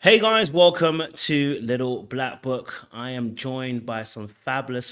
Hey guys, welcome to Little Black Book. I am joined by some fabulous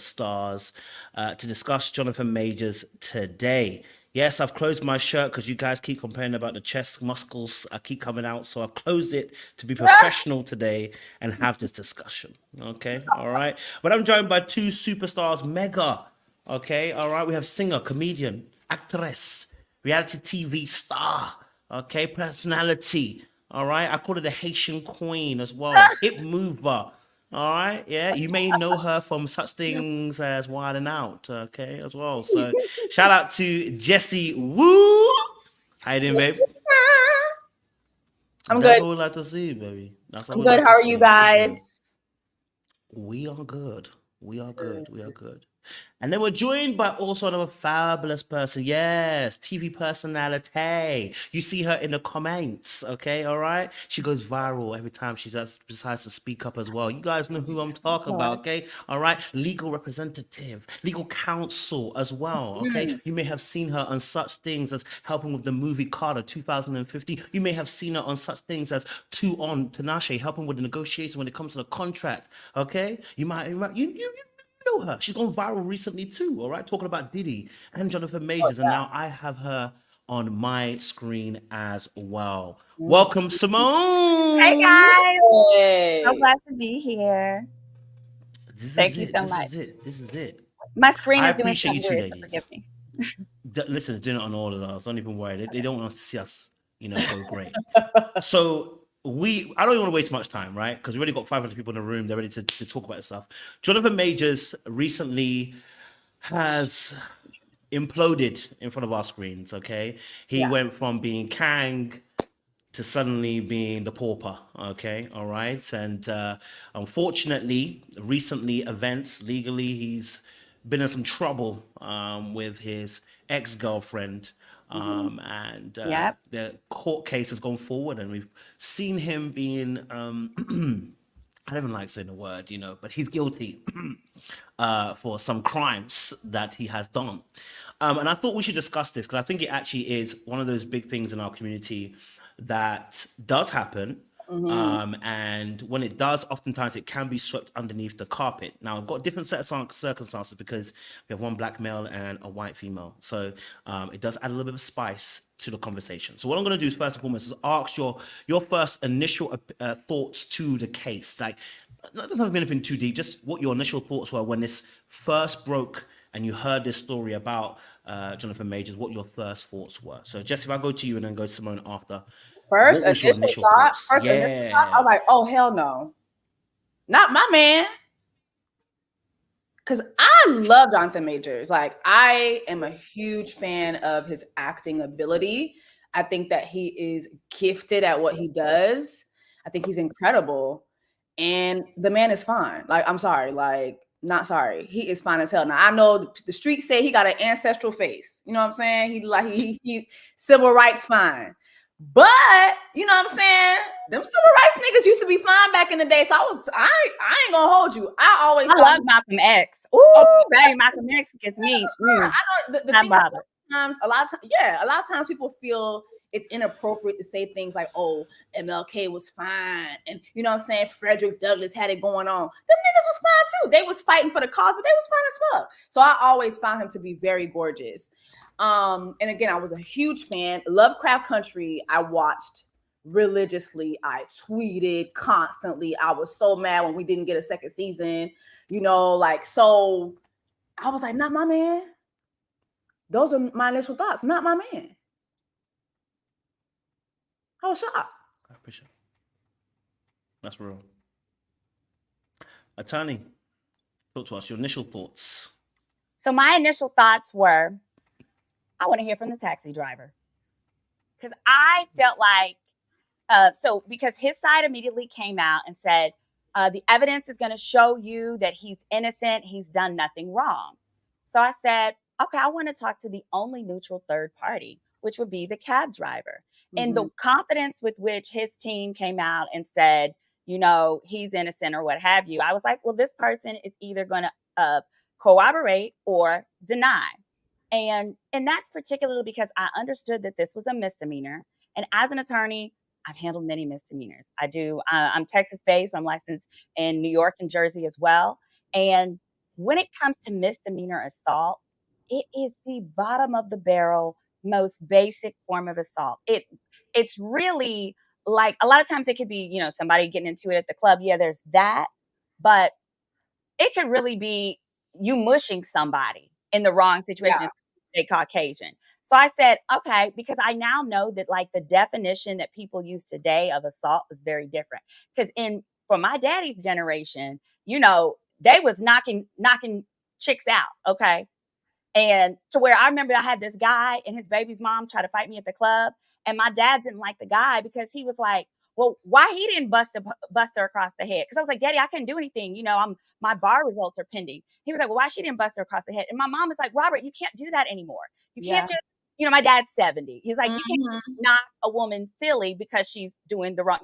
stars to discuss Jonathan Majors today. Yes, I've closed my shirt because you guys keep complaining about the chest muscles. I keep coming out, so I've closed it to be professional today and have this discussion. Okay, all right. But I'm joined by two superstars, mega. Okay, all right. We have singer, comedian, actress, reality TV star. Okay, personality. All right, I call her the Haitian Queen as well. Hip mover. All right, yeah, you may know her from such things as Wild and Out. Okay, as well. So shout out to Jessie. Woo! How you doing, babe? I'm That's good. what we like to see, baby. That's what I'm we good. like How to are you see. Keep going. guys? We are good. We are good. We are Good. good. And then we're joined by also another fabulous person. Yes, TV personality. You see her in the comments, okay? All right. She goes viral every time she decides to speak up as well. You guys know who I'm talking about, okay? All right. Legal representative, legal counsel as well, okay? Mm. You may have seen her on such things as helping with the movie Carter 2050. You may have seen her on such things as Two on Tinashe, helping with the negotiation when it comes to the contract, okay? You know her. She's gone viral recently too, all right? Talking about Diddy and Jonathan Oh, Majors. And now I have her on my screen as well. yeah. Welcome, Hey Simone. guys, so Hey. glad to be here. This is Thank you it. so This much. is it. This is it. My screen I is doing appreciate you something two weird, so ladies. forgive me. Listen, it's doing it on all of us. Don't even worry. They Okay. don't want to see us, go great. So I don't even want to waste much time, right? Because we already got 500 people in the room. They're ready to talk about this stuff. Jonathan Majors recently has imploded in front of our screens. Okay, he Yeah. went from being Kang to suddenly being the pauper. Okay, all right, and unfortunately, recently events legally, he's been in some trouble with his ex-girlfriend. And Yep. the court case has gone forward, and we've seen him being I don't even like saying the word, but he's guilty for some crimes that he has done. And I thought we should discuss this because I think it actually is one of those big things in our community that does happen. Hmm. And when it does, oftentimes it can be swept underneath the carpet. Now, I've got different set of circumstances because we have one black male and a white female. So it does add a little bit of spice to the conversation. So what I'm going to do is first and foremost is ask your first initial thoughts to the case. Like, not doesn't have anything too deep. Just what your initial thoughts were when this first broke and you heard this story about Jonathan Majors. What your first thoughts were. So, Jess, if I go to you and then go to Simone after, First what was your initial initial thought. thoughts? First initial thought. I Yeah. was like, oh hell no, not my man. Because I love Jonathan Majors. Like, I am a huge fan of his acting ability. I think that he is gifted at what he does. I think he's incredible. And the man is fine. Like, I'm sorry. Like, not sorry. He is fine as hell. Now, I know the streets say he got an ancestral face. You know what I'm saying? He civil rights fine. But you know what I'm saying? Them civil rights niggas used to be fine back in the day. So I ain't gonna hold you. I always I thought love Malcolm X. oh, Ooh, baby, Malcolm X gets me. I know the Not thing is bothered. a lot of times, a lot of times people feel it's inappropriate to say things like, oh, MLK was fine. And you know what I'm saying? Frederick Douglass had it going on. Them niggas was fine too. They was fighting for the cause, but they was fine as fuck. So I always found him to be very gorgeous. And again, I was a huge fan. Lovecraft Country, I watched religiously. I tweeted constantly. I was so mad when we didn't get a second season, so I was like, not my man. Those are my initial thoughts. Not my man. I was shocked. I appreciate it. That's real. Attorney, talk to us. Your initial thoughts. So my initial thoughts were, I want to hear from the taxi driver. Because I felt like, because his side immediately came out and said, the evidence is going to show you that he's innocent. He's done nothing wrong. So I said, okay, I want to talk to the only neutral third party, which would be the cab driver. And the confidence with which his team came out and said, he's innocent or what have you, I was like, well, this person is either going to corroborate or deny. And that's particularly because I understood that this was a misdemeanor. And as an attorney, I've handled many misdemeanors. I do. I'm Texas based, but I'm licensed in New York and Jersey as well. And when it comes to misdemeanor assault, it is the bottom of the barrel, most basic form of assault. It's really like a lot of times it could be, somebody getting into it at the club. Yeah, there's that. But it could really be you mushing somebody in the wrong situation, Yeah. a Caucasian. So I said, okay, because I now know that like the definition that people use today of assault is very different. Because for my daddy's generation, they was knocking chicks out. Okay. And to where I remember I had this guy and his baby's mom try to fight me at the club. And my dad didn't like the guy because he was like, well, why he didn't bust her across the head? Because I was like, Daddy, I couldn't do anything. My bar results are pending. He was like, well, why she didn't bust her across the head? And my mom was like, Robert, you can't do that anymore. You can't just, my dad's 70. He's like, you can't knock a woman silly because she's doing the wrong,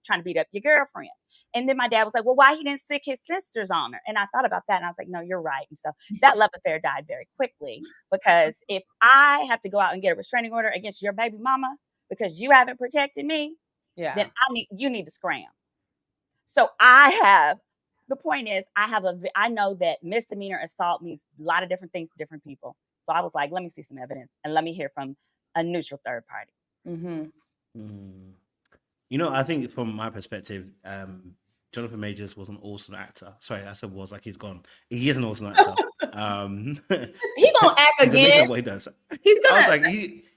trying to beat up your girlfriend. And then my dad was like, well, why he didn't stick his sisters on her? And I thought about that and I was like, no, you're right. And so that love affair died very quickly because if I have to go out and get a restraining order against your baby mama because you haven't protected me, then you need to scram. So the point is I know that misdemeanor assault means a lot of different things to different people. So I was like, let me see some evidence and let me hear from a neutral third party. I think from my perspective, Jonathan Majors was an awesome actor. Sorry, I said was like he's gone. He is an awesome actor. He gonna act again. What he does. He's gonna. I was like,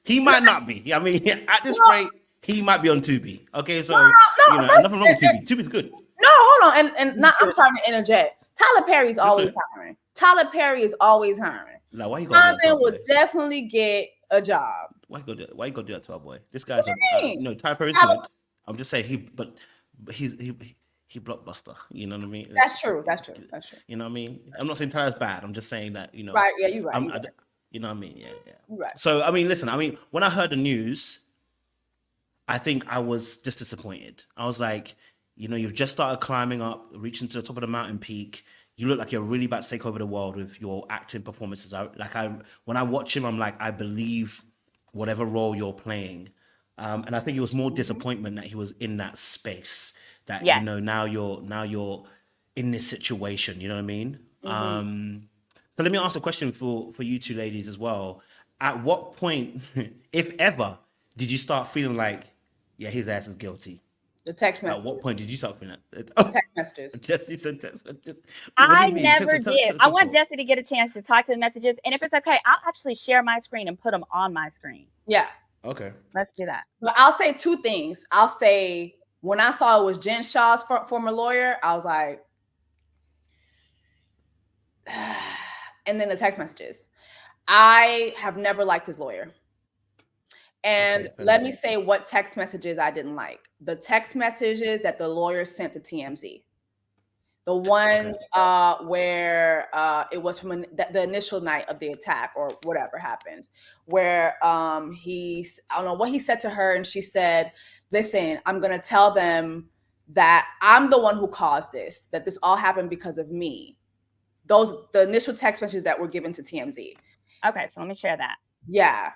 he might not be. I mean, at this rate, he might be on Tubi. Okay, so no, nothing wrong with Tubi. Tubi's good. No, hold on, I'm sorry to interject. Tyler Perry's always hiring. Tyler Perry is always hiring. Like, why you Jonathan will definitely get a job. Why you go do that to our boy? This guy's Tyler Perry's Tyler, good. I'm just saying he blockbuster. You know what I mean? That's true. You know what I mean? I'm not saying Tyler's bad. I'm just saying that Right? Yeah, you're right. You know what I mean? Yeah. Right. So I mean, listen. I mean, when I heard the news, I think I was just disappointed. I was like, you've just started climbing up, reaching to the top of the mountain peak. You look like you're really about to take over the world with your acting performances. When I watch him, I'm like, I believe whatever role you're playing. And I think it was more disappointment that he was in that space. That now you're in this situation. You know what I mean? So let me ask a question for you two ladies as well. At what point, if ever, did you start feeling like, yeah, his ass is guilty? The text messages. At what point did you start feeling that? Text messages. Jessie said text messages. I never did. I want Jessie to get a chance to talk to the messages. And if it's okay, I'll actually share my screen and put them on my screen. Yeah. Okay. Let's do that. But I'll say two things. I'll say when I saw it was Jen Shaw's former lawyer, I was like, and then the text messages. I have never liked his lawyer. And let me say what text messages I didn't like. The text messages that the lawyer sent to TMZ. The ones where it was from the initial night of the attack or whatever happened, where I don't know what he said to her, and she said, listen, I'm going to tell them that I'm the one who caused this, that this all happened because of me. The initial text messages that were given to TMZ. Okay, so let me share that. Yeah.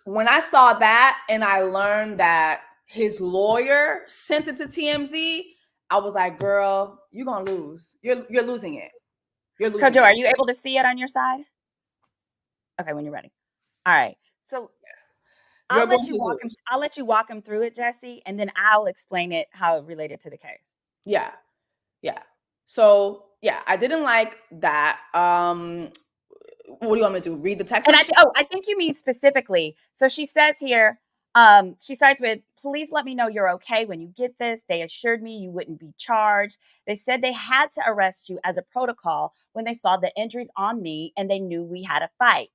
When I saw that and I learned that his lawyer sent it to TMZ, I was like, girl, you're going to lose. You're losing it. Kojo, are you able to see it on your side? Okay, when you're ready. All right. So I'll let you walk him through it, Jessie, and then I'll explain it, how it related to the case. Yeah. So, I didn't like that. What do you want me to do? Read the text? And I think you mean specifically. So she says here, she starts with, please let me know you're okay when you get this. They assured me you wouldn't be charged. They said they had to arrest you as a protocol when they saw the injuries on me and they knew we had a fight.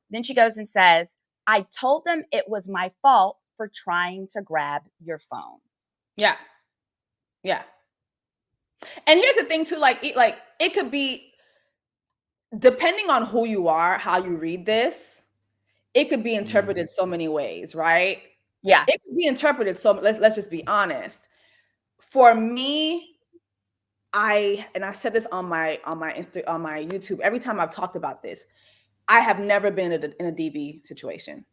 Then she goes and says, I told them it was my fault for trying to grab your phone. Yeah. And here's the thing too, it could be, depending on who you are, how you read this, it could be interpreted so many ways, right? Yeah. It could be interpreted so, let's just be honest. For me, and I've said this on my YouTube, every time I've talked about this, I have never been in a DV situation.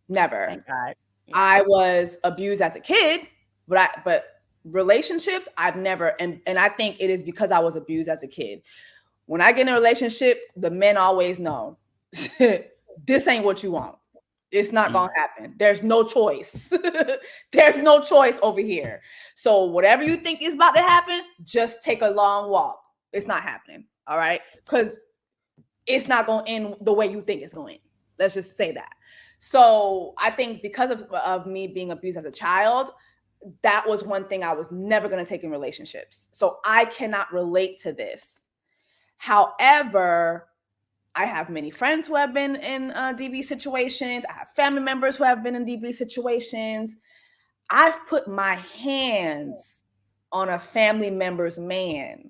Never. Thank God. I was abused as a kid, but relationships, I've never, and I think it is because I was abused as a kid. When I get in a relationship, the men always know this ain't what you want. It's not gonna happen. There's no choice. There's no choice over here. So whatever you think is about to happen, just take a long walk. It's not happening. All right, because it's not going to end the way you think it's going to end. Let's just say that. So I think because of me being abused as a child, that was one thing I was never going to take in relationships. So I cannot relate to this. However, I have many friends who have been in DV situations. I have family members who have been in DV situations. I've put my hands on a family member's man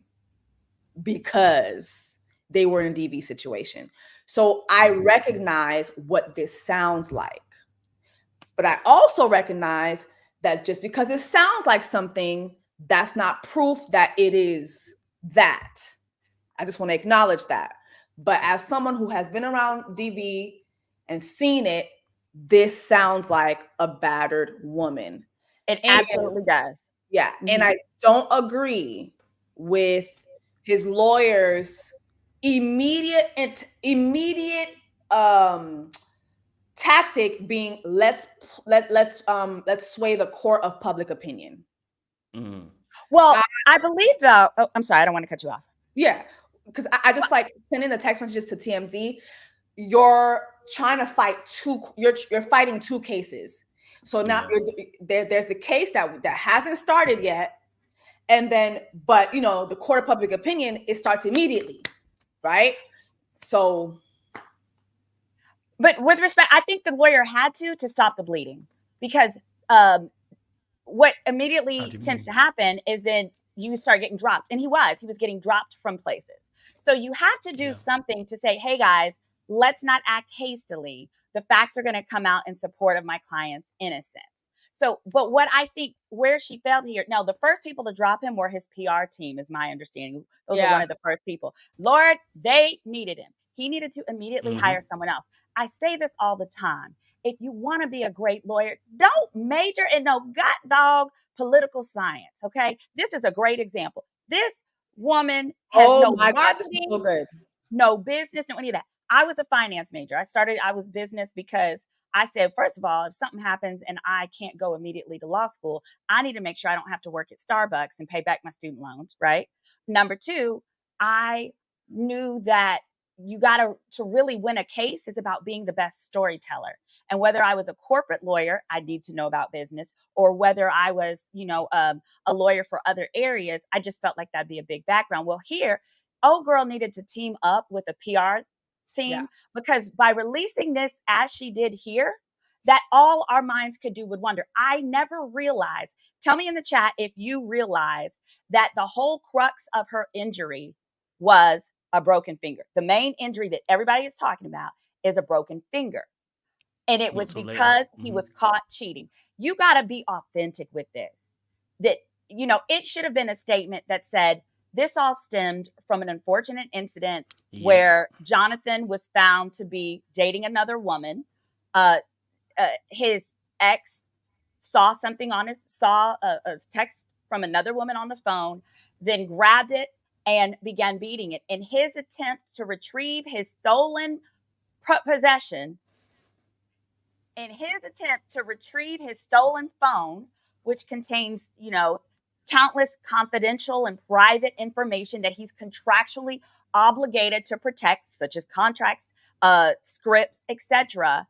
because they were in a DV situation. So I recognize what this sounds like. But I also recognize that just because it sounds like something, that's not proof that it is that. I just want to acknowledge that. But as someone who has been around DV and seen it, this sounds like a battered woman. It absolutely does. Yeah. And I don't agree with his lawyer's immediate tactic being let's sway the court of public opinion. Well, I believe though. Oh, I'm sorry, I don't want to cut you off. Yeah, because I just like sending the text messages to TMZ. You're trying to fight you're fighting two cases. So now there's the case that hasn't started yet. And then, but the court of public opinion, it starts immediately, right? So, but with respect, I think the lawyer had to stop the bleeding, because what immediately tends to happen is then you start getting dropped, and he was getting dropped from places. So you have to do something to say, hey guys, let's not act hastily. The facts are going to come out in support of my client's innocence. So, but what I think where she failed here, now the first people to drop him were his PR team, is my understanding. Those were one of the first people. Lord, they needed him. He needed to immediately hire someone else. I say this all the time. If you want to be a great lawyer, don't major in no god dog political science. Okay. This is a great example. This woman has no God, this is so good. No business, no any of that. I was a finance major. I was business because I said, first of all, if something happens and I can't go immediately to law school, I need to make sure I don't have to work at Starbucks and pay back my student loans, right? Number two, I knew that you got to really win a case is about being the best storyteller. And whether I was a corporate lawyer, I need to know about business, or whether I was, a lawyer for other areas, I just felt like that'd be a big background. Well, here, old girl needed to team up with a PR team, because by releasing this as she did here, that all our minds could do would wonder. I never realized, tell me in the chat if you realized that the whole crux of her injury was a broken finger. The main injury that everybody is talking about is a broken finger. And it was because he was caught cheating. You got to be authentic with this. That, it should have been a statement that said, this all stemmed from an unfortunate incident where Jonathan was found to be dating another woman. His ex saw something saw a text from another woman on the phone, then grabbed it and began beating it. In his attempt to retrieve his stolen possession, phone, which contains, countless confidential and private information that he's contractually obligated to protect, such as contracts, scripts, etc.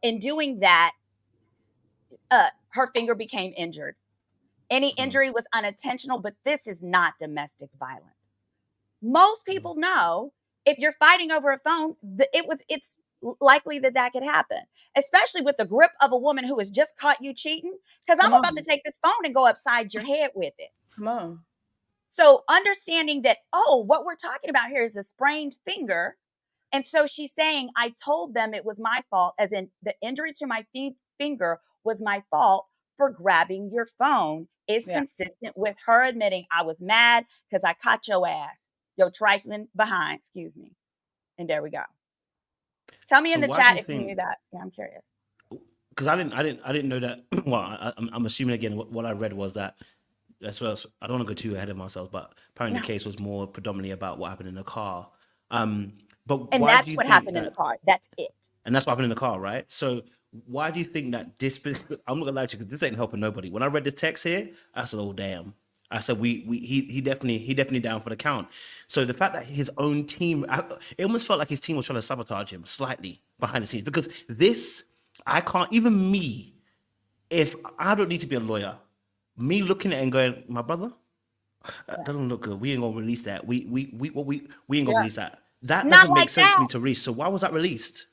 In doing that, her finger became injured. Any injury was unintentional, but this is not domestic violence. Most people know if you're fighting over a phone, it's likely that could happen, especially with the grip of a woman who has just caught you cheating, because I'm about to take this phone and go upside your head with it. Come on. So understanding that, what we're talking about here is a sprained finger. And so she's saying, I told them it was my fault, as in the injury to my finger was my fault for grabbing your phone, is consistent with her admitting, I was mad because I caught your ass. Yo, trifling behind, excuse me. And there we go. Tell me in the chat if you knew that. Yeah, I'm curious. because I didn't know that. Well, I'm assuming again what I read was that. As well as, I don't want to go too ahead of myself, but apparently the case was more predominantly about what happened in the car. But And why do that's you what think happened in the that? car. That's it. And that's what happened in the car, right? So why do you think that this? I'm not gonna lie to you, because this ain't helping nobody. When I read this text here, I said, "Oh damn." I said, he definitely down for the count. So the fact that his own team, it almost felt like his team was trying to sabotage him slightly behind the scenes, because this, I can't, even me, if I don't need to be a lawyer, me looking at it and going, my brother, that don't look good. We ain't gonna release that. We ain't gonna release that. That Not doesn't make like sense to me that. to release. So why was that released?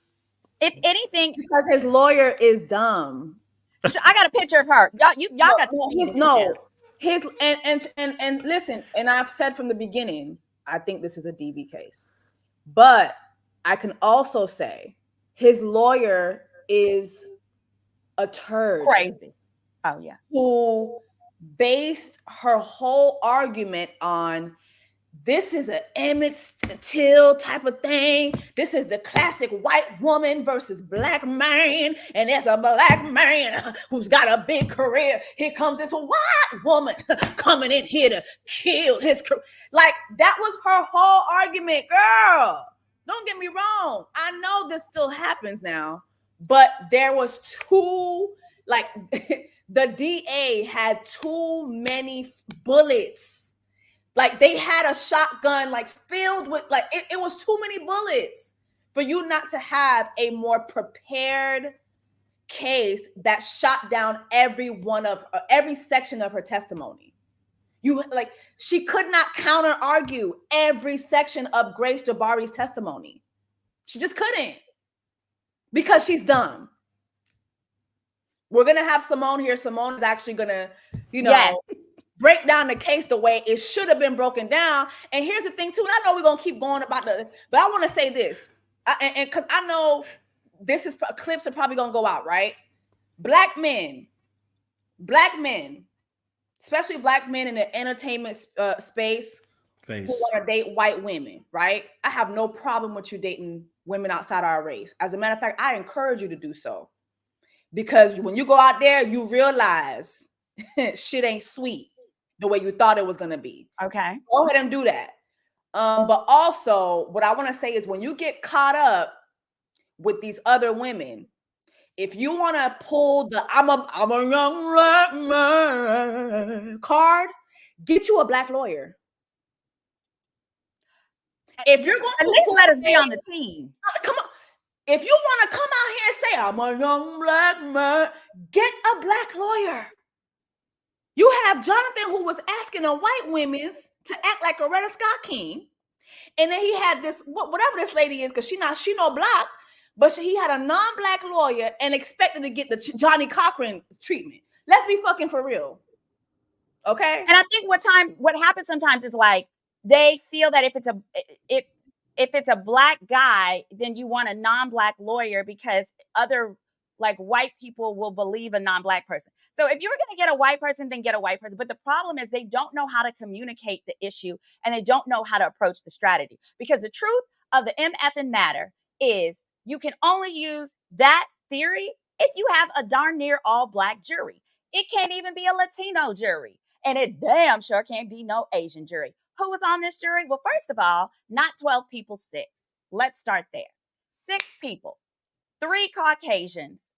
If anything, Because his lawyer is dumb. I got a picture of her. Y'all got to see it. No, his and listen, and I've said from the beginning, I think this is a DV case. But I can also say his lawyer is a turd. Crazy. Oh yeah. Who based her whole argument on this is an Emmett Till type of thing. This is the classic white woman versus black man. And there's a black man who's got a big career. Here comes this white woman coming in here to kill his career. Like, that was her whole argument, girl. Don't get me wrong. I know this still happens now, but there was too, like, the DA had too many bullets. Like, they had a shotgun like filled with, like, it was too many bullets for you not to have a more prepared case that shot down every section of her testimony. She could not counter argue every section of Grace Jabari's testimony. She just couldn't, because she's dumb. We're gonna have Symone here. Symone is actually gonna, Yes. break down the case the way it should have been broken down. And here's the thing too, and I know we're gonna keep going about but I want to say this, and because I know clips are probably gonna go out, right? Black men, especially black men in the entertainment space who want to date white women, right? I have no problem with you dating women outside our race. As a matter of fact, I encourage you to do so, because when you go out there, you realize shit ain't sweet the way you thought it was going to be. Okay. Go ahead and do that. But also, what I want to say is, when you get caught up with these other women, if you want to pull the I'm a young black man card, get you a black lawyer. If you're going at least let us be on the team. Come on. If you want to come out here and say, I'm a young black man, get a black lawyer. You have Jonathan, who was asking the white women to act like Coretta Scott King. And then he had this, whatever this lady is, because she no black, but he had a non-black lawyer and expected to get the Johnny Cochran treatment. Let's be fucking for real. Okay? And I think what happens sometimes is, like, they feel that if it's a black guy, then you want a non-black lawyer, because other, like, white people will believe a non-black person. So if you were going to get a white person, then get a white person. But the problem is, they don't know how to communicate the issue, and they don't know how to approach the strategy. Because the truth of the MFing matter is, you can only use that theory if you have a darn near all black jury. It can't even be a Latino jury. And it damn sure can't be no Asian jury. Who was on this jury? Well, first of all, not 12 people, 6. Let's start there. 6 people, 3 Caucasians,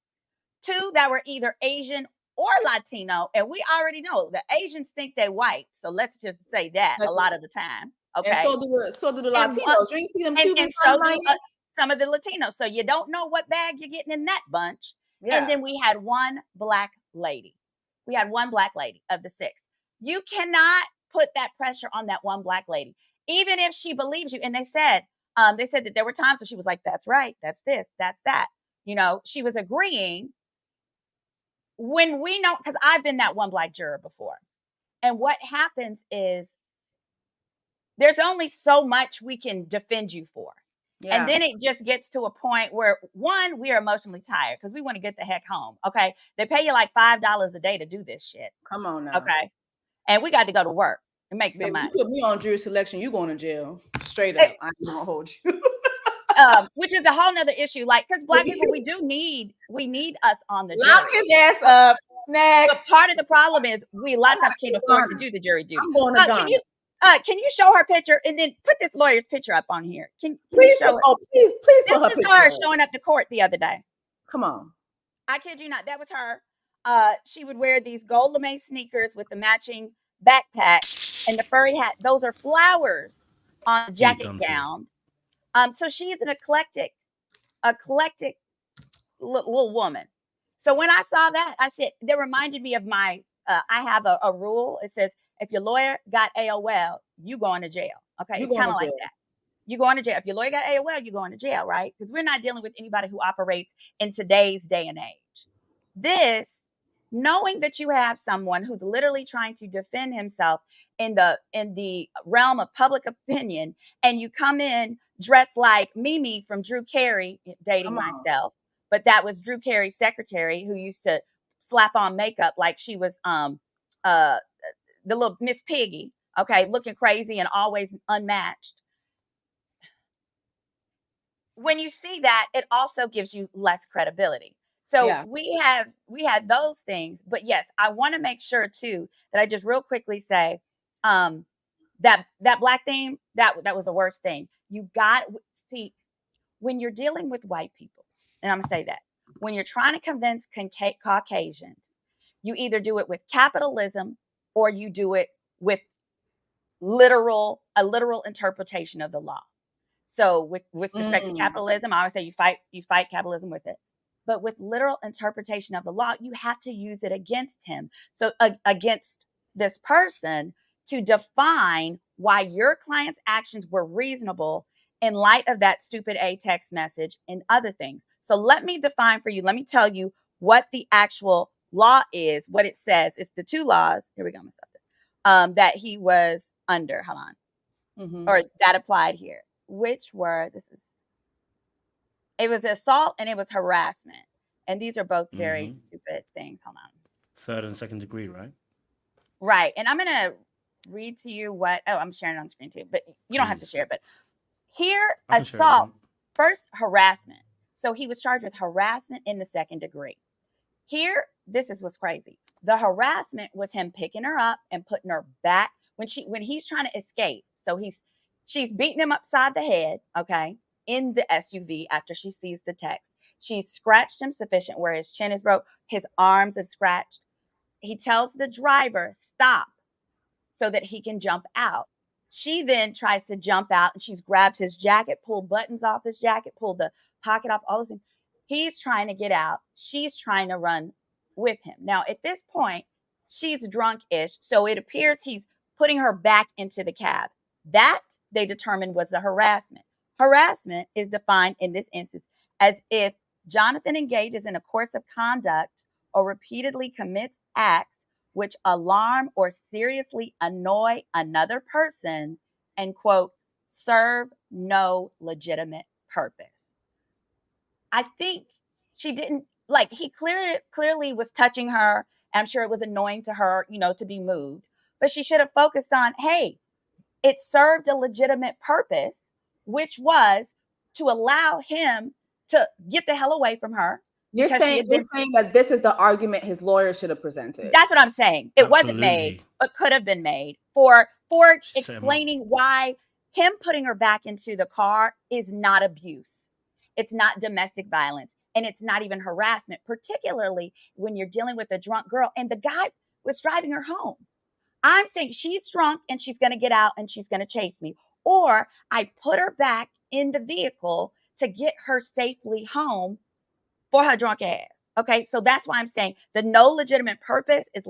2 that were either Asian or Latino. And we already know the Asians think they're white. So let's just say that a lot of the time. Okay. And so do the Latinos. You ain't see them Cubans, and so do some of the Latinos. So you don't know what bag you're getting in that bunch. Yeah. And then we had one black lady. We had one black lady of the 6. You cannot put that pressure on that one black lady, even if she believes you. And they said that there were times where she was like, that's right, that's this, that's that. She was agreeing, when we know, because I've been that one black juror before. And what happens is, there's only so much we can defend you for. Yeah. And then it just gets to a point where, one, we are emotionally tired because we want to get the heck home. Okay. They pay you like $5 a day to do this shit. Come on now. Okay. And we got to go to work and make some money. You put me on jury selection, you going to jail. Straight up. I ain't gonna hold you. which is a whole nother issue. Like, because Black people, we need us on the Lock jury. his ass up. But Next. part of the problem is we a lot of times can't afford to do the jury duty. I'm going to Ghana. Can you show her picture and then put this lawyer's picture up on here? Can Please you show it? please put her This is picture her up. showing up to court the other day. Come on. I kid you not. That was her. She would wear these gold lame sneakers with the matching backpack and the furry hat. Those are flowers on the jacket gown. So she's an eclectic little woman. So when I saw that, I said, that reminded me of my, I have a rule. It says, if your lawyer got AOL, you going to jail. Okay. It's kind of like that. You going to jail. If your lawyer got AOL, you going to jail, right? Because we're not dealing with anybody who operates in today's day and age. This, knowing that you have someone who's literally trying to defend himself in the realm of public opinion, and you come in dressed like Mimi from Drew Carey, dating myself, but that was Drew Carey's secretary who used to slap on makeup like she was the little Miss Piggy, okay, looking crazy and always unmatched. When you see that, it also gives you less credibility. So we had those things, but yes, I want to make sure too that I just real quickly say that Black theme, that was the worst thing. You got see when you're dealing with white people, and I'm gonna say that when you're trying to convince Caucasians, you either do it with capitalism or you do it with a literal interpretation of the law. So with respect to capitalism, I always say you fight capitalism with it. But with literal interpretation of the law, you have to use it against him. So against this person to define why your client's actions were reasonable in light of that stupid text message and other things. So let me define for you. Let me tell you what the actual law is, what it says. It's the two laws. Here we go. I'm gonna stop this. That he was under. Hold on. Or that applied here. Which were, it was assault and it was harassment. And these are both very stupid things. Hold on. Third and second degree, right? Right. And I'm going to read to you I'm sharing it on screen too, but you don't have to share it. But here, assault, first harassment. So he was charged with harassment in the second degree. Here, this is what's crazy. The harassment was him picking her up and putting her back when he's trying to escape. So she's beating him upside the head, okay, in the SUV after she sees the text. She's scratched him sufficient where his chin is broke, his arms have scratched. He tells the driver, stop, so that he can jump out. She then tries to jump out and she's grabbed his jacket, pulled buttons off his jacket, pulled the pocket off, all those things. He's trying to get out. She's trying to run with him. Now, at this point, she's drunk-ish, so it appears he's putting her back into the cab. That they determined was the harassment. Harassment is defined in this instance as if Jonathan engages in a course of conduct or repeatedly commits acts which alarm or seriously annoy another person and, quote, serve no legitimate purpose. I think she didn't, he clearly was touching her. I'm sure it was annoying to her, to be moved, but she should have focused on, hey, it served a legitimate purpose, which was to allow him to get the hell away from her. You're saying that this is the argument his lawyer should have presented. That's what I'm saying. It wasn't made, but could have been made for explaining why him putting her back into the car is not abuse. It's not domestic violence, and it's not even harassment, particularly when you're dealing with a drunk girl and the guy was driving her home. I'm saying she's drunk and she's going to get out and she's going to chase me. Or I put her back in the vehicle to get her safely home for her drunk ass. Okay. So that's why I'm saying the no legitimate purpose is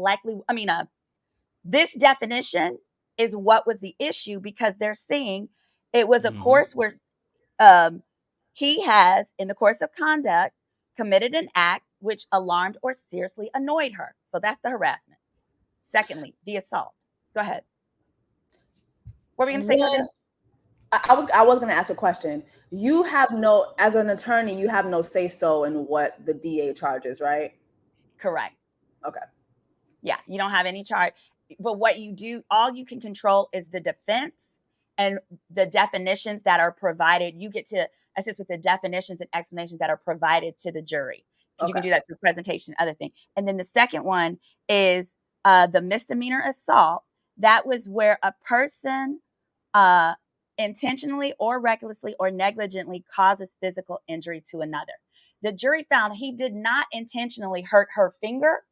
this definition is what was the issue, because they're saying it was a course where he has, in the course of conduct, committed an act which alarmed or seriously annoyed her. So that's the harassment. Secondly, the assault. Go ahead. What were you going to say? I was going to ask a question. You have as an attorney, you have no say so in what the DA charges, right? Correct. Okay. Yeah, you don't have any charge. But what you do, all you can control is the defense and the definitions that are provided. You get to assist with the definitions and explanations that are provided to the jury. Because you can do that through presentation, other thing. And then the second one is the misdemeanor assault. That was where a person intentionally or recklessly or negligently causes physical injury to another. The jury found he did not intentionally hurt her finger,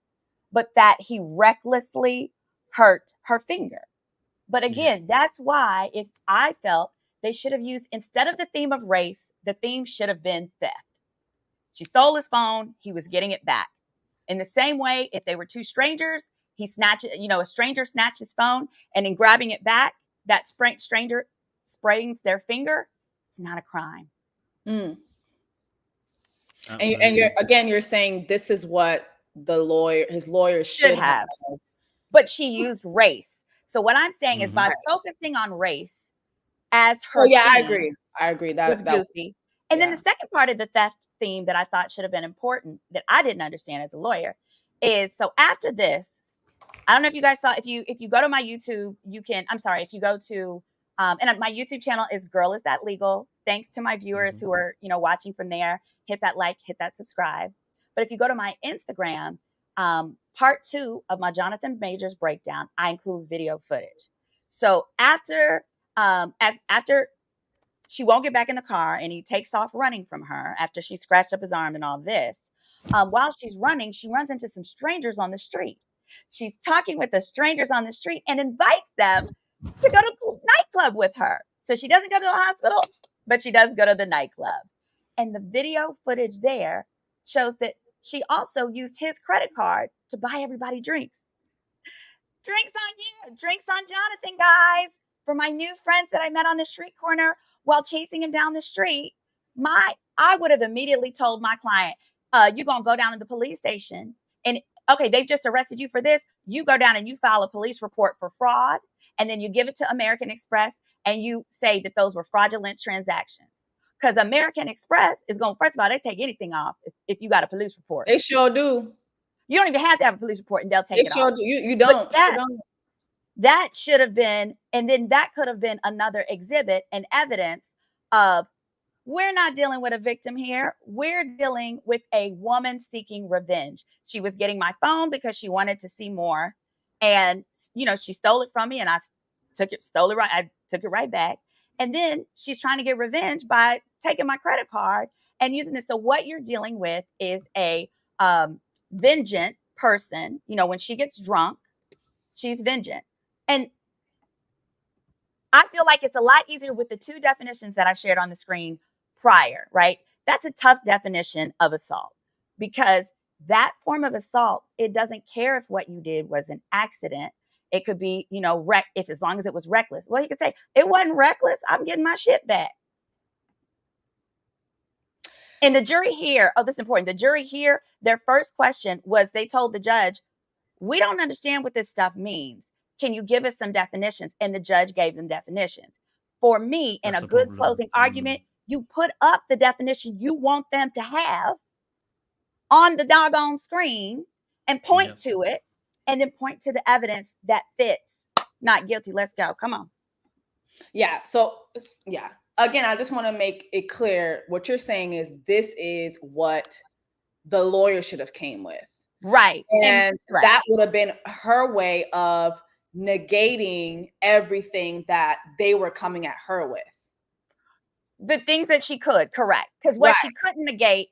but that he recklessly hurt her finger. But again, that's why if I felt they should have used, instead of the theme of race, the theme should have been theft. She stole his phone. He was getting it back. In the same way, if they were two strangers, a stranger snatched his phone and in grabbing it back, that stranger sprains their finger. It's not a crime. And you're saying this is what his lawyer should have. But she used race. So what I'm saying is by focusing on race as her theme, I agree. That was goofy. And then the second part of the theft theme that I thought should have been important that I didn't understand as a lawyer is, so after this, I don't know if you guys saw, if you go to my YouTube, if you go to, and my YouTube channel is Girl Is That Legal. Thanks to my viewers who are, watching from there. Hit that like, hit that subscribe. But if you go to my Instagram, part 2 of my Jonathan Majors breakdown, I include video footage. So after she won't get back in the car and he takes off running from her after she scratched up his arm and all this, while she's running, she runs into some strangers on the street. She's talking with the strangers on the street and invites them to go to nightclub with her. So she doesn't go to the hospital, but she does go to the nightclub. And the video footage there shows that she also used his credit card to buy everybody drinks. Drinks on you, drinks on Jonathan, guys. For my new friends that I met on the street corner while chasing him down the street, I would have immediately told my client, you're going to go down to the police station. And okay, they've just arrested you for this. You go down and you file a police report for fraud. And then you give it to American Express and you say that those were fraudulent transactions. Because American Express is going, first of all, they take anything off if you got a police report. They sure do. You don't even have to have a police report and they'll take it off. Do. You don't. That should have been, and then that could have been another exhibit and evidence of, we're not dealing with a victim here. We're dealing with a woman seeking revenge. She was getting my phone because she wanted to see more. And, she stole it from me and I took it right back. And then she's trying to get revenge by taking my credit card and using this. So what you're dealing with is a vengeant person. When she gets drunk, she's vengeant. And I feel like it's a lot easier with the two definitions that I shared on the screen prior, right? That's a tough definition of assault because that form of assault, it doesn't care if what you did was an accident. It could be, as long as it was reckless. Well, you could say, it wasn't reckless. I'm getting my shit back. And the jury here, this is important. The jury here, their first question was, they told the judge, we don't understand what this stuff means. Can you give us some definitions? And the judge gave them definitions. For me, in a good closing argument, you put up the definition you want them to have on the doggone screen and point to it. And then point to the evidence that fits. Not guilty. Let's go. Come on. Yeah. So, again, I just want to make it clear. What you're saying is this is what the lawyer should have came with. Right. And that would have been her way of negating everything that they were coming at her with. The things that she could, correct. Because what she couldn't negate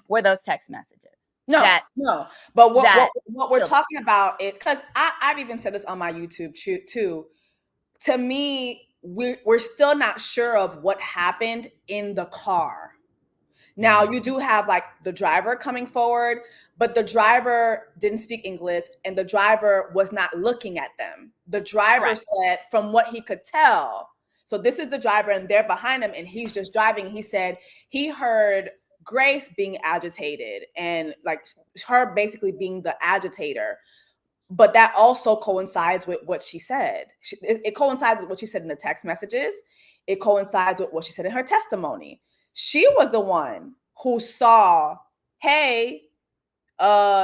were those text messages. No. But what we're talking about is, because I've even said this on my YouTube too. To me, we're still not sure of what happened in the car. Now, you do have like the driver coming forward, but the driver didn't speak English and the driver was not looking at them. The driver said, from what he could tell, so this is the driver and they're behind him and he's just driving. He said he heard Grace being agitated and like her basically being the agitator. But that also coincides with what she said. It coincides with what she said in the text messages. It coincides with what she said in her testimony. She was the one who saw, hey,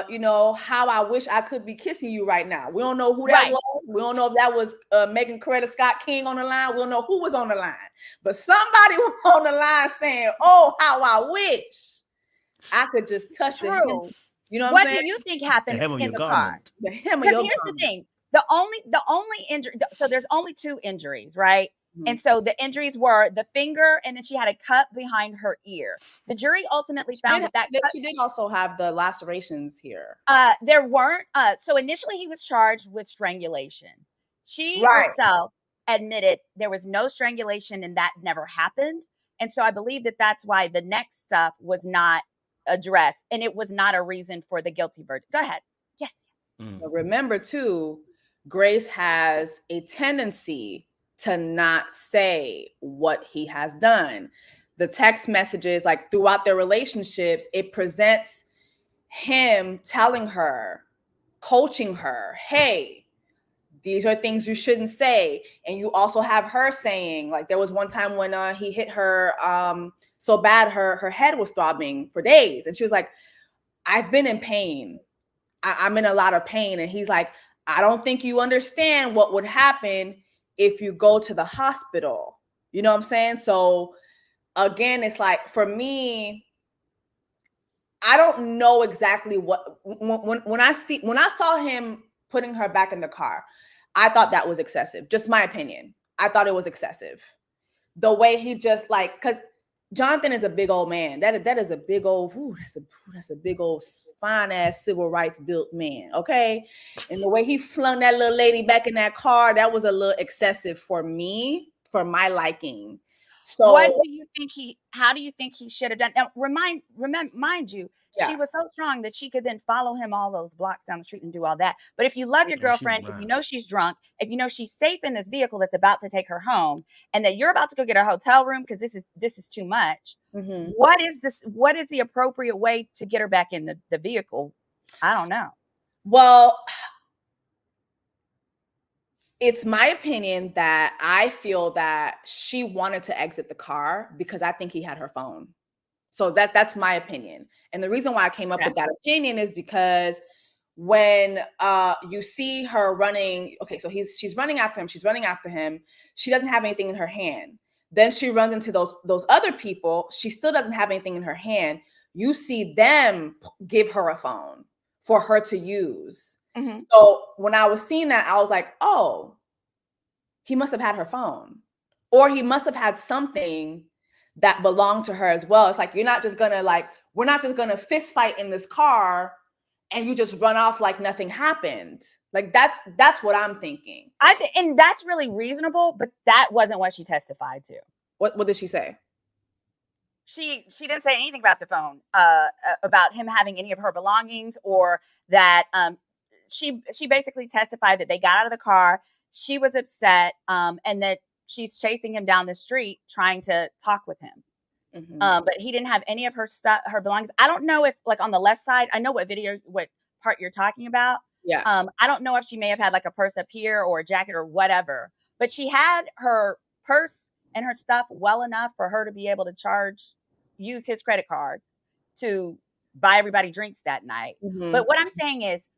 you know, how I wish I could be kissing you right now. We don't know who that Right. was. We don't know if that was Megan Coretta Scott King on the line. We don't know who was on the line. But somebody was on the line saying, oh, how I wish I could just touch the hem. True. You know what, What I'm saying? do you think The happened hem of in your the car? garment. The hem of Because your here's the garment. thing: the only injury. So there's only 2 injuries, right? Mhm. And so the injuries were the finger, and then she had a cut behind her ear. The jury ultimately found that cut, She did also have the lacerations here. there weren't. So initially, he was charged with strangulation. She Right. herself admitted there was no strangulation, and that never happened. And so I believe that that's why the next stuff was not addressed, and it was not a reason for the guilty verdict. Go ahead. Yes. But remember, too, Grace has a tendency to not say what he has done. The text messages, like throughout their relationships, it presents him telling her, coaching her, hey, these are things you shouldn't say. And you also have her saying, like, there was one time when he hit her so bad her head was throbbing for days. And she was like, I've been in pain. I'm in a lot of pain. And he's like, I don't think you understand what would happen if you go to the hospital. You know what I'm saying? So again, it's like, for me, I don't know exactly what, when I saw him putting her back in the car, I thought that was excessive. Just my opinion. I thought it was excessive. The way he just like, because Jonathan is a big old man. That is a big old, that's a big old fine ass civil rights built man. Okay. And the way he flung that little lady back in that car, that was a little excessive for me, for my liking. So What do you think how do you think he should have done? Now, mind you, Yeah. she was so strong that she could then follow him all those blocks down the street and do all that. But if you love your she's girlfriend, if you right. know she's drunk, if you know she's safe in this vehicle that's about to take her home, and that you're about to go get a hotel room because this is too much, mhm. what is the appropriate way to get her back in the vehicle? I don't know. Well, it's my opinion that I feel that she wanted to exit the car because I think he had her phone. So that's my opinion. And the reason why I came up Okay. with that opinion is because when you see her running, okay, so she's running after him, she doesn't have anything in her hand. Then she runs into those other people, she still doesn't have anything in her hand. You see them give her a phone for her to use. Mhm. So when I was seeing that, I was like, oh, he must have had her phone, or he must have had something that belonged to her as well. It's like, we're not just gonna fist fight in this car and you just run off like nothing happened. Like that's what I'm thinking. And that's really reasonable, but that wasn't what she testified to. What did she say? She didn't say anything about the phone, about him having any of her belongings, or that she basically testified that they got out of the car. She was upset, and that she's chasing him down the street trying to talk with him. But he didn't have any of her stuff, her belongings. I don't know if, like, on the left side, I know what part you're talking about. Yeah. I don't know if she may have had like a purse up here or a jacket or whatever, but she had her purse and her stuff well enough for her to be able to use his credit card to buy everybody drinks that night. But what I'm saying is,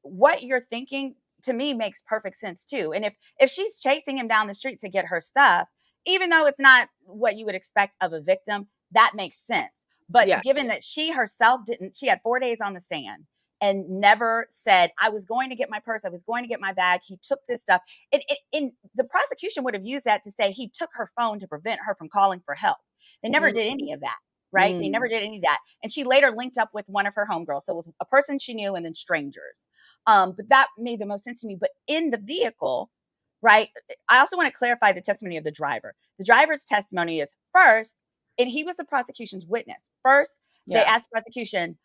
what you're thinking to me makes perfect sense too. And if she's chasing him down the street to get her stuff, even though it's not what you would expect of a victim, that makes sense. But Yeah. given that she herself she had 4 days on the stand and never said, I was going to get my purse, I was going to get my bag, he took this stuff. In the prosecution would have used that to say he took her phone to prevent her from calling for help. They never did any of that, right? They never did any of that. And she later linked up with one of her homegirls. So it was a person she knew and then strangers. But that made the most sense to me. But in the vehicle, right, I also want to clarify the testimony of the driver. The driver's testimony is, first, and he was the prosecution's witness. First, they asked prosecution,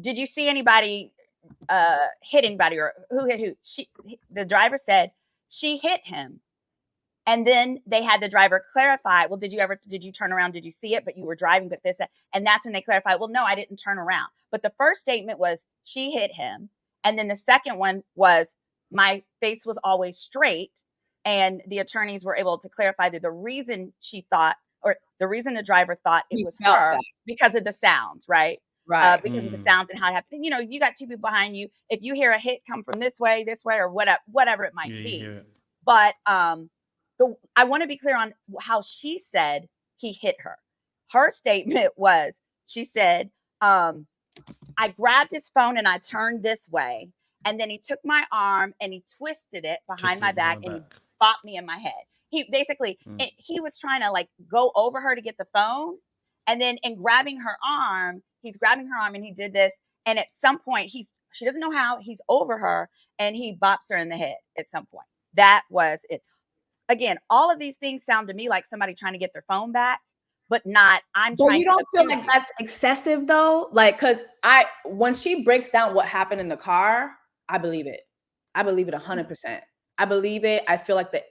did you see anybody hit anybody, or who hit who? The driver said she hit him. And then they had the driver clarify, well, did you turn around? Did you see it? But you were driving, but this, that. And that's when they clarified, well, no, I didn't turn around. But the first statement was she hit him. And then the second one was, my face was always straight. And the attorneys were able to clarify that the reason the reason the driver thought it was her, because of the sounds, right? Right. because of the sounds and how it happened. You know, you got two people behind you. If you hear a hit come from this way, or whatever it might Yeah, you be. hear it. But I want to be clear on how she said he hit her. Her statement was, she said, I grabbed his phone and I turned this way. And then he took my arm and he twisted it behind my back and he bopped me in my head. He basically, he was trying to like go over her to get the phone. And then in grabbing her arm, he's grabbing her arm and he did this. And at some point, she doesn't know how, he's over her and he bops her in the head at some point. That was it. Again, all of these things sound to me like somebody trying to get their phone back, but not, But you don't feel like that's excessive though? Like, cause when she breaks down what happened in the car, I believe it. I believe it 100%. I believe it. I feel like the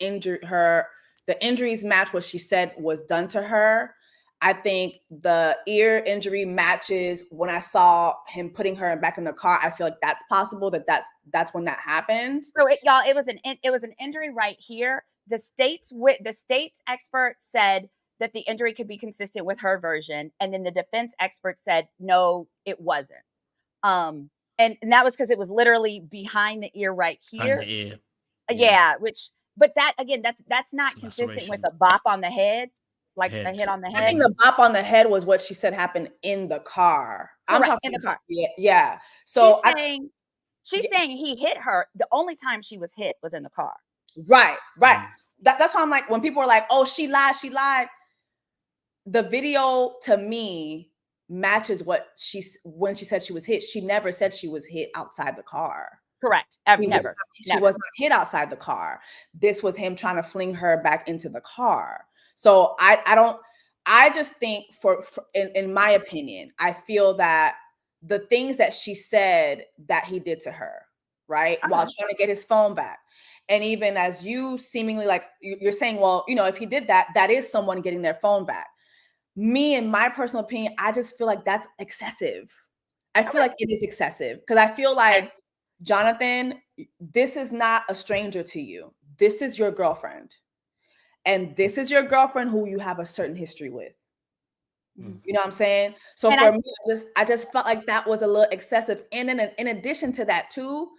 injuries match what she said was done to her. I think the ear injury matches when I saw him putting her back in the car. I feel like that's possible. That's when that happened. So it was an injury right here. The state's expert said that the injury could be consistent with her version, and then the defense expert said no, it wasn't. And that was because it was literally behind the ear right here. Behind the ear. Yeah, but that again, that's not consistent with a bop on the head. Like a hit on the head. I think the bop on the head was what she said happened in the car. I'm talking in the car. Yeah. So she's saying he hit her. The only time she was hit was in the car. Right. That's why I'm like, when people are like, "Oh, she lied." The video to me matches when she said she was hit. She never said she was hit outside the car. Correct. Never. She was not hit outside the car. This was him trying to fling her back into the car. So I just think in my opinion, I feel that the things that she said that he did to her, right, while trying to get his phone back. And even as you seemingly like, you're saying, well, you know, if he did that, that is someone getting their phone back. Me, in my personal opinion, I just feel like that's excessive. I feel like it is excessive because I feel like, Jonathan, this is not a stranger to you. This is your girlfriend. And this is your girlfriend who you have a certain history with. You know what I'm saying? So for me, I just felt like that was a little excessive. And then in addition to that too,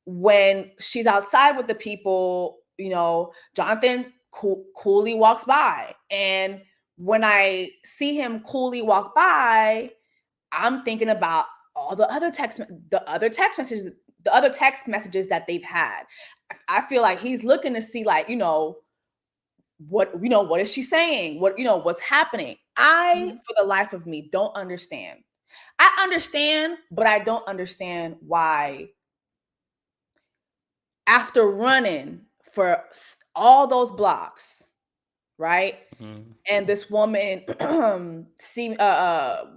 when she's outside with the people, you know, Jonathan coolly walks by. And when I see him coolly walk by, I'm thinking about all the other text messages that they've had. I feel like he's looking to see, like, what is she saying? What's happening? I, for the life of me, don't understand. I understand, but I don't understand why, after running for all those blocks, right? And this woman, from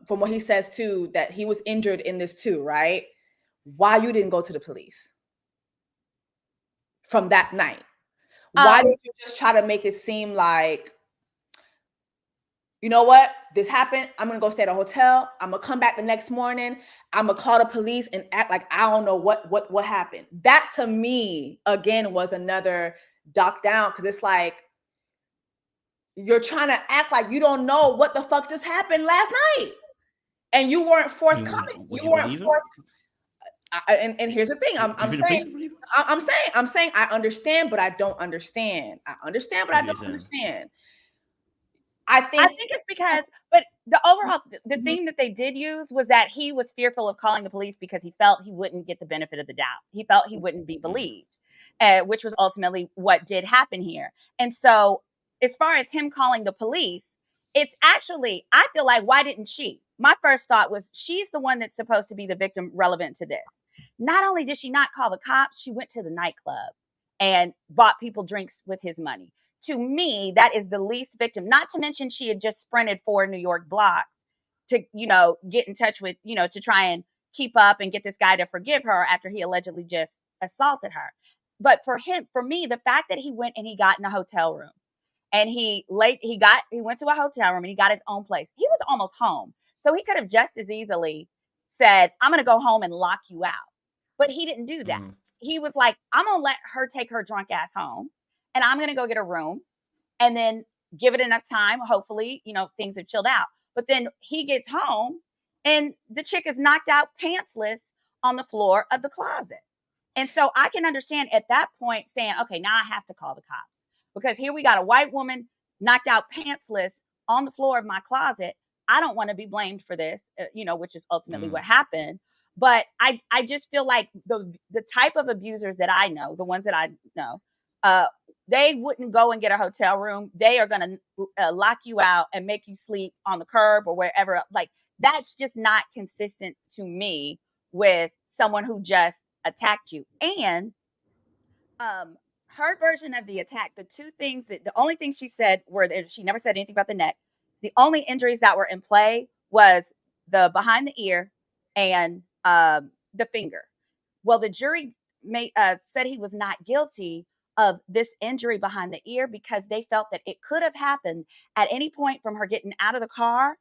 what he says too, that he was injured in this too, right? Why you didn't go to the police from that night? Why did you just try to make it seem like, you know what? This happened. I'm going to go stay at a hotel. I'm going to come back the next morning. I'm going to call the police and act like I don't know what happened. That to me, again, was another dock down, because it's like, you're trying to act like you don't know what the fuck just happened last night. And you weren't forthcoming. You weren't forthcoming. And here's the thing. I'm saying I understand, but I don't understand. I understand, but I don't understand. I think it's because, but the overall, the thing that they did use was that he was fearful of calling the police because he felt he wouldn't get the benefit of the doubt. He felt he wouldn't be believed, which was ultimately what did happen here. And so as far as him calling the police, it's actually, I feel like, why didn't she? My first thought was, she's the one that's supposed to be the victim relevant to this. Not only did she not call the cops, she went to the nightclub and bought people drinks with his money. To me, that is the least victim. Not to mention she had just sprinted 4 New York blocks to, get in touch with, to try and keep up and get this guy to forgive her after he allegedly just assaulted her. But for me, the fact that he went and he got in a hotel room and he went to a hotel room and he got his own place. He was almost home. So he could have just as easily said, I'm going to go home and lock you out. But he didn't do that. He was like, I'm going to let her take her drunk ass home. And I'm going to go get a room and then give it enough time. Hopefully, things have chilled out. But then he gets home and the chick is knocked out pantsless on the floor of the closet. And so I can understand at that point saying, okay, now I have to call the cops, because here we got a white woman knocked out pantsless on the floor of my closet. I don't want to be blamed for this, which is ultimately what happened. But I just feel like the type of abusers that I know, the ones that I know, they wouldn't go and get a hotel room. They are going to lock you out and make you sleep on the curb or wherever. Like, that's just not consistent to me with someone who just attacked you. And her version of the attack, the only thing she said were that she never said anything about the neck. The only injuries that were in play was the behind the ear and the finger. Well, the jury said he was not guilty of this injury behind the ear because they felt that it could have happened at any point from her getting out of the car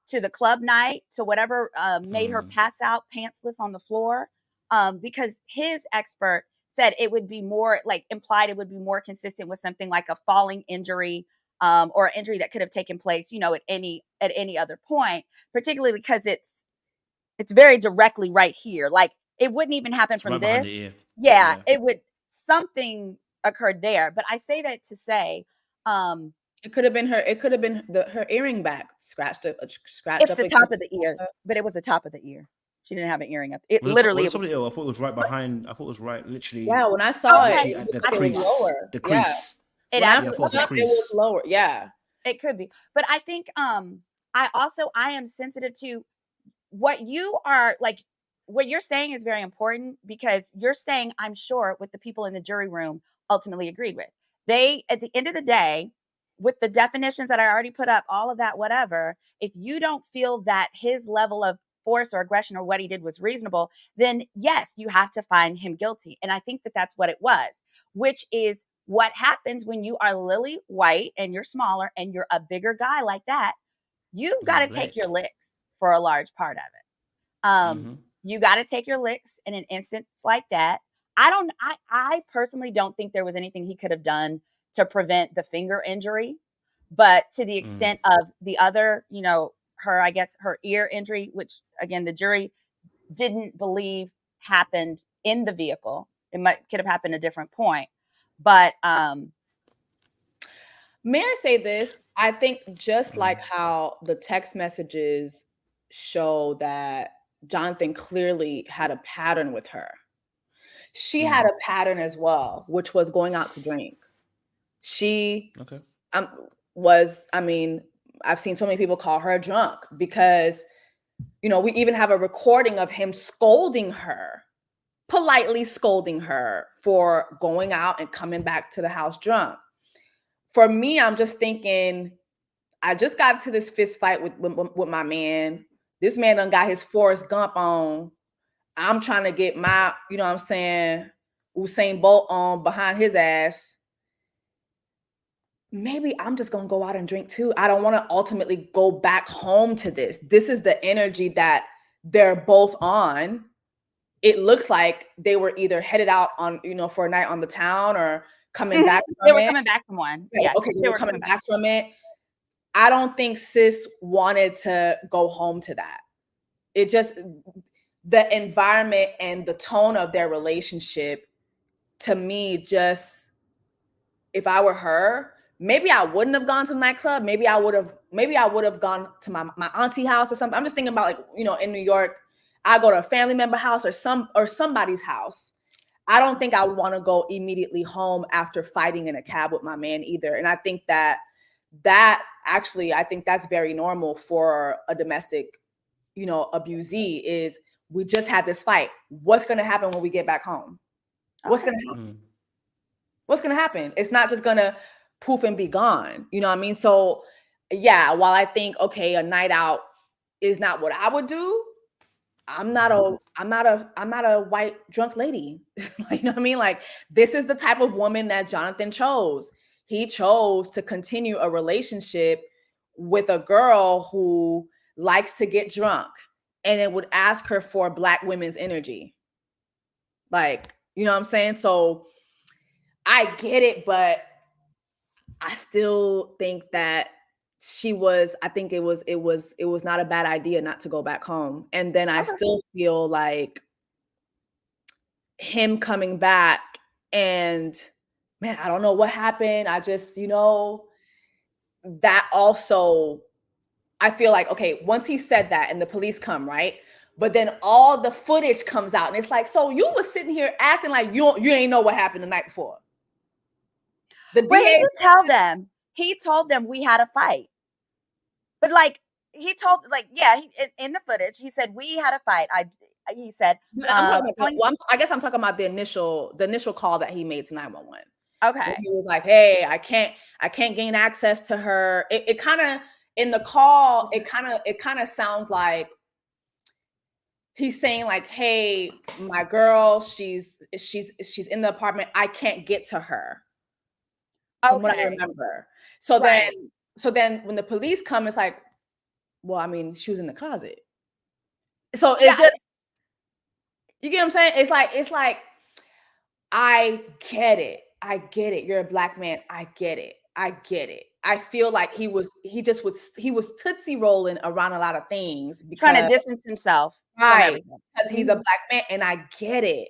to the club night to whatever made her pass out pantsless on the floor, because his expert said it would be more implied it would be more consistent with something like a falling injury, or an injury that could have taken place, at any other point, particularly because it's very directly right here. Like, it wouldn't even happen from right behind this. the ear. Yeah, it would, something occurred there. But I say that to say, it could have been her earring back scratched it's up the top of the ear, but it was the top of the ear. She didn't have an earring up. It literally was the ear. I thought it was right behind. I thought it was right, literally. Yeah, when I saw Okay. it, At the it crease. was lower. The crease. It When I absolutely looked up, it was lower. Yeah, it could be. But I think I am sensitive to what you are like. What you're saying is very important, because you're saying, I'm sure, what the people in the jury room ultimately agreed with. They, at the end of the day, with the definitions that I already put up, all of that, whatever, if you don't feel that his level of force or aggression or what he did was reasonable, then yes, you have to find him guilty. And I think that that's what it was, which is what happens when you are lily white and you're smaller and you're a bigger guy like that. You got to take your licks for a large part of it. You got to take your licks in an instance like that. I personally don't think there was anything he could have done to prevent the finger injury, but to the extent of the other, her ear injury, which again, the jury didn't believe happened in the vehicle. Could have happened at a different point. But may I say this? I think just like how the text messages show that Jonathan clearly had a pattern with her, she had a pattern as well, which was going out to drink. She I've seen so many people call her drunk because, we even have a recording of him politely scolding her for going out and coming back to the house drunk. For me, I'm just thinking, I just got to this fist fight with my man. This man done got his Forrest Gump on. I'm trying to get my, Usain Bolt on behind his ass. Maybe I'm just going to go out and drink too. I don't want to ultimately go back home to this. This is the energy that they're both on. It looks like they were either headed out on, for a night on the town or coming back from they were it. coming back from one. Yeah, okay, they were coming back from it. I don't think sis wanted to go home to that. It just, the environment and the tone of their relationship, to me, just, if I were her, maybe I wouldn't have gone to the nightclub. Maybe I would have gone to my auntie house or something. I'm just thinking about, in New York, I go to a family member house or somebody's house. I don't think I would want to go immediately home after fighting in a cab with my man either. And I think that actually, I think that's very normal for a domestic, abusee, is we just had this fight. What's going to happen when we get back home? What's going to happen? What's going to happen? It's not just going to poof and be gone. You know what I mean? So yeah, while I think, okay, a night out is not what I would do, I'm not a white drunk lady. You know what I mean? Like, this is the type of woman that Jonathan chose. He chose to continue a relationship with a girl who likes to get drunk and it would ask her for Black women's energy. Like, you know what I'm saying? So I get it, but I still think that I think it was not a bad idea not to go back home. And then I Okay. still feel like him coming back, and man, I don't know what happened. I just, that also, I feel like, okay, once he said that and the police come, right? But then all the footage comes out and it's like, so you was sitting here acting like you ain't know what happened the night before. The But he DA, did tell them. He told them we had a fight. But like he told, like, yeah, in the footage, he said we had a fight. He said, I guess I'm talking about the initial call that he made to 911. okay. He was like, hey, I can't gain access to her. It kind of, in the call, it kind of sounds like he's saying like, hey, my girl, she's in the apartment. I can't get to her. From what I remember. So then when the police come, it's like, well, I mean, she was in the closet. So it's just, you get what I'm saying? It's like, I get it. You're a black man. I get it. I feel like he was tootsie rolling around a lot of things, Trying to distance himself. Right. Because he's a black man, and I get it.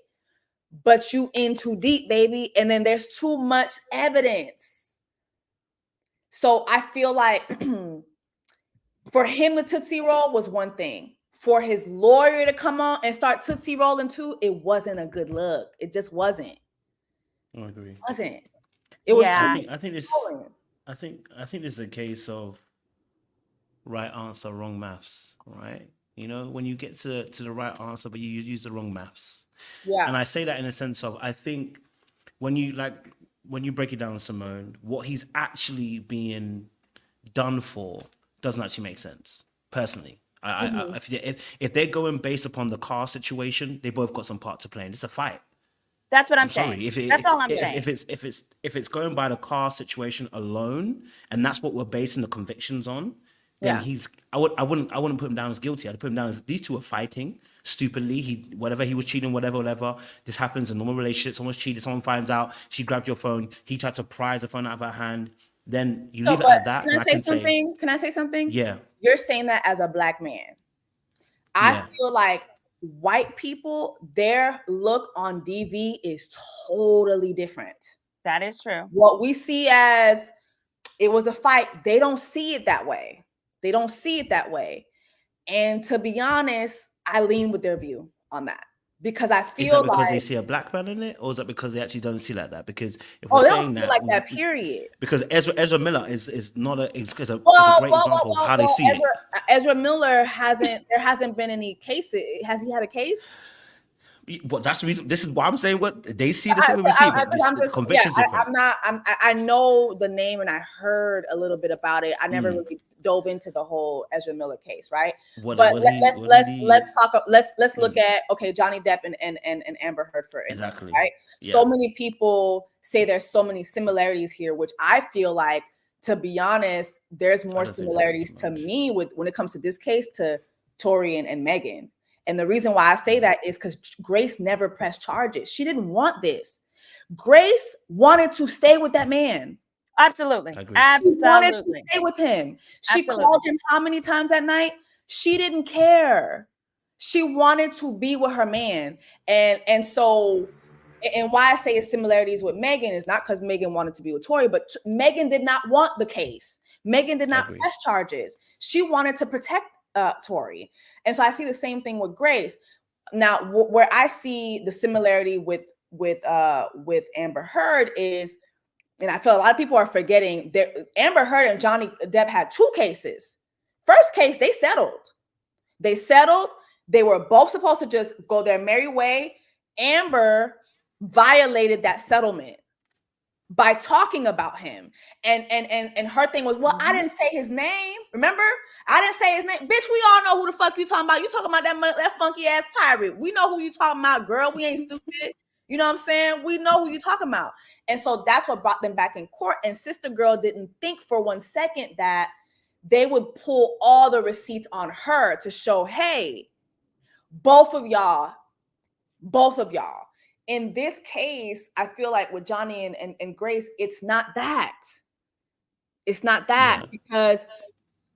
But you in too deep, baby. And then there's too much evidence. So I feel like for him, the tootsie roll was one thing. For his lawyer to come on and start tootsie rolling too, it wasn't a good look. It just wasn't. I agree. It wasn't. It was. Yeah. I think this is a case of right answer, wrong maths, right? When you get to the right answer, but you use the wrong maths. Yeah. And I say that in a sense of, I think when you break it down, Symone, what he's actually being done for doesn't actually make sense, personally. If they're going based upon the car situation, they both got some part to play in. It's a fight. That's what I'm saying. That's all I'm saying. If it's going by the car situation alone, and that's what we're basing the convictions on, then I wouldn't put him down as guilty. I'd put him down as, these two are fighting stupidly. He was cheating, whatever. This happens in normal relationships. Someone's cheated, someone finds out, she grabbed your phone, he tried to prise the phone out of her hand. Then you leave it at that. Can I say something? Yeah. You're saying that as a black man. I feel like white people, their look on DV is totally different. That is true. What we see as it was a fight, they don't see it that way. And to be honest, I lean with their view on that. Because I feel is that because like they see a black man in it, or is that because they actually don't see like that? Because if they we're don't saying feel that, like that, period. Because Ezra Miller is a great example of how they see it. Ezra Miller there hasn't been any cases. Has he had a case? Well, that's the reason. This is why I'm saying what they see. This is what we see. The conviction's different. I know the name and I heard a little bit about it. I never really dove into the whole Ezra Miller case, right? Let's look at Johnny Depp and Amber Heard, for instance, exactly. Right? Yeah. So many people say there's so many similarities here, which I feel like, to be honest, there's more similarities to me when it comes to this case to Tory and Megan. And the reason why I say that is because Grace never pressed charges. She didn't want this. Grace wanted to stay with that man. Absolutely. She wanted to stay with him. She called him how many times that night? She didn't care. She wanted to be with her man. And so, and why I say it's similarities with Megan is not because Megan wanted to be with Tory, but Megan did not want the case. Megan did not press charges. She wanted to protect Tory. And so I see the same thing with Grace. Now, where I see the similarity with Amber Heard is, and I feel a lot of people are forgetting that Amber Heard and Johnny Depp had two cases. First case, they settled. They were both supposed to just go their merry way. Amber violated that settlement by talking about him. And her thing was, well, I didn't say his name. Remember? I didn't say his name. Bitch, we all know who the fuck you talking about. You talking about that funky ass pirate. We know who you talking about, girl. We ain't stupid. You know what I'm saying? We know who you talking about. And so that's what brought them back in court. And Sister Girl didn't think for 1 second that they would pull all the receipts on her to show, hey, both of y'all. In this case, I feel like with Johnny and Grace, it's not that. Because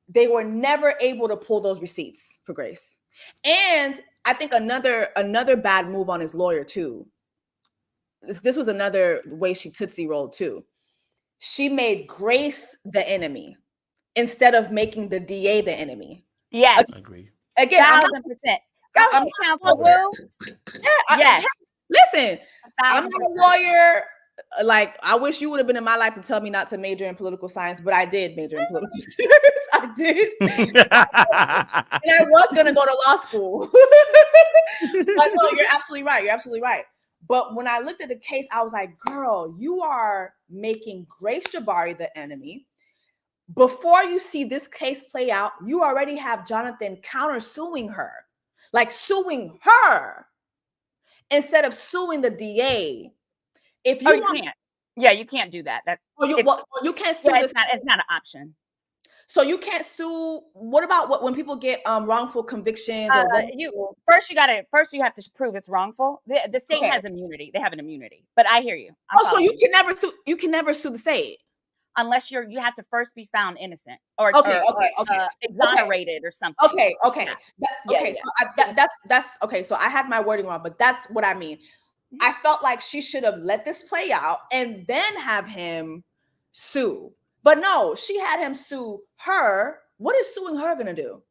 they were never able to pull those receipts for Grace. And I think another bad move on his lawyer too. This was another way she Tootsie rolled too. She made Grace the enemy instead of making the DA the enemy. Yes. I agree. Again, 1,000%. Go I'm ahead, counsel Woo. Yes. Listen, I'm 1,000%. not a lawyer. Like, I wish you would have been in my life to tell me not to major in political science, but I did major in political science. I did. And I was going to go to law school. But no, you're absolutely right. You're absolutely right. But when I looked at the case, I was like, girl, you are making Grace Jabari the enemy. Before you see this case play out, you already have Jonathan countersuing her, like suing her instead of suing the DA. If you, can't. Yeah, you can't do that. You can't sue this. It's not an option. So you can't sue. What about when people get wrongful convictions? First you have to prove it's wrongful. The state has immunity. They have an immunity. But I hear you. So you can never sue. You can never sue the state unless you have to first be found innocent or exonerated or something. Okay. Yeah. So that's okay. So I had my wording wrong, but that's what I mean. I felt like she should have let this play out and then have him sue. But no, she had him sue her. What is suing her going to do?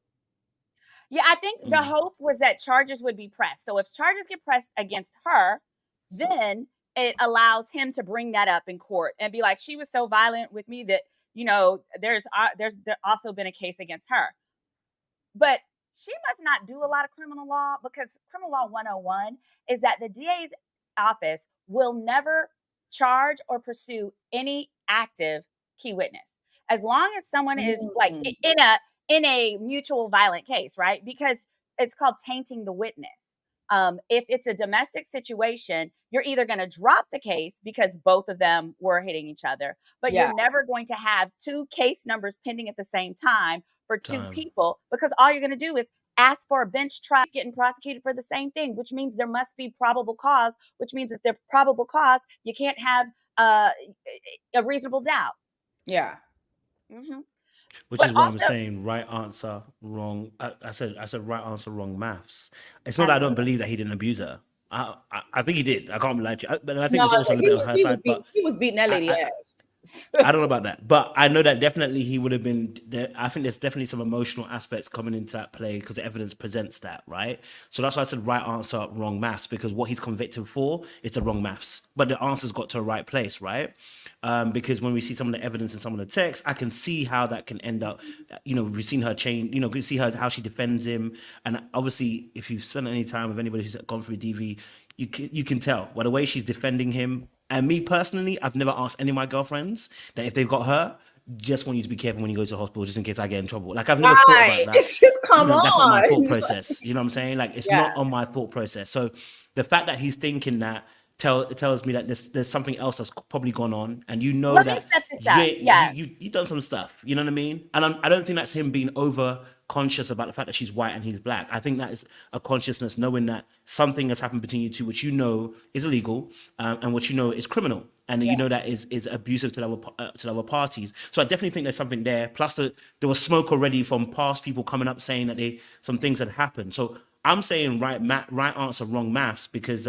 Yeah, I think the hope was that charges would be pressed. So if charges get pressed against her, then it allows him to bring that up in court and be like, she was so violent with me that, there's also been a case against her. But she must not do a lot of criminal law, because criminal law 101 is that the DA's office will never charge or pursue any active key witness as long as someone is like in a mutual violent case, right? Because it's called tainting the witness. If it's a domestic situation, you're either going to drop the case because both of them were hitting each other, but you're never going to have two case numbers pending at the same time for two people, because all you're going to do is ask for a bench trial getting prosecuted for the same thing, which means there must be probable cause, which means if there's probable cause, you can't have a reasonable doubt. Yeah. Mm-hmm. Which is why I'm saying right answer, wrong. I said right answer, wrong maths. It's not that I don't believe that he didn't abuse her. I think he did. I can't lie to you. But I think it's also a little bit on her side. He was beating that lady ass. I don't know about that, but I know that definitely he would have been there. I think there's definitely some emotional aspects coming into that play because the evidence presents that, right? So that's why I said right answer, wrong maths, because what he's convicted for is the wrong maths, but the answer's got to a right place, right? Because when we see some of the evidence and some of the text, I can see how that can end up. We've seen her change. We can see how she defends him, and obviously, if you've spent any time with anybody who's gone through DV, you can tell by the way she's defending him. And me personally, I've never asked any of my girlfriends that if they've got her, just want you to be careful when you go to the hospital, just in case I get in trouble. Like, I've never thought about that. It's just come on. That's not my thought process. You know what I'm saying? Like, it's not on my thought process. So the fact that he's thinking that tells me that there's something else that's probably gone on, and you done some stuff. You know what I mean? And I don't think that's him being over conscious about the fact that she's white and he's black. I think that is a consciousness knowing that something has happened between you two, which is illegal, and which is criminal, and that is abusive to the other parties. So I definitely think there's something there. Plus, there was smoke already from past people coming up saying that some things had happened. So I'm saying right answer, wrong maths, because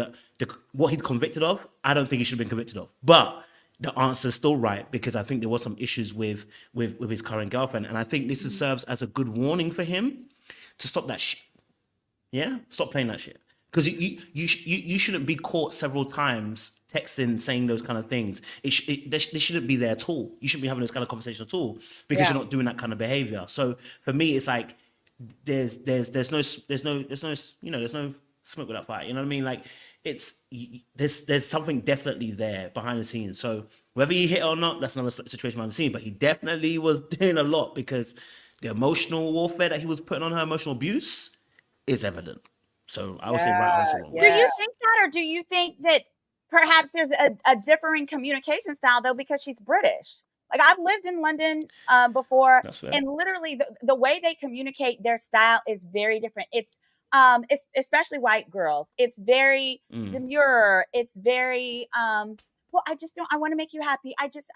what he's convicted of, I don't think he should have been convicted of. But the answer is still right, because I think there was some issues with his current girlfriend, and I think this serves as a good warning for him to stop that shit. Yeah, stop playing that shit, because you shouldn't be caught several times texting saying those kind of things. They shouldn't be there at all. You shouldn't be having this kind of conversation at all, because you're not doing that kind of behavior. So for me, it's like there's no smoke without fire. You know what I mean? Like, there's something definitely there behind the scenes. So whether he hit or not, that's another situation behind the scenes. But he definitely was doing a lot, because the emotional warfare that he was putting on her, emotional abuse, is evident. So I would say right answer, wrong. Do you think that, or do you think that perhaps there's a differing communication style though, because she's British? Like, I've lived in London before, and literally the way they communicate, their style is very different. It's especially white girls. It's very demure. It's very well, I want to make you happy. I just,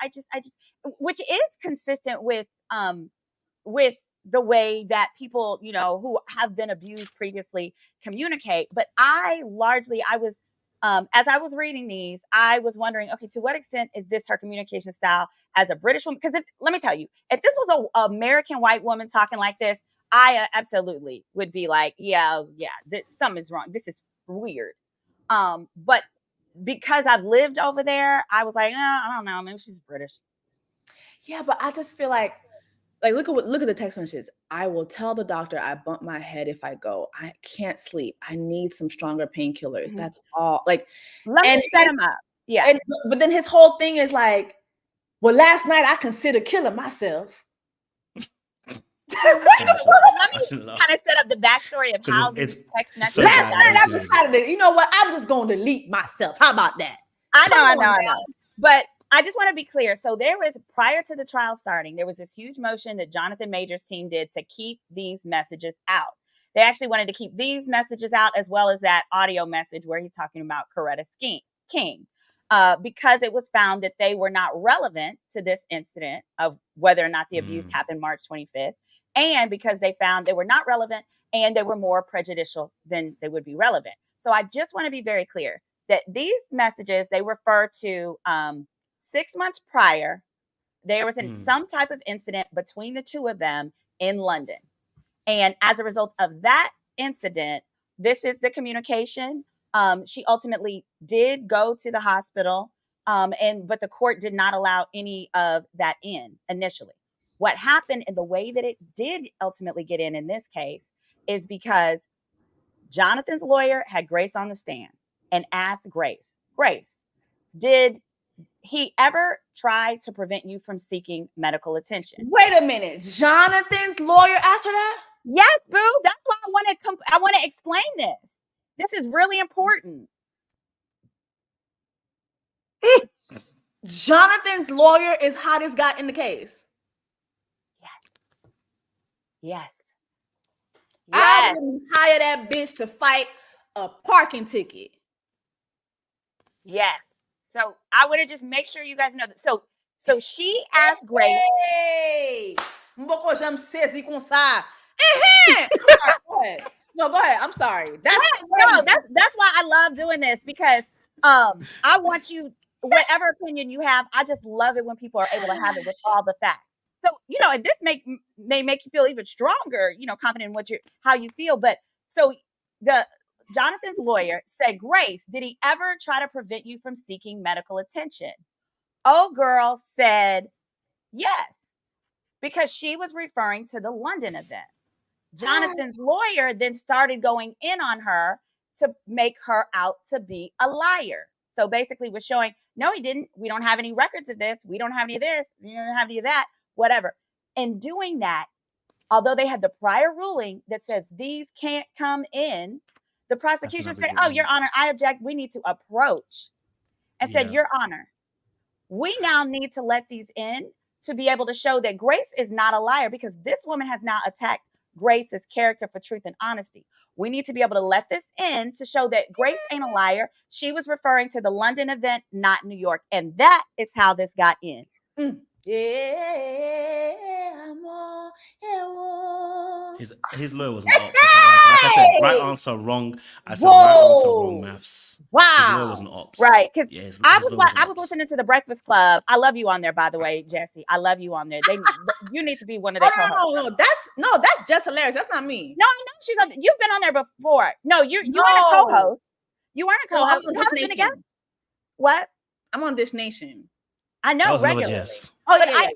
which is consistent with the way that people, who have been abused previously communicate. But I was, as I was reading these, I was wondering, okay, to what extent is this her communication style as a British woman? Because let me tell you, if this was a American white woman talking like this, I absolutely would be like, yeah, something is wrong. This is weird. But because I've lived over there, I was like, I don't know, maybe she's British. Yeah, but I just feel like look at the text messages. I will tell the doctor I bump my head if I go. I can't sleep. I need some stronger painkillers. Mm-hmm. That's all. Like, let me set him up. Yeah. But then his whole thing is like, well, last night I considered killing myself. Let me kind of set up the backstory of how these text messages. Last night I decided, you know what? I'm just going to delete myself. How about that? I know. But I just want to be clear. So there was, prior to the trial starting, there was this huge motion that Jonathan Major's team did to keep these messages out. They actually wanted to keep these messages out, as well as that audio message where he's talking about Coretta King, because it was found that they were not relevant to this incident of whether or not the abuse happened March 25th. And because they found they were not relevant and they were more prejudicial than they would be relevant. So I just want to be very clear that these messages, they refer to 6 months prior, there was some type of incident between the two of them in London. And as a result of that incident, this is the communication. She ultimately did go to the hospital, but the court did not allow any of that in initially. What happened and the way that it did ultimately get in this case is because Jonathan's lawyer had Grace on the stand and asked Grace, did he ever try to prevent you from seeking medical attention? Wait a minute. Jonathan's lawyer asked her that? Yes, boo. That's why I want to explain this. This is really important. Jonathan's lawyer is how this got in the case. Yes. I wouldn't hire that bitch to fight a parking ticket. Yes. So I want to just make sure you guys know that. So she asked Grace. Hey, go ahead. I'm sorry. That's why I love doing this, because I want you, whatever opinion you have, I just love it when people are able to have it with all the facts. So, and this may make you feel even stronger, confident in how you feel. But so Jonathan's lawyer said, Grace, did he ever try to prevent you from seeking medical attention? Oh, girl said yes, because she was referring to the London event. Jonathan's lawyer then started going in on her to make her out to be a liar. So basically was showing, no, he didn't. We don't have any records of this. We don't have any of this. We don't have any of that. Whatever. And doing that, although they had the prior ruling that says these can't come in, the prosecution said, oh, Your Honor, I object. We need to approach and said, Your Honor, we now need to let these in to be able to show that Grace is not a liar, because this woman has now attacked Grace's character for truth and honesty. We need to be able to let this in to show that Grace ain't a liar. She was referring to the London event, not New York. And that is how this got in. His lawyer was an ops. Like I said, right answer, wrong. I said right answer, wrong maths. Wow. His lawyer was an ops. Right. Because I was listening to the Breakfast Club. I love you on there, by the way, Jessie. I love you on there. You need to be one of their co-hosts. No, that's just hilarious. That's not me. No, I know you've been on there before. No, you weren't a co-host. You weren't a co-host. You haven't been a guest. What? I'm on Dish Nation. I know, regularly. Oh, yeah.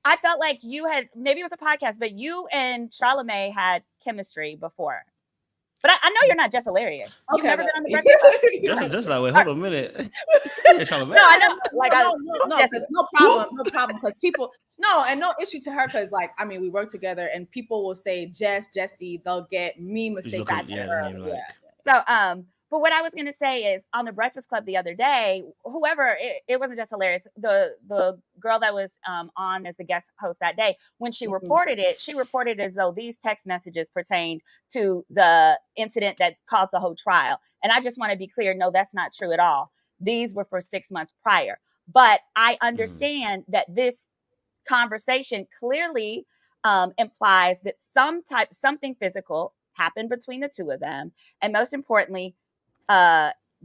I felt like you had, maybe it was a podcast, but you and Charlamagne had chemistry before. But I know you're not just hilarious. You've never been on the Breakfast Club. Just like, wait, hold on a minute. No, I know. Like, no problem. Because people, and no issue to her. Because, we work together, and people will say Jessie. They'll get me mistaken to her. Yeah. So, but what I was going to say is, on the Breakfast Club the other day, whoever, it wasn't just hilarious. The girl that was on as the guest host that day, when she reported it, she reported as though these text messages pertained to the incident that caused the whole trial. And I just want to be clear, no, that's not true at all. These were for 6 months prior. But I understand that this conversation clearly implies that something physical happened between the two of them. And most importantly,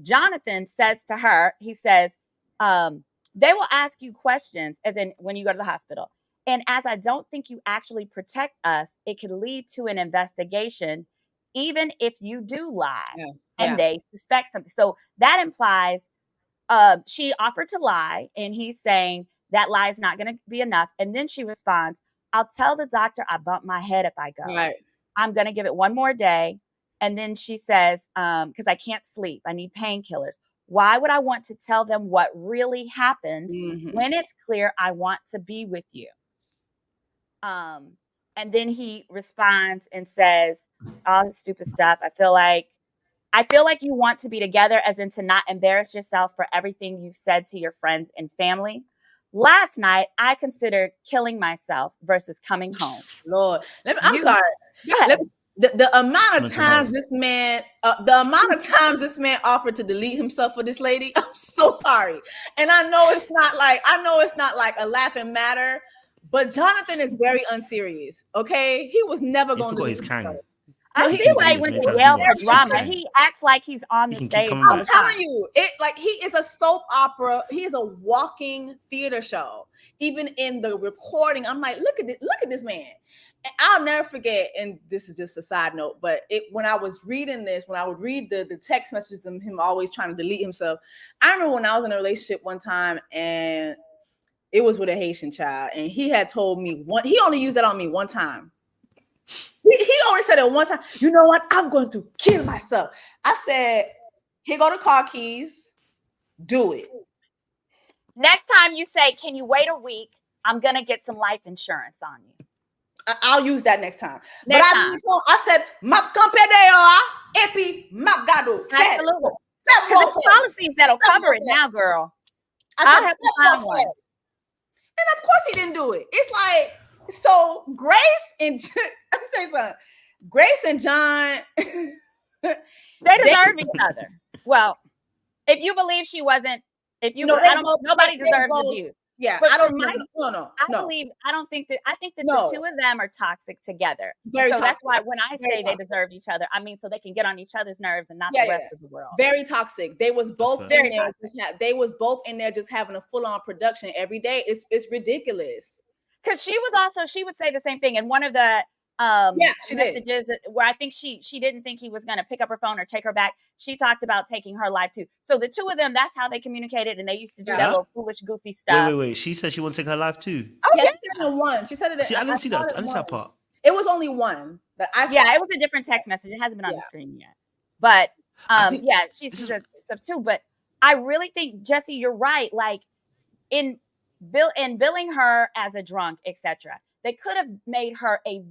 Jonathan says to her, he says, they will ask you questions, as in when you go to the hospital. And as I don't think you actually protect us, it could lead to an investigation, even if you do lie and they suspect something. So that implies she offered to lie, and he's saying that lie is not going to be enough. And then she responds, I'll tell the doctor I bumped my head if I go. Right. I'm going to give it one more day. And then she says, because I can't sleep, I need painkillers. Why would I want to tell them what really happened when it's clear I want to be with you? And then he responds and says all this stupid stuff. I feel like you want to be together, as in to not embarrass yourself for everything you've said to your friends and family. Last night, I considered killing myself versus coming home. Lord, I'm sorry. The amount of times this man, offered to delete himself for this lady, I'm so sorry. And I know it's not like a laughing matter, but Jonathan is very unserious. Okay, he was never going to do this. I feel like he went to jail for drama. He acts like he's on the stage. I'm telling you, he is a soap opera. He is a walking theater show. Even in the recording, I'm like, look at this man. And I'll never forget. And this is just a side note, but when I was reading this, when I would read the text messages of him always trying to delete himself, I remember when I was in a relationship one time, and it was with a Haitian child, and he had told me he only used that on me one time. He only said it one time. You know what? I'm going to kill myself. I said, here go the car keys. Do it. Next time you say, can you wait a week? I'm going to get some life insurance on you. I'll use that next time. I said, map compedeo, epi map gado. Absolutely. Because there's policies that'll cover it now, girl. I'll have to find one. And of course he didn't do it. It's like, so Grace and let me tell you something. Grace and John, they deserve each other. Well, if you believe she wasn't, nobody deserves abuse. Yeah, but I don't know. I think that the two of them are toxic together. Very toxic. That's why when I say they deserve each other, I mean so they can get on each other's nerves and not the rest of the world. Very toxic. They was both in there. Just having a full-on production every day. It's ridiculous. Because she would say the same thing in one of the messages where I think she didn't think he was going to pick up her phone or take her back. She talked about taking her life too. So the two of them, that's how they communicated, and they used to do that little foolish, goofy stuff. Wait. She said she wants to take her life too. Oh, yeah. She said it one. She said it. See, I didn't see that. I didn't see that part. It was only one that I saw. Yeah, it was a different text message. It hasn't been on the screen yet. But she said stuff too. But I really think, Jessie, you're right. Like in billing her as a drunk, etc. They could have made her a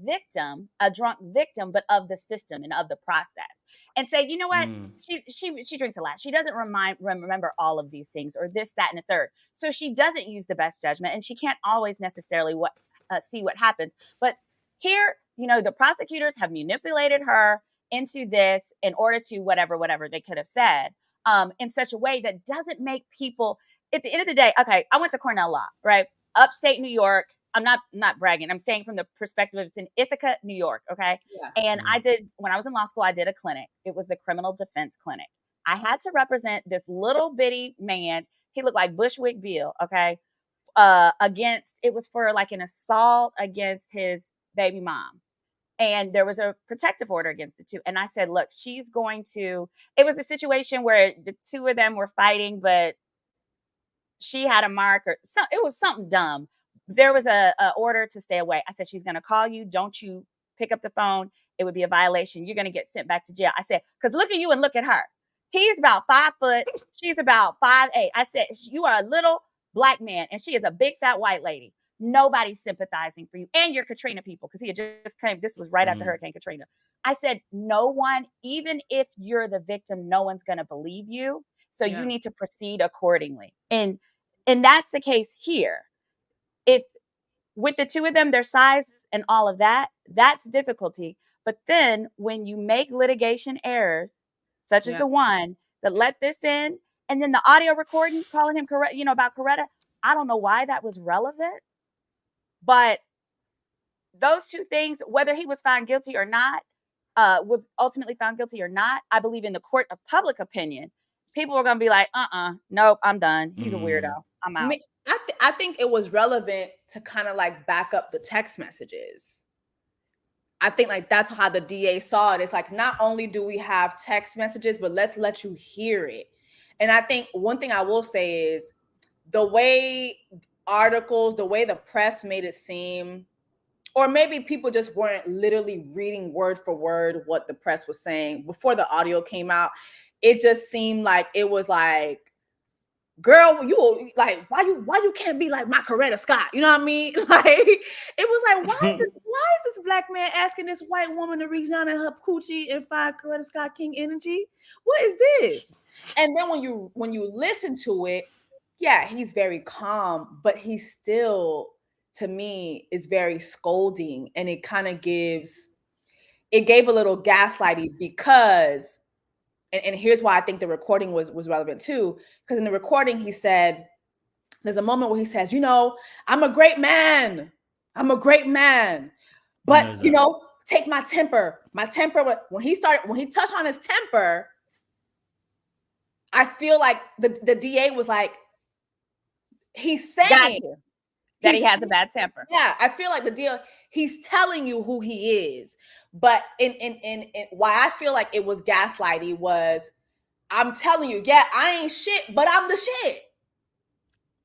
drunk victim, but of the system and of the process, and say, you know what, she drinks a lot. She doesn't remember all of these things, or this, that, and a third. So she doesn't use the best judgment, and she can't always necessarily see what happens. But here, the prosecutors have manipulated her into this in order to whatever they could have said, in such a way that doesn't make people. At the end of the day, okay, I went to Cornell Law, right? Upstate New York. I'm not bragging. I'm saying from the perspective of it's in Ithaca, New York, okay? Yeah. And when I was in law school, I did a clinic. It was the criminal defense clinic. I had to represent this little bitty man. He looked like Bushwick Bill, okay? It was for like an assault against his baby mom. And there was a protective order against the two. And I said, look, it was a situation where the two of them were fighting, but she had a mark or it was something dumb. There was a order to stay away. I said, she's going to call you. Don't you pick up the phone. It would be a violation. You're going to get sent back to jail. I said, because look at you and look at her. He's about 5 foot. She's about 5'8". I said, you are a little black man and she is a big fat white lady. Nobody's sympathizing for you. And you're Katrina people, because he had just came. This was right after Hurricane Katrina. I said, no one, even if you're the victim, no one's going to believe you. So you need to proceed accordingly. And that's the case here. If with the two of them, their size and all of that, that's difficulty. But then when you make litigation errors, such as the one that let this in, and then the audio recording calling him about Coretta, I don't know why that was relevant, but those two things, whether he was found guilty or not, was ultimately found guilty or not, I believe in the court of public opinion, people are going to be like, nope, I'm done. He's a weirdo. I'm out. I think it was relevant to kind of like back up the text messages. I think like that's how the DA saw it. It's like, not only do we have text messages, but let's let you hear it. And I think one thing I will say is the way articles, the way the press made it seem, or maybe people just weren't literally reading word for word what the press was saying before the audio came out. It just seemed like it was like, girl, you like, why you can't be like my Coretta Scott? You know what I mean? Like, it was like, why is this black man asking this white woman to reach down in her coochie and find Coretta Scott King energy? What is this? And then when you listen to it, yeah, he's very calm, but he still, to me, is very scolding, and it kind of gave a little gaslighting because, and here's why I think the recording was relevant too, because in the recording he said, there's a moment where he says, I'm a great man, but take my temper. When he touched on his temper, I feel like the DA was like, he's saying that he has a bad temper. Yeah, I feel like he's telling you who he is. But in why I feel like it was gaslighting was, I'm telling you, yeah, I ain't shit, but I'm the shit.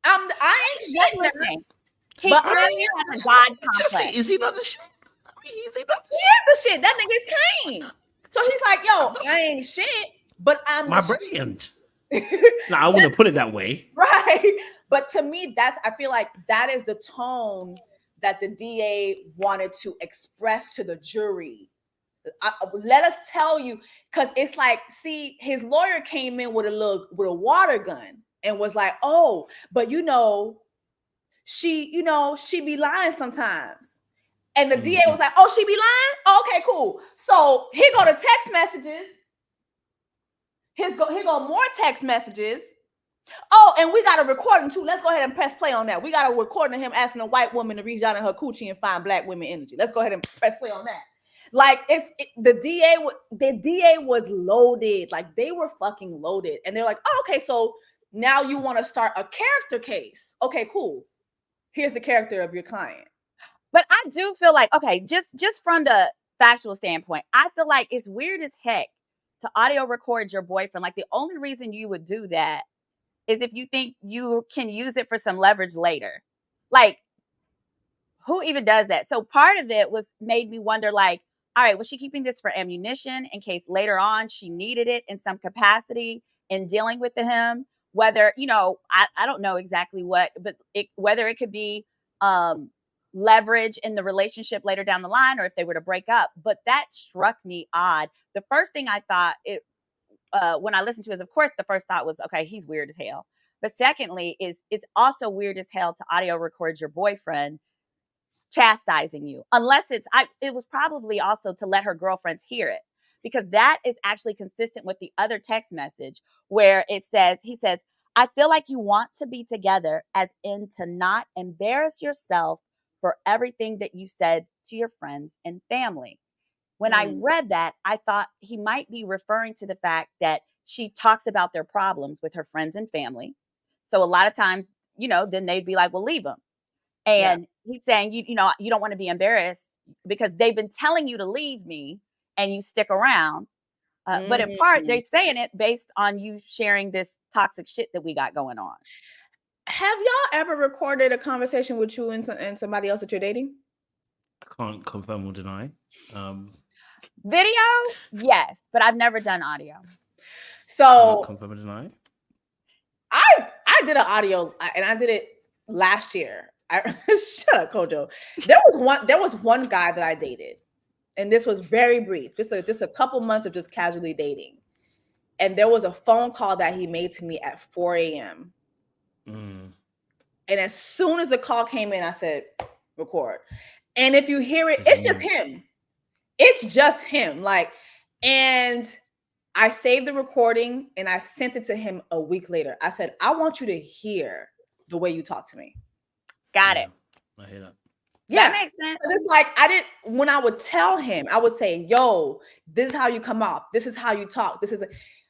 I ain't shit now, but I am a God complex. Jessie, is he not the shit? I mean, is he not the shit? He is the shit. That nigga's Kane. So he's like, yo, I ain't shit, but I'm my brilliant. No, I wouldn't put it that way. Right. But to me, I feel like that is the tone that the DA wanted to express to the jury. Let us tell you, because it's like, see, his lawyer came in with a water gun and was like, oh, but she be lying sometimes. And the DA was like, oh, she be lying? Oh, okay, cool. So here go the text messages. Here go more text messages. Oh, and we got a recording too. Let's go ahead and press play on that. We got a recording of him asking a white woman to reach down in her coochie and find black women energy. Let's go ahead and press play on that. Like, the DA was loaded. Like, they were fucking loaded. And they're like, oh, okay, so now you want to start a character case. Okay, cool. Here's the character of your client. But I do feel like, okay, just from the factual standpoint, I feel like it's weird as heck to audio record your boyfriend. Like, the only reason you would do that is if you think you can use it for some leverage later. Like, who even does that? So part of it made me wonder, like, all right, was she keeping this for ammunition in case later on she needed it in some capacity in dealing with him? Whether, I don't know exactly what, but whether it could be leverage in the relationship later down the line, or if they were to break up. But that struck me odd. The first thing I thought when I listened to it, of course, the first thought was, okay, he's weird as hell. But secondly, it's also weird as hell to audio record your boyfriend chastising you, unless it was probably also to let her girlfriends hear it, because that is actually consistent with the other text message where he says, I feel like you want to be together, as in to not embarrass yourself for everything that you said to your friends and family. When I read that, I thought he might be referring to the fact that she talks about their problems with her friends and family. So a lot of times, then they'd be like, well, leave them. And he's saying, you don't want to be embarrassed because they've been telling you to leave me and you stick around. But in part, they're saying it based on you sharing this toxic shit that we got going on. Have y'all ever recorded a conversation with you and somebody else that you're dating? I can't confirm or deny. Video, yes, but I've never done audio. So confirm or deny. I did an audio, and I did it last year. Shut up, Kojo. There was one guy that I dated, and this was very brief, just a couple months of just casually dating. And there was a phone call that he made to me at 4 a.m. And as soon as the call came in, I said, record. And if you hear it, it's just him. It's just him. Like, and I saved the recording and I sent it to him a week later. I said, I want you to hear the way you talk to me. Got it. I hear that. Yeah. That makes sense. 'Cause it's like when I would tell him, I would say, yo, this is how you come off. This is how you talk.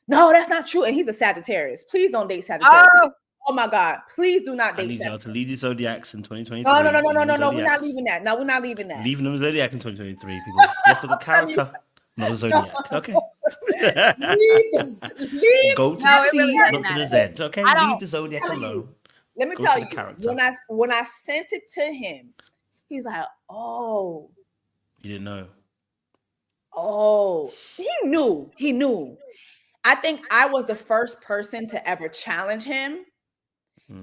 No, that's not true. And he's a Sagittarius. Please don't date Sagittarius. Oh, Oh my God. Please do not I date need y'all Sagittarius. to lead the zodiacs in 2023. No. Lead the We're not zodiacs. leaving that. No, we're not leaving that. Leaving them zodiac in 2023, people. Let's look at character, not the zodiac. Okay. Leave Go to No, the it really C, doesn't not to the matter. Z. Okay. I don't- Leave the zodiac Tell you. alone. Let me Go tell to you, the character. when I sent it to him, he was like, oh, You didn't know. he knew. I think I was the first person to ever challenge him.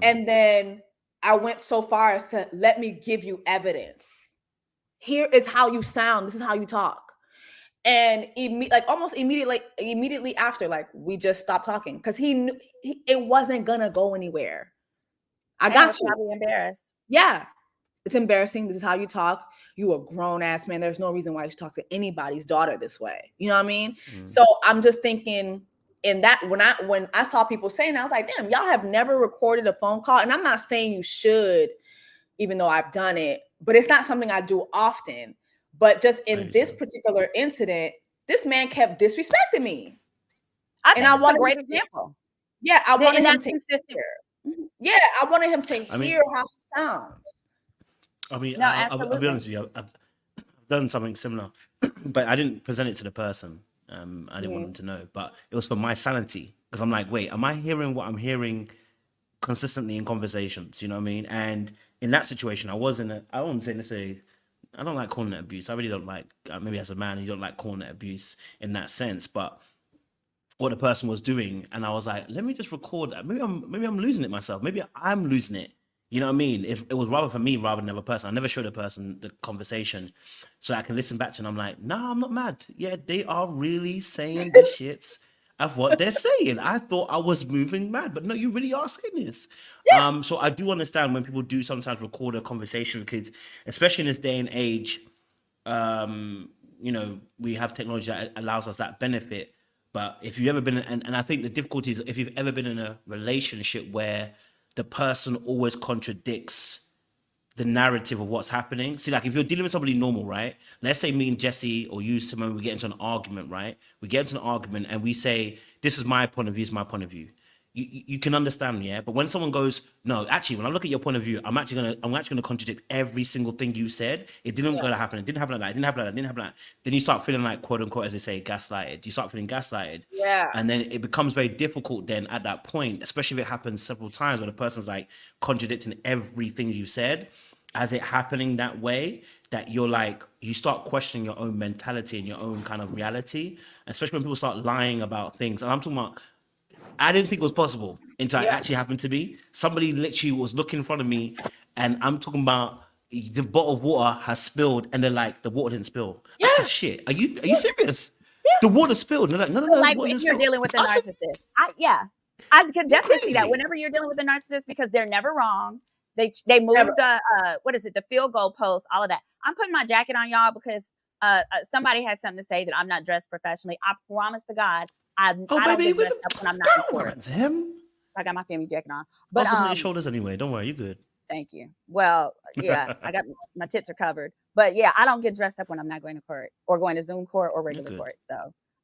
And then I went so far as to let me give you evidence. Here is how you sound. This is how you talk. And almost immediately after, like, we just stopped talking because he knew it wasn't gonna go anywhere. I got you. Probably embarrassed. Yeah, it's embarrassing. This is how you talk. You a grown ass man. There's no reason why you should talk to anybody's daughter this way. You know what I mean? So I'm just thinking in that when I saw people saying, I was like, damn, y'all have never recorded a phone call. And I'm not saying you should, even though I've done it, but it's not something I do often. But just in this particular incident, this man kept disrespecting me. I think it's a great example. Yeah, I wanted him to consistent. hear. Yeah, I wanted him to hear how he sounds. I mean, No, I'll be honest with you. I've done something similar, but I didn't present it to the person. I didn't want them to know, but it was for my sanity because I'm like, wait, am I hearing what I'm hearing consistently in conversations? You know what I mean? And in that situation, I wouldn't say necessarily. I don't like calling it abuse. I really don't like. Maybe as a man, you don't like calling it abuse in that sense, but what the person was doing, and I was like, let me just record that. Maybe I'm losing it myself. Maybe I'm losing it. You know what I mean? If it was rather for me rather than the other person, I never showed the person the conversation so I can listen back to it and I'm like, nah, I'm not mad. Yeah, they are really saying the shits of what they're saying. I thought I was moving mad, but no, you really are saying this. Yeah. So I do understand when people do sometimes record a conversation with kids, especially in this day and age. You know, we have technology that allows us that benefit. But if you've ever been, and I think the difficulty is if you've ever been in a relationship where the person always contradicts the narrative of what's happening. See, like if you're dealing with somebody normal, right? Let's say me and Jessie or you, Symone, we get into an argument, right? We get into an argument and we say, this is my point of view, is my point of view. You can understand, yeah. But when someone goes, no, actually, when I look at your point of view, I'm actually gonna contradict every single thing you said. It didn't gonna happen. It didn't happen like that. It didn't happen like that. It didn't happen like that. Then you start feeling like, quote unquote, as they say, gaslighted. You start feeling gaslighted. Yeah. And then it becomes very difficult then at that point, especially if it happens several times where the person's like contradicting everything you said, as it happening that way, that you're like, you start questioning your own mentality and your own kind of reality, especially when people start lying about things. And I'm talking about, I didn't think it was possible until it actually happened to me. Somebody literally was looking in front of me and I'm talking about the bottle of water has spilled and they're like, the water didn't spill. I said, shit, are you serious? The water spilled. And they're like, no, Like the water if didn't you're spill. dealing with a I said, narcissist. I could definitely see that crazy. whenever you're dealing with a narcissist because they're never wrong. They move the field goal post, all of that. I'm putting my jacket on, y'all, because somebody had something to say that I'm not dressed professionally. I promise to God, I don't get dressed up when I'm not in court. I got my family jacket on, but on your shoulders anyway. Don't worry, you're good. Thank you. Well, yeah, I got my tits are covered, but yeah, I don't get dressed up when I'm not going to court or going to Zoom court or regular court. So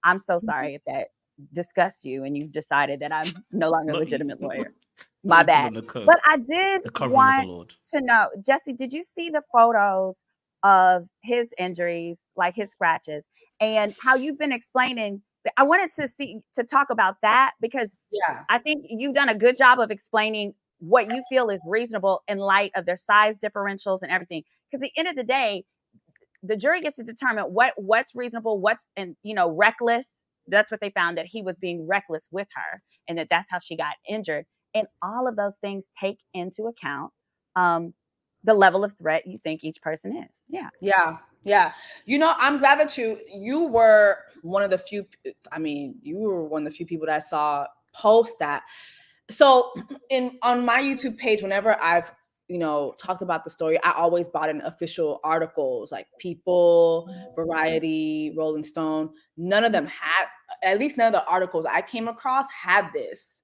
I'm so sorry if that disgusts you and you've decided that I'm no longer a legitimate lawyer. My bad. But I did want to know, Jessie, did you see the photos of his injuries, like his scratches, and how you've been explaining? I wanted to talk about that because I think you've done a good job of explaining what you feel is reasonable in light of their size differentials and everything. Because at the end of the day, the jury gets to determine what's reasonable, what's reckless. That's what they found, that he was being reckless with her and that's how she got injured. And all of those things take into account the level of threat you think each person is. Yeah. You know, I'm glad that you were one of the few, you were one of the few people that I saw post that. So on my YouTube page, whenever I've, talked about the story, I always brought in official articles like People, Variety, Rolling Stone. None of them had, at least none of the articles I came across had this.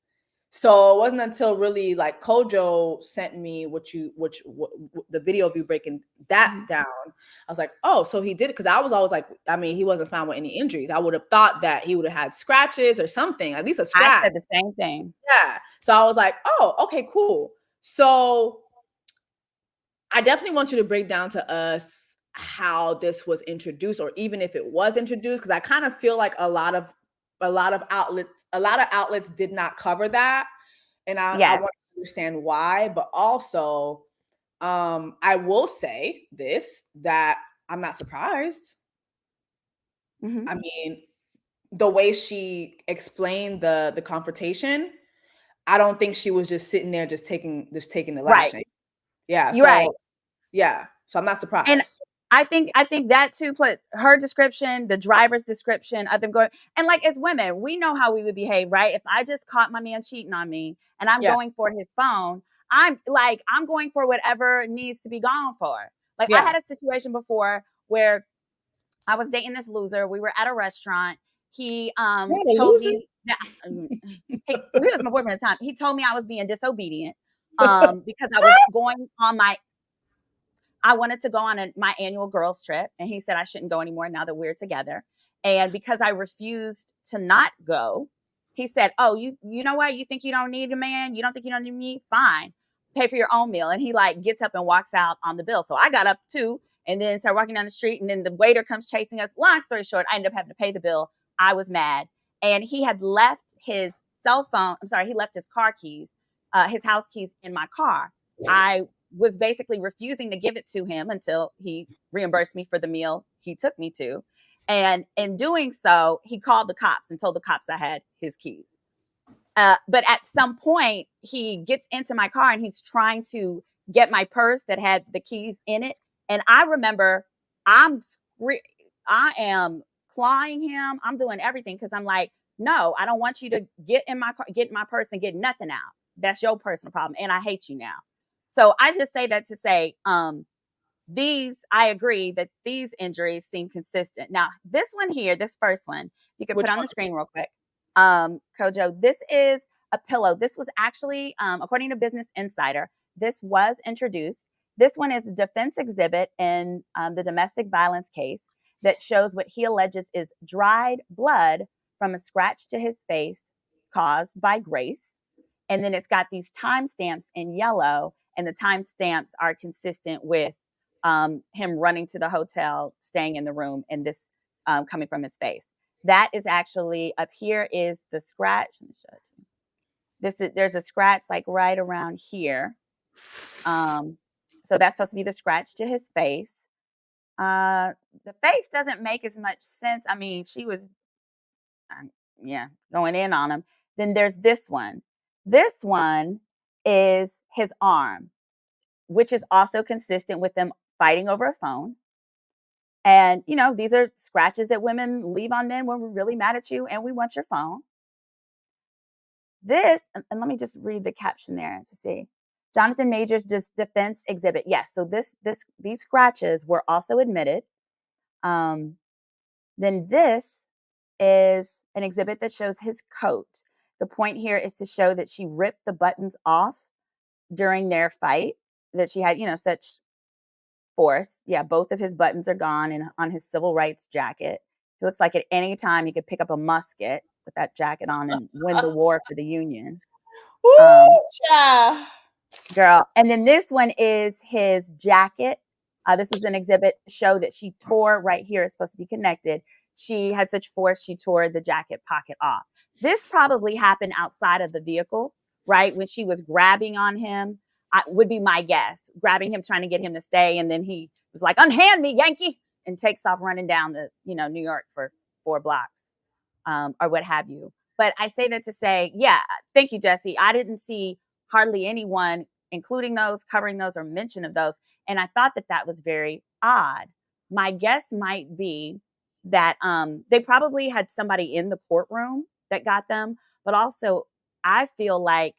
So it wasn't until really like Kojo sent me the video of you breaking that down. I was like, oh, so he did it. Because I was always like, I mean, he wasn't found with any injuries. I would have thought that he would have had scratches or something, at least a scratch. I said the same thing. Yeah. So I was like, oh, okay, cool. So I definitely want you to break down to us how this was introduced, or even if it was introduced, because I kind of feel like a lot of outlets did not cover that, and I want to understand why. But also, I will say this, that I'm not surprised. I mean, the way she explained the confrontation, I don't think she was just sitting there just taking the lashing. Yeah, you're right. Yeah, so I'm not surprised. And I think that too, put her description, the driver's description of them going, and like as women, we know how we would behave, right? If I just caught my man cheating on me and I'm going for his phone, I'm going for whatever needs to be gone for. Like I had a situation before where I was dating this loser. We were at a restaurant. He told me that he was my boyfriend at the time. He told me I was being disobedient because I was going on I wanted to go on my annual girls trip, and he said I shouldn't go anymore now that we're together. And because I refused to not go, he said, oh, you know what? You think you don't need a man? You don't think you don't need me? Fine. Pay for your own meal. And he like gets up and walks out on the bill. So I got up too, and then started walking down the street, and then the waiter comes chasing us. Long story short, I ended up having to pay the bill. I was mad. And he had left his he left his car keys, his house keys in my car. I was basically refusing to give it to him until he reimbursed me for the meal he took me to. And in doing so, he called the cops and told the cops I had his keys. But at some point, he gets into my car and he's trying to get my purse that had the keys in it. And I remember I am clawing him. I'm doing everything because I'm like, no, I don't want you to get in my car, get my purse and get nothing out. That's your personal problem. And I hate you now. So I just say that to say, I agree that these injuries seem consistent. Now, this one here, this first one, you can put on the screen real quick. Kojo, this is a pillow. This was actually, according to Business Insider, this was introduced. This one is a defense exhibit in the domestic violence case that shows what he alleges is dried blood from a scratch to his face caused by Grace. And then it's got these timestamps in yellow, and the timestamps are consistent with him running to the hotel, staying in the room, and this coming from his face. That is actually, up here is the scratch. Let me show it to you. There's a scratch like right around here. So that's supposed to be the scratch to his face. The face doesn't make as much sense. I mean, she was, going in on him. Then there's this one. This one is his arm, which is also consistent with them fighting over a phone. And, these are scratches that women leave on men when we're really mad at you and we want your phone. This, and let me just read the caption there to see. Jonathan Majors' defense exhibit. Yes, so these scratches were also admitted. Then this is an exhibit that shows his coat. The point here is to show that she ripped the buttons off during their fight, that she had, such force. Yeah, both of his buttons are gone, and on his civil rights jacket. It looks like at any time he could pick up a musket with that jacket on and win the war for the Union. Girl. And then this one is his jacket. This was an exhibit to show that she tore right here. It's supposed to be connected. She had such force, she tore the jacket pocket off. This probably happened outside of the vehicle, right? When she was grabbing on him, would be my guess, grabbing him, trying to get him to stay. And then he was like, unhand me, Yankee, and takes off running down the, New York for 4 blocks or what have you. But I say that to say, yeah, thank you, Jessie. I didn't see hardly anyone including those, covering those, or mention of those. And I thought that was very odd. My guess might be that they probably had somebody in the courtroom that got them. But also, I feel like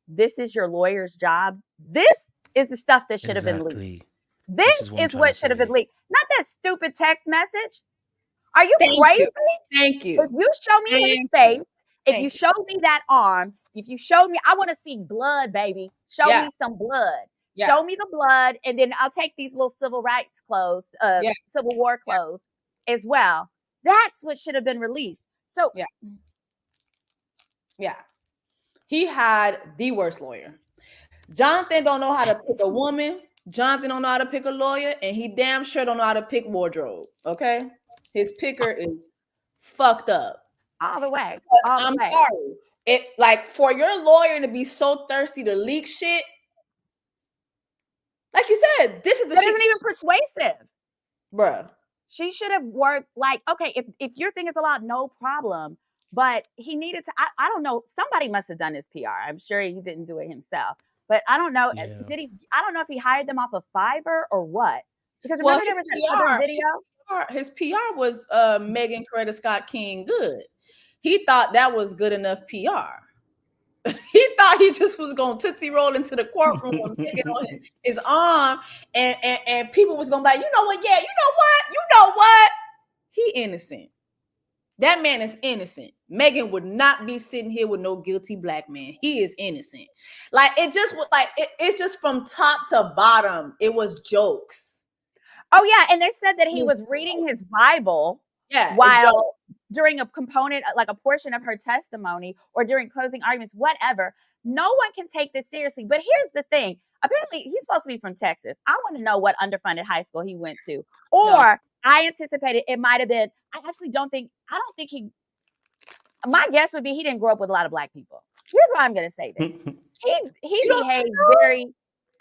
this is your lawyer's job. This is the stuff that should have been leaked. This is what should have been leaked. Not that stupid text message. Are you crazy? Thank you. If you show me his face, if you show me that arm, if you showed me, I want to see blood, baby. Show Yeah. me some blood. Yeah. Show me the blood, and then I'll take these little civil rights clothes, Yeah. Civil War clothes as well. That's what should have been released. So Yeah. He had the worst lawyer. Jonathan don't know how to pick a woman. Jonathan don't know how to pick a lawyer, and he damn sure don't know how to pick wardrobe. Okay, his picker is fucked up. all the way. I'm sorry. It like for your lawyer to be so thirsty to leak shit. Like you said, this is the That shit. isn't even persuasive, Bruh. She should have worked like, okay, if your thing is a lot, no problem. But he needed to, I don't know, somebody must have done his PR. I'm sure he didn't do it himself. But I don't know, Yeah. I don't know if he hired them off of Fiverr or what. Because remember there was that other video? His PR was Megan Coretta Scott King good. He thought that was good enough PR. He thought he just was going to tootsie roll into the courtroom and Megan on his arm, and people was going to be like, you know what? Yeah, you know what? He innocent. That man is innocent. Megan would not be sitting here with no guilty black man. He is innocent. Like it just was like it's just from top to bottom. It was jokes. Oh yeah, and they said that he was reading his Bible while during a component, like a portion of her testimony or during closing arguments, whatever. No one can take this seriously. But here's the thing. Apparently, he's supposed to be from Texas. I want to know what underfunded high school he went to. Or I anticipated it might have been, I don't think my guess would be he didn't grow up with a lot of black people. Here's why I'm going to say this. He behaved very,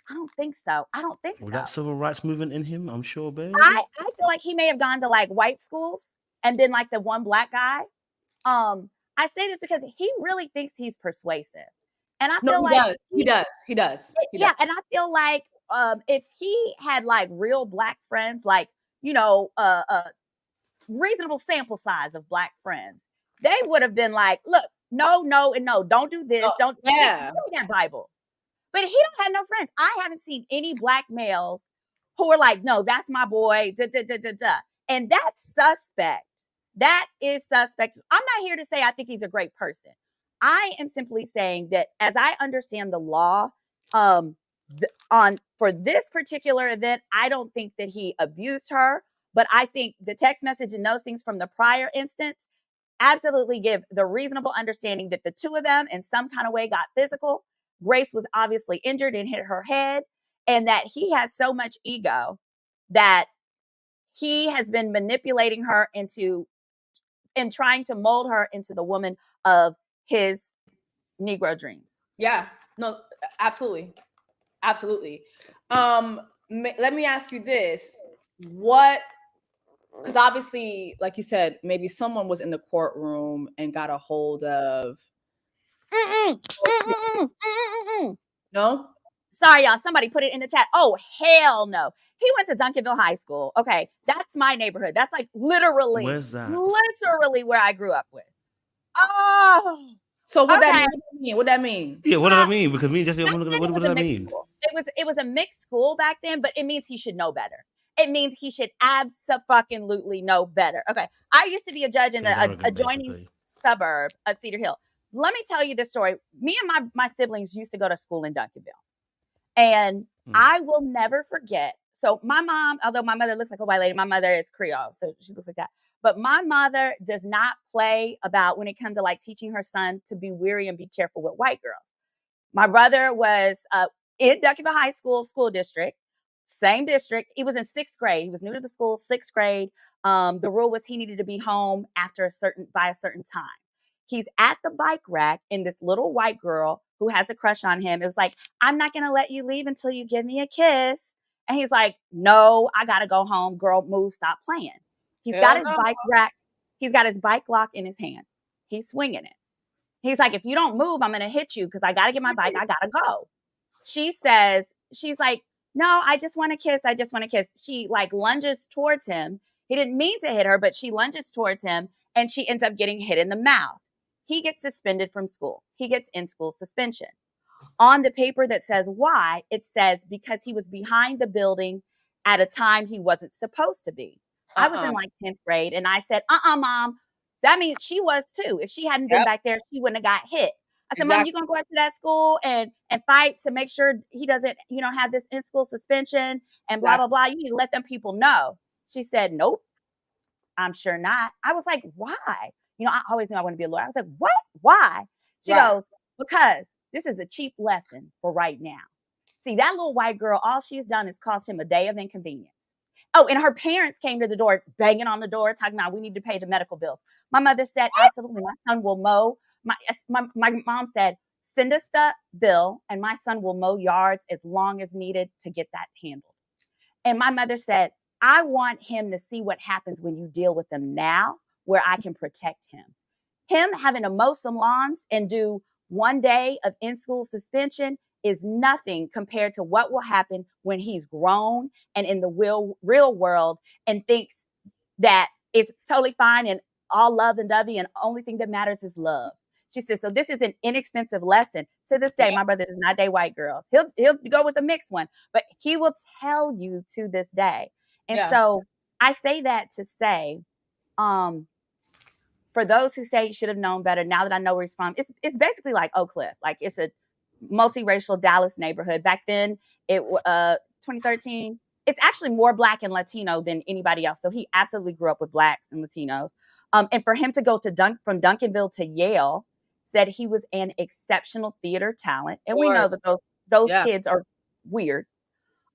I don't think so. Was that civil rights movement in him? I'm sure, babe. I feel like he may have gone to like white schools and been like the one black guy. I say this because he really thinks he's persuasive. And I feel like he does. Yeah, and I feel like if he had like real black friends, like, you know, a reasonable sample size of black friends, they would have been like, look, no, and no, don't do this, don't do that Bible. But he don't have no friends. I haven't seen any black males who are like, no, that's my boy, and that's suspect. That is suspect. I'm not here to say I think he's a great person. I am simply saying that as I understand the law, for this particular event, I don't think that he abused her, but I think the text message and those things from the prior instance absolutely give the reasonable understanding that the two of them in some kind of way got physical. Grace was obviously injured and hit her head, and that he has so much ego that he has been manipulating her and trying to mold her into the woman of his Negro dreams. Yeah, no, absolutely. Let me ask you this. Because obviously, like you said, maybe someone was in the courtroom and got a hold of. No? Sorry, y'all. Somebody put it in the chat. Oh, hell no. He went to Duncanville High School. Okay, that's my neighborhood. That's like literally. Where's that? Literally where I grew up with. Oh. So what that mean? What that mean? Yeah, what does that mean? Because me and Jessie, what does that mean? It was a mixed school back then, but it means he should know better. It means he should abso-fucking-lutely know better. Okay, I used to be a judge in the adjoining suburb of Cedar Hill. Let me tell you this story. Me and my siblings used to go to school in Duncanville. And I will never forget. So my mom, although my mother looks like a white lady, my mother is Creole, so she looks like that. But my mother does not play about when it comes to like teaching her son to be wary and be careful with white girls. My brother was in Duncanville High School district, same district. He was in 6th grade. He was new to the school, 6th grade. The rule was he needed to be home by a certain time. He's at the bike rack, and this little white girl who has a crush on him is like, I'm not going to let you leave until you give me a kiss. And he's like, no, I got to go home. Girl, move, stop playing. He's got his bike rack. He's got his bike lock in his hand. He's swinging it. He's like, if you don't move, I'm going to hit you because I got to get my bike. I got to go. She's like, no, I just want to kiss. I just want to kiss. She like lunges towards him. He didn't mean to hit her, but she lunges towards him and she ends up getting hit in the mouth. He gets suspended from school. He gets in-school suspension. On the paper that says why, it says because he was behind the building at a time he wasn't supposed to be. I was in like 10th grade and I said, Mom, that means she was too. If she hadn't been back there, she wouldn't have got hit. I said, Mom, you gonna go up to that school and fight to make sure he doesn't, have this in-school suspension and blah, blah, blah. You need to let them people know. She said, nope, I'm sure not. I was like, why? I always knew I want to be a lawyer. I was like, what? Why? She goes, because this is a cheap lesson for right now. See, that little white girl, all she's done is cost him a day of inconvenience. Oh, and her parents came to the door, banging on the door, talking about we need to pay the medical bills. My mother said, absolutely, my son will mow. My mom said, send us the bill and my son will mow yards as long as needed to get that handled. And my mother said, I want him to see what happens when you deal with them now, where I can protect him. Him having to mow some lawns and do 1 day of in-school suspension is nothing compared to what will happen when he's grown and in the real world and thinks that it's totally fine and all love and dovey and only thing that matters is love. She said, so this is an inexpensive lesson. To this day, my brother does not date white girls. He'll go with a mixed one, but he will tell you to this day. And so I say that to say, for those who say you should have known better, now that I know where he's from, it's basically like Oak Cliff. Like it's a multiracial Dallas neighborhood. Back then, 2013, it's actually more Black and Latino than anybody else. So he absolutely grew up with Blacks and Latinos. And for him to go to from Duncanville to Yale, said he was an exceptional theater talent. And we know that those kids are weird.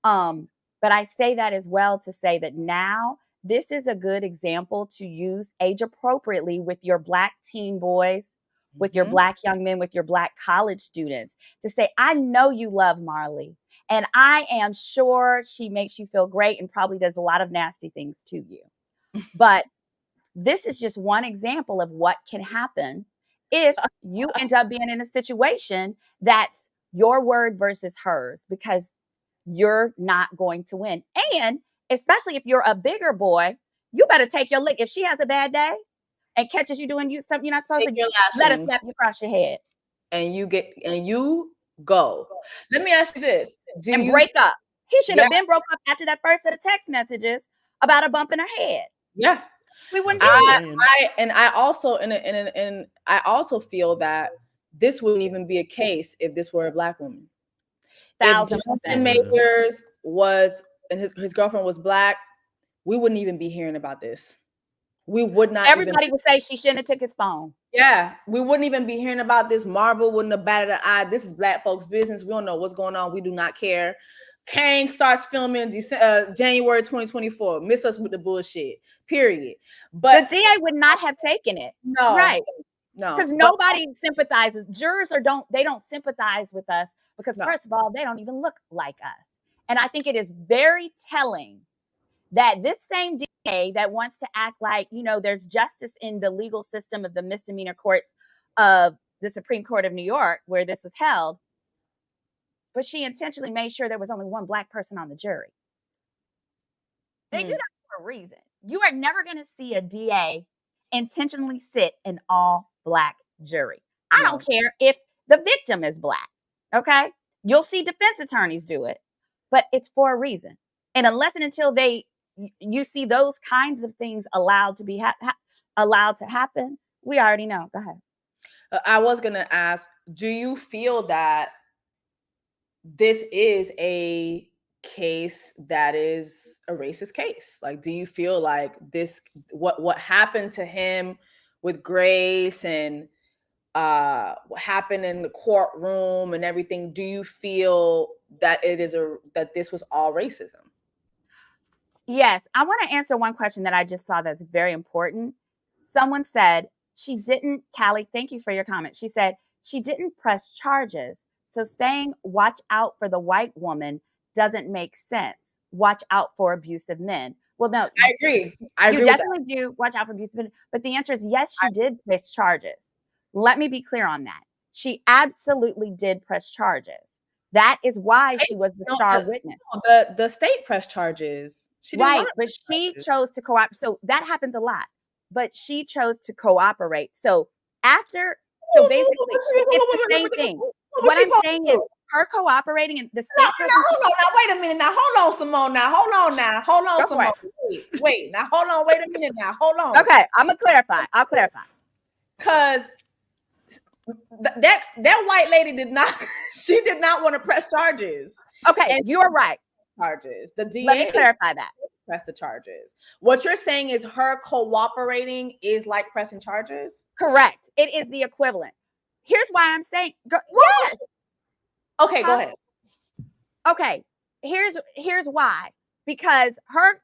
But I say that as well to say that now this is a good example to use age appropriately with your Black teen boys, with your Black young men, with your Black college students, to say, I know you love Marley, and I am sure she makes you feel great and probably does a lot of nasty things to you. But this is just one example of what can happen if you end up being in a situation that's your word versus hers, because you're not going to win. And especially if you're a bigger boy, you better take your lick. If she has a bad day and catches you doing something you're not supposed to, let her slap you across your head. And you go. Let me ask you this. Break up. He should have been broke up after that first set of text messages about a bump in her head. Yeah. We wouldn't I also feel that this wouldn't even be a case if this were a Black woman. 1,000%. If Jonathan Majors was and his girlfriend was Black, we wouldn't even be hearing about this. We would not. Everybody would say she shouldn't have took his phone. Yeah, we wouldn't even be hearing about this. Marvel wouldn't have batted an eye. This is Black folks' business. We don't know what's going on. We do not care. Kang starts filming January 2024. Miss us with the bullshit. Period. But the DA would not have taken it. No, right? No, because nobody sympathizes. Jurors they don't sympathize with us because first of all, they don't even look like us. And I think it is very telling that this same DA that wants to act like, there's justice in the legal system of the misdemeanor courts of the Supreme Court of New York, where this was held, but she intentionally made sure there was only one Black person on the jury. They do that for a reason. You are never going to see a DA intentionally sit an all Black jury. I don't care if the victim is Black. Okay. You'll see defense attorneys do it, but it's for a reason. And unless and until you see those kinds of things allowed to be allowed to happen, we already know. Go ahead. I was going to ask, do you feel that this is a case that is a racist case? Like, do you feel like this, what happened to him with Grace and what happened in the courtroom and everything, do you feel that that this was all racism? Yes. I want to answer one question that I just saw that's very important. Someone said she didn't, Callie, thank you for your comment. She said she didn't press charges. So saying watch out for the white woman doesn't make sense. Watch out for abusive men. Well, no, I agree. You definitely do watch out for abusive men. But the answer is yes, she did press charges. Let me be clear on that. She absolutely did press charges. That is why she was the star witness. The state pressed charges. Right, but she chose to cooperate. So that happens a lot. But she chose to cooperate. So basically, it's the same thing. What I'm saying is her cooperating and the state. Hold on. Now, wait a minute. Now, hold on, Symone. Now, hold on, Symone. Wait. Now, hold on. Wait a minute. Now, hold on. Okay, I'm gonna clarify. I'll clarify. Because that white lady did not. She did not want to press charges. Okay, And you're right. Charges. The DA Let me clarify that. Press the charges. What you're saying is her cooperating is like pressing charges? Correct. It is the equivalent. Here's why I'm saying. Yes. Okay, go ahead. Okay, here's why. Because her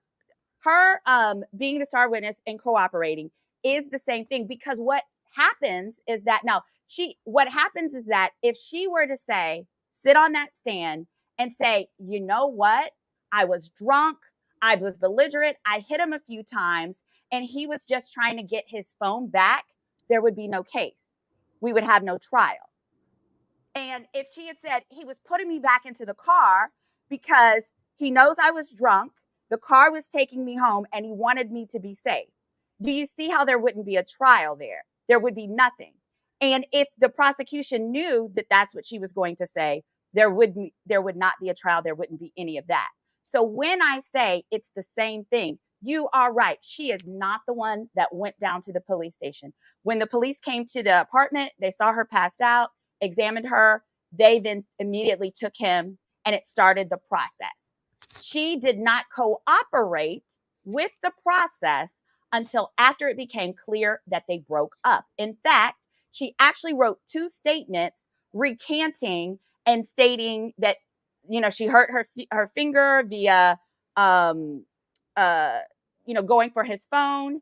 being the star witness and cooperating is the same thing. Because what happens is that if she were to sit on that stand and say, you know what, I was drunk, I was belligerent, I hit him a few times, and he was just trying to get his phone back, there would be no case. We would have no trial. And if she had said he was putting me back into the car because he knows I was drunk, the car was taking me home, and he wanted me to be safe, do you see how there wouldn't be a trial there? There would be nothing. And if the prosecution knew that that's what she was going to say, there would not be a trial. There wouldn't be any of that. So when I say it's the same thing, you are right. She is not the one that went down to the police station. When the police came to the apartment, they saw her passed out, examined her. They then immediately took him, and it started the process. She did not cooperate with the process until after it became clear that they broke up. In fact, she actually wrote 2 statements recanting and stating that, she hurt her finger via, going for his phone.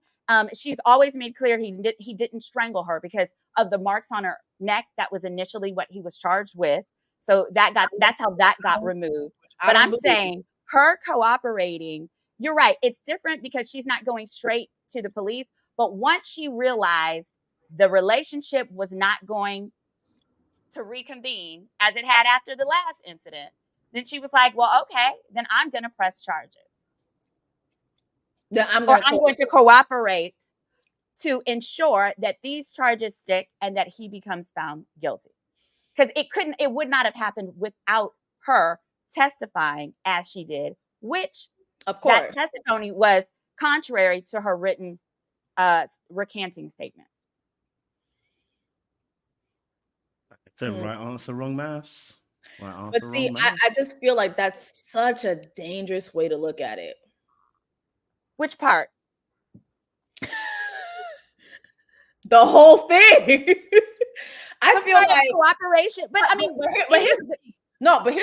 She's always made clear he didn't strangle her because of the marks on her neck. That was initially what he was charged with. So that's how that got removed. But I'm saying her cooperating, you're right. It's different because she's not going straight to the police. But once she realized the relationship was not going to reconvene as it had after the last incident, then she was like, well, okay, then I'm going to press charges. Then I'm going to cooperate to ensure that these charges stick and that he becomes found guilty. Because it would not have happened without her testifying as she did, which of course that testimony was contrary to her written recanting statements. It's a right answer, wrong maths. Right answer, but see, wrong maths. I just feel like that's such a dangerous way to look at it. Which part? The whole thing. I feel like cooperation, but I mean, but here's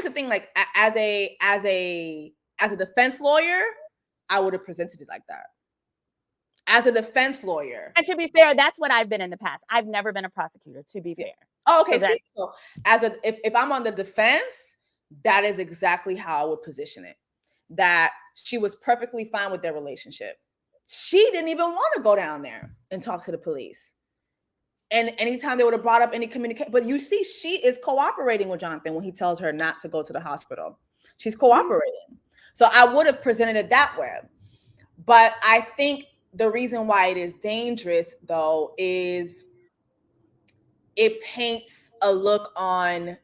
the thing. Like as a defense lawyer, I would have presented it like that. As a defense lawyer, and to be fair, that's what I've been in the past. I've never been a prosecutor. To be fair. Oh, okay. So if I'm on the defense, that is exactly how I would position it. That she was perfectly fine with their relationship. She didn't even want to go down there and talk to the police. And anytime they would have brought up any communication, but you see, she is cooperating with Jonathan when he tells her not to go to the hospital. She's cooperating. So I would have presented it that way. But I think the reason why it is dangerous, though, is it paints a look on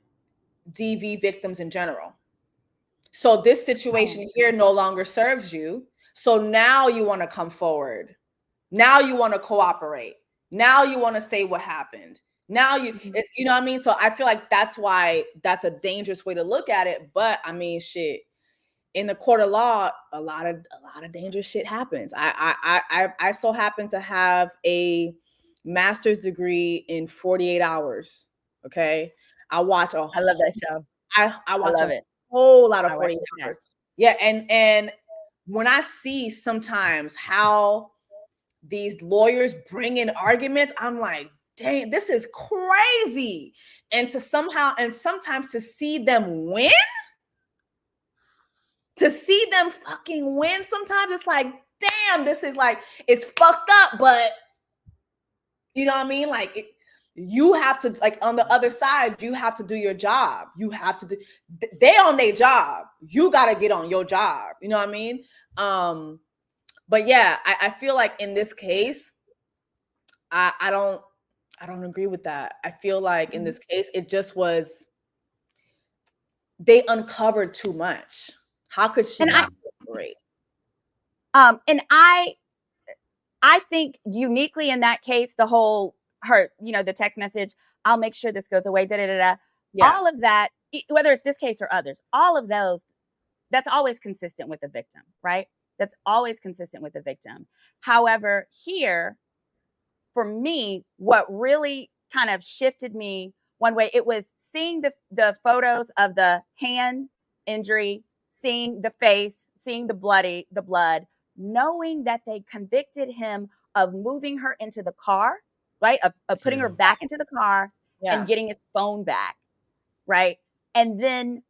DV victims in general. So this situation here no longer serves you. So now you want to come forward. Now you want to cooperate. Now you want to say what happened. Now you know what I mean? So I feel like that's why that's a dangerous way to look at it. But I mean, shit, in the court of law, a lot of dangerous shit happens. I so happen to have a master's degree in 48 hours. Okay. I love that show. I watch a whole lot of 48 hours. Yeah. And when I see sometimes how these lawyers bring in arguments, I'm like, dang, this is crazy. And sometimes to see them win, sometimes it's like, damn, this is like, it's fucked up, but you know what I mean? Like you have to, like on the other side, you have to do your job. You have to they on their job. You got to get on your job. You know what I mean? But yeah, I feel like in this case, I don't agree with that. I feel like in this case, it just was, they uncovered too much. How could she not cooperate? And I think uniquely in that case, the whole her, the text message, I'll make sure this goes away, da da da da. Yeah. All of that, whether it's this case or others, all of those, that's always consistent with the victim, right? That's always consistent with the victim. However, here, for me, what really kind of shifted me one way, it was seeing the photos of the hand injury, seeing the face, seeing the blood, knowing that they convicted him of moving her into the car, right? Of putting her back into the car and getting his phone back, right? And then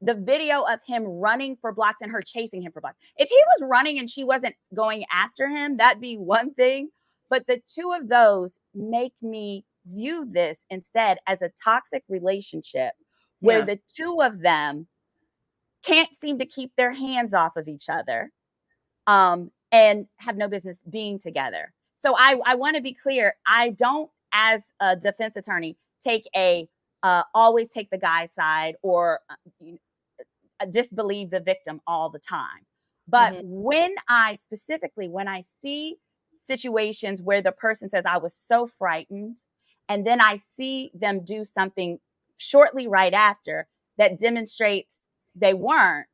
the video of him running for blocks and her chasing him for blocks. If he was running and she wasn't going after him, that'd be one thing. But the two of those make me view this instead as a toxic relationship where the two of them can't seem to keep their hands off of each other, and have no business being together. So I want to be clear. I don't, as a defense attorney, always take the guy's side or disbelieve the victim all the time. But when I see situations where the person says, I was so frightened, and then I see them do something shortly right after that demonstrates they weren't,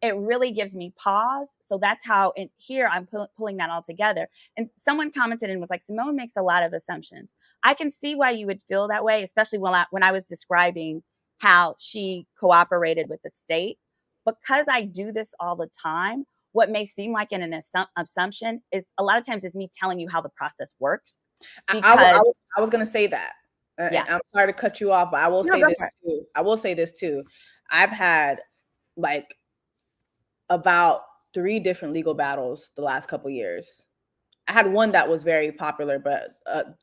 it really gives me pause. So that's how in here I'm pulling that all together. And someone commented and was like, Symone makes a lot of assumptions. I can see why you would feel that way, especially when I was describing how she cooperated with the state. Because I do this all the time, what may seem like an assumption is a lot of times is me telling you how the process works. I was going to say that. I'm sorry to cut you off, but I will say this too. I will say this too. I've had like about 3 different legal battles the last couple years. I had one that was very popular, but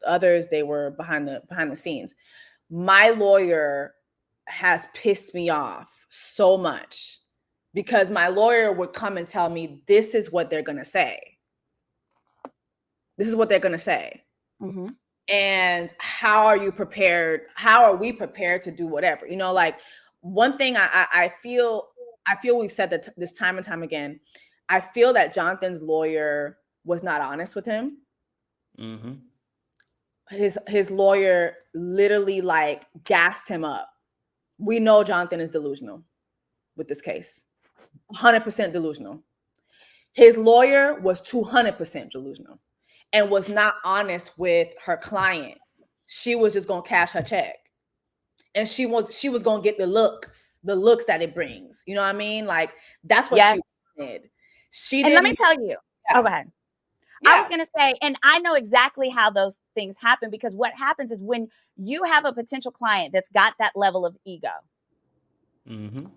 others, they were behind the scenes. My lawyer has pissed me off so much because my lawyer would come and tell me, this is what they're going to say. This is what they're going to say. Mm-hmm. And how are you prepared? How are we prepared to do whatever? Like one thing I feel we've said that this time and time again, I feel that Jonathan's lawyer was not honest with him. Mm-hmm. His lawyer literally like gassed him up. We know Jonathan is delusional with this case. 100% delusional. His lawyer was 200% delusional and was not honest with her client. She was just going to cash her check. And she was going to get the looks that it brings. You know what I mean? Like that's what she wanted. And let me tell you. Oh, go ahead. Yeah. I was going to say, and I know exactly how those things happen, because what happens is when you have a potential client that's got that level of ego,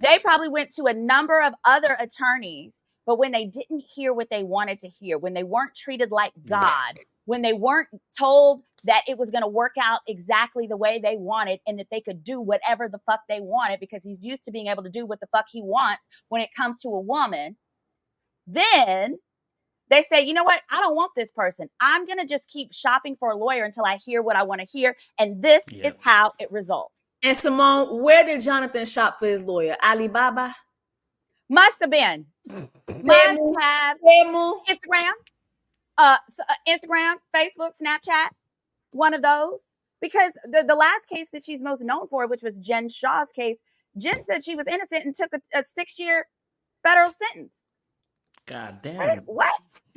they probably went to a number of other attorneys, but when they didn't hear what they wanted to hear, when they weren't treated like God, when they weren't told that it was going to work out exactly the way they wanted and that they could do whatever the fuck they wanted because he's used to being able to do what the fuck he wants when it comes to a woman, then they say, you know what? I don't want this person. I'm going to just keep shopping for a lawyer until I hear what I want to hear. And this is how it results. And Symone, where did Jonathan shop for his lawyer? Alibaba? Must have been. Must have. Instagram. Instagram, Facebook, Snapchat. One of those. Because the last case that she's most known for, which was Jen Shaw's case, Jen said she was innocent and took a 6-year federal sentence. God damn. What?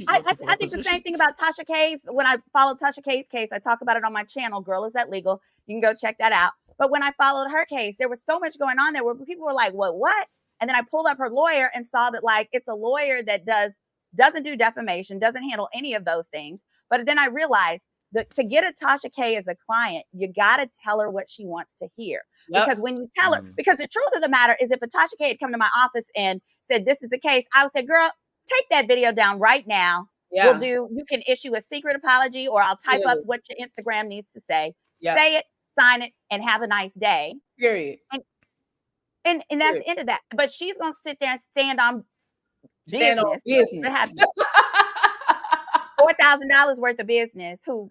I think the same thing about Tasha K's. When I followed Tasha K's case, I talk about it on my channel, Girl, Is That Legal? You can go check that out. But when I followed her case, there was so much going on there where people were like, what? And then I pulled up her lawyer and saw that like it's a lawyer that doesn't do defamation, doesn't handle any of those things. But then I realized that to get a Tasha K as a client, you got to tell her what she wants to hear. Because when you tell her, because the truth of the matter is if a Tasha K had come to my office and said, this is the case, I would say, girl, take that video down right now. Yeah. You can issue a secret apology or I'll type up what your Instagram needs to say. Say it, sign it, and have a nice day. Period. And that's the end of that. But she's going to sit there and stand on business. $4,000 worth of business. Who,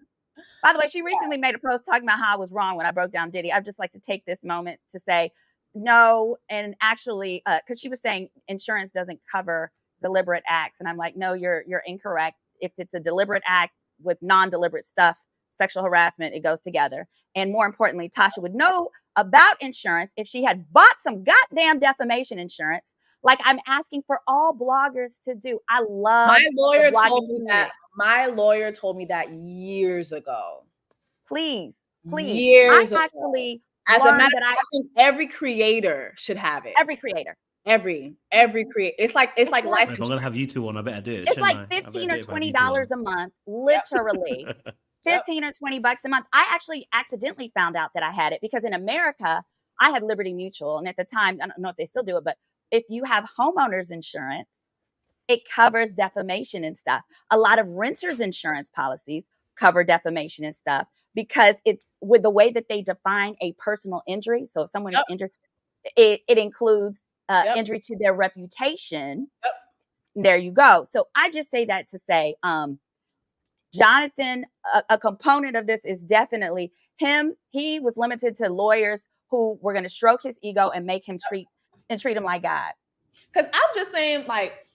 by the way, she recently made a post talking about how I was wrong when I broke down Diddy. I'd just like to take this moment to say no. And actually, because she was saying insurance doesn't cover deliberate acts. And I'm like, no, you're incorrect. If it's a deliberate act with non-deliberate stuff sexual harassment, it goes together. And more importantly, Tasha would know about insurance if she had bought some goddamn defamation insurance, like I'm asking for all bloggers to do. I love My lawyer the blogging told me that. community. My lawyer told me that years ago. Please. Years I ago. actually As a learned matter that of fact, I think every creator should have it. every creator. Every creator. It's like life If I'm insurance. gonna have you two on, I better do it. It's shouldn't like I? I better $15 do or it if I have you two on. $20 a month, literally. Yep. 15 or 20 bucks a month. I actually accidentally found out that I had it because in America, I had Liberty Mutual. And at the time, I don't know if they still do it, but if you have homeowners insurance, it covers defamation and stuff. A lot of renters insurance policies cover defamation and stuff because it's with the way that they define a personal injury. So if someone is injured, it includes injury to their reputation. There you go. So I just say that to say, Jonathan, a component of this is definitely him. He was limited to lawyers who were going to stroke his ego and make him treat him like God. Because I'm just saying, like,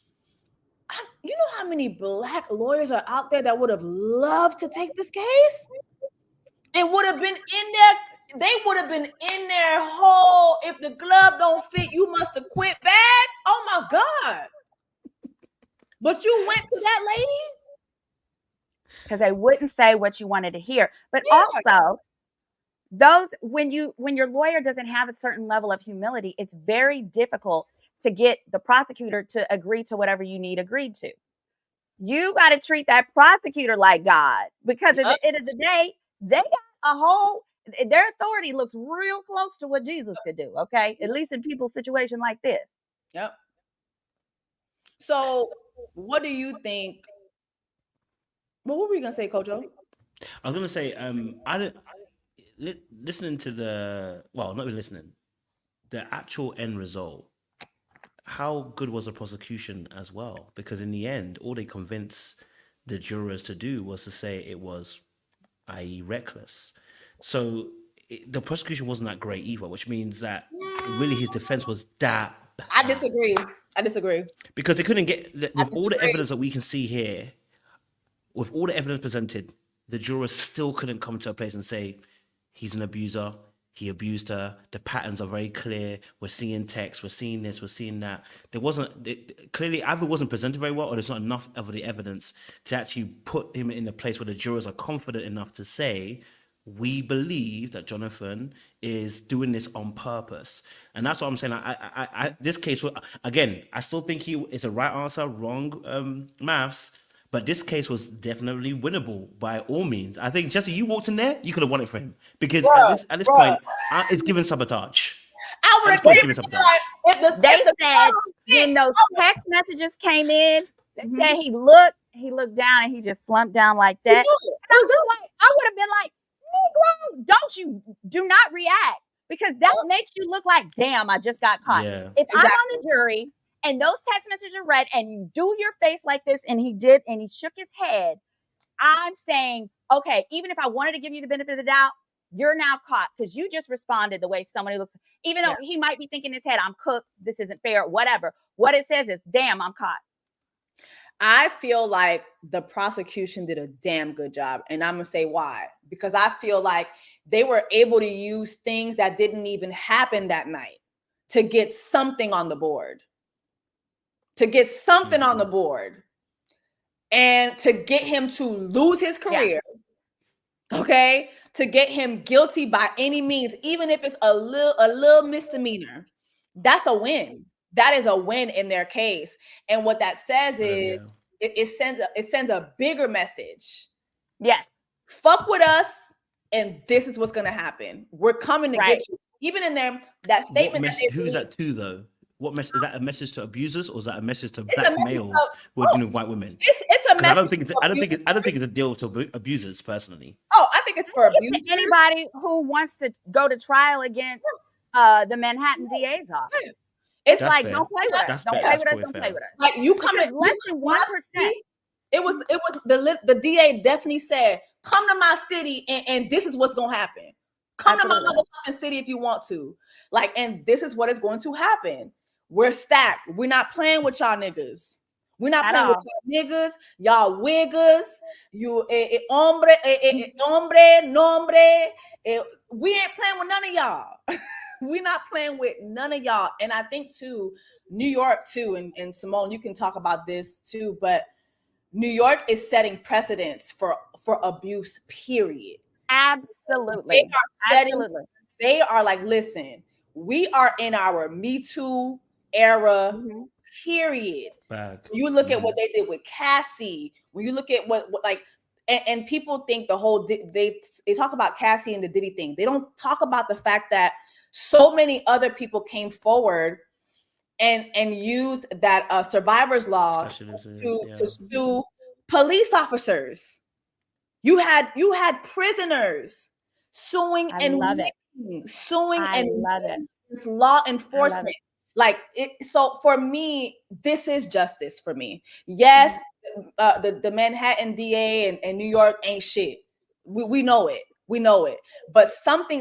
you know how many Black lawyers are out there that would have loved to take this case and would have been in there. They would have been in their whole, if the glove don't fit, you must have quit bag. Oh my God. But you went to that lady? Because they wouldn't say what you wanted to hear. But also, when your lawyer doesn't have a certain level of humility, it's very difficult to get the prosecutor to agree to whatever you need agreed to. You got to treat that prosecutor like God, because at the end of the day, they got their authority looks real close to what Jesus could do. Okay. At least in people's situation like this. Yep. So what do you think? Well, what were you going to say, Kojo? I was gonna say, listening to not even listening, the actual end result. How good was the prosecution as well? Because in the end, all they convinced the jurors to do was to say it was, i.e., reckless. So the prosecution wasn't that great either, which means that really his defense was that bad. I disagree. Because they couldn't get, with all the evidence that we can see here, with all the evidence presented, the jurors still couldn't come to a place and say, he's an abuser, he abused her, the patterns are very clear, we're seeing text, we're seeing this, we're seeing that. Clearly either wasn't presented very well, or there's not enough of the evidence to actually put him in a place where the jurors are confident enough to say, we believe that Jonathan is doing this on purpose. And that's what I'm saying. This case, again, I still think it's a right answer, wrong maths, but this case was definitely winnable by all means. I think, Jessie, you walked in there, you could have won it for him. Because at this point, it's given sabotage. I would have They said when those text messages came in, they said he looked down and he just slumped down like that. I would have been like, Negro, do not react, because that makes you look like, damn, I just got caught. Yeah. If I'm on the jury and those text messages are read and you do your face like this, and he did, and he shook his head, I'm saying, okay, even if I wanted to give you the benefit of the doubt, you're now caught because you just responded the way somebody looks, even though he might be thinking in his head, I'm cooked, this isn't fair, whatever. What it says is, damn, I'm caught. I feel like the prosecution did a damn good job. And I'm going to say why. Because I feel like they were able to use things that didn't even happen that night to get something on the board. And to get him to lose his career. Okay? To get him guilty by any means, even if it's a little misdemeanor. That's a win. That is a win in their case. And what that says is it sends a bigger message. Yes. Fuck with us, and this is what's going to happen. We're coming to get you. Even in that statement. Who is that to, though? What message? Is that a message to abusers, or is that a message to black males working with white women? It's a message. I don't think it's a deal to abusers personally. Oh, I think it's for abusers. Anybody who wants to go to trial against the Manhattan DA's office. It's that's like, fair. don't play with us. Don't play with us. Don't play with us. Like, you come in less than 1%. It was the DA definitely said, come to my city and this is what's gonna happen. Come to my motherfucking city if you want to. Like, and this is what is going to happen. We're stacked. We're not playing with y'all niggas. We're not At playing with all. y'all niggas, y'all wiggers, you hombre, hombre, nombre. We ain't playing with none of y'all. We're not playing with none of y'all. And I think too, New York too, and Symone, you can talk about this too, but New York is setting precedents for abuse, period. Absolutely. Absolutely. They are like, listen, we are in our Me Too era, Mhm. period. Bag. When you look at what they did with Cassie, when you look at what like, and people think the whole, they talk about Cassie and the Diddy thing. They don't talk about the fact that so many other people came forward and used that survivor's law to sue police officers. You had prisoners suing I and love it. winning, suing I and love it. it's law I love enforcement. it. Like it. So for me, this is justice for me. Yes, the Manhattan DA and New York ain't shit. We know it. We know it. But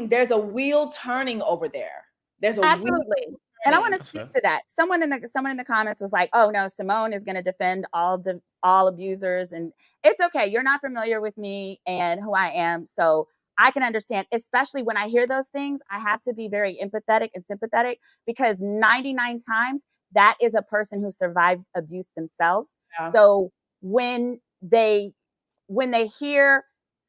there's a wheel turning over there. There's a wheel Absolutely. And I want turning. to speak to that. Someone in the comments was like, "Oh no, Symone is going to defend all abusers," and it's okay. You're not familiar with me and who I am, so I can understand. Especially when I hear those things, I have to be very empathetic and sympathetic because 99 times that is a person who survived abuse themselves. Yeah. So when they hear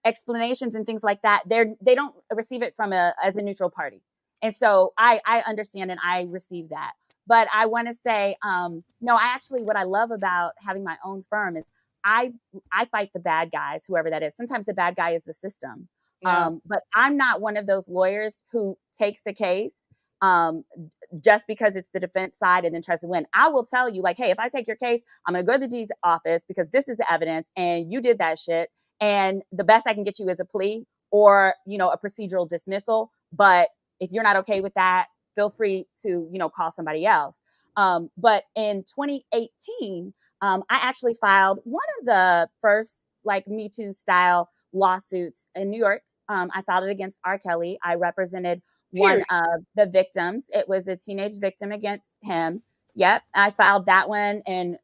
explanations and things like that, they don't receive it from as a neutral party. And so I understand and I receive that. But I want to say, no, what I love about having my own firm is I fight the bad guys, whoever that is. Sometimes the bad guy is the system. Yeah. But I'm not one of those lawyers who takes the case just because it's the defense side and then tries to win. I will tell you, like, hey, if I take your case, I'm going to go to the D's office because this is the evidence and you did that shit. And the best I can get you is a plea or, a procedural dismissal. But if you're not okay with that, feel free to, call somebody else. But in 2018, I actually filed one of the first like Me Too style lawsuits in New York. I filed it against R. Kelly. I represented one of the victims. It was a teenage victim against him. Yep. I filed that one and,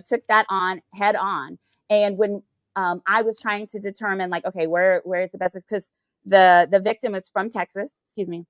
took that on head on. And when I was trying to determine like, okay, where is the best, because the victim is from Texas, excuse me.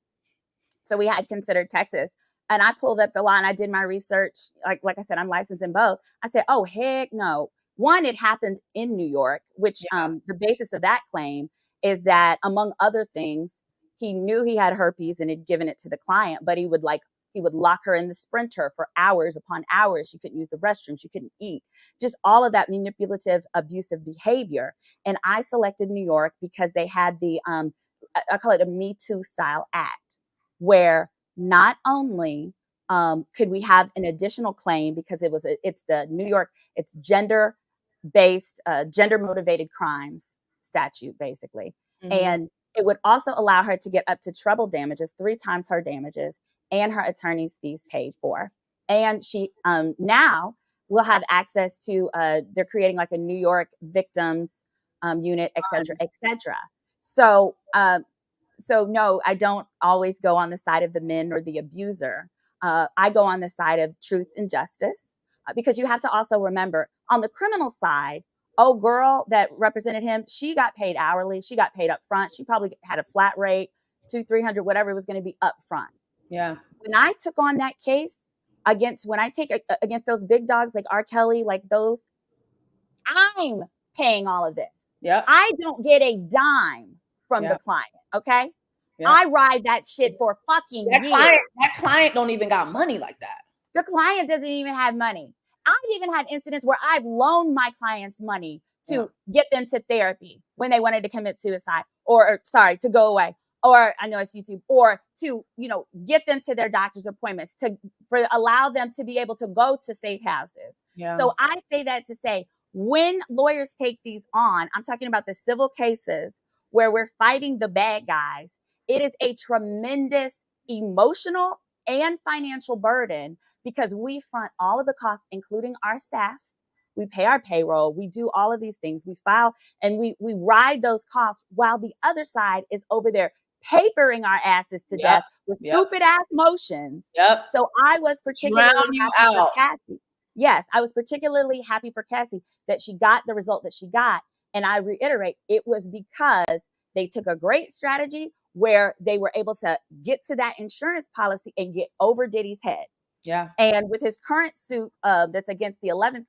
So we had considered Texas. And I pulled up the law and I did my research. Like I said, I'm licensed in both. I said, oh, heck no. One, it happened in New York, which the basis of that claim is that, among other things, he knew he had herpes and had given it to the client, but he would lock her in the Sprinter for hours upon hours. She couldn't use the restroom. She couldn't eat. Just all of that manipulative, abusive behavior. And I selected New York because they had the, I call it a Me Too style act, where not only could we have an additional claim because it's the New York, it's gender-based, gender-motivated crimes statute, basically. Mm-hmm. And it would also allow her to get up to treble damages, 3 times her damages, and her attorney's fees paid for. And she now will have access to, they're creating like a New York victims unit, et cetera, et cetera. So no, I don't always go on the side of the men or the abuser. I go on the side of truth and justice because you have to also remember on the criminal side, girl that represented him, she got paid hourly. She got paid up front. She probably had a flat rate, $200-300, whatever it was going to be up front. Yeah. When I took on that case against those big dogs like R. Kelly, like those, I'm paying all of this. Yeah. I don't get a dime from the client. Okay. Yep. I ride that shit for fucking years. That client don't even got money like that. The client doesn't even have money. I've even had incidents where I've loaned my clients money to get them to therapy when they wanted to commit suicide or to go away. Or I know it's YouTube, or to, get them to their doctor's appointments, allow them to be able to go to safe houses. Yeah. So I say that to say, when lawyers take these on, I'm talking about the civil cases where we're fighting the bad guys. It is a tremendous emotional and financial burden because we front all of the costs, including our staff. We pay our payroll. We do all of these things. We file and we ride those costs while the other side is over there papering our asses to death with stupid ass motions. Yep. So I was particularly happy for Cassie. yes, I was particularly happy for Cassie that she got the result that she got. And I reiterate, it was because they took a great strategy where they were able to get to that insurance policy and get over Diddy's head. Yeah. And with his current suit that's against the 11th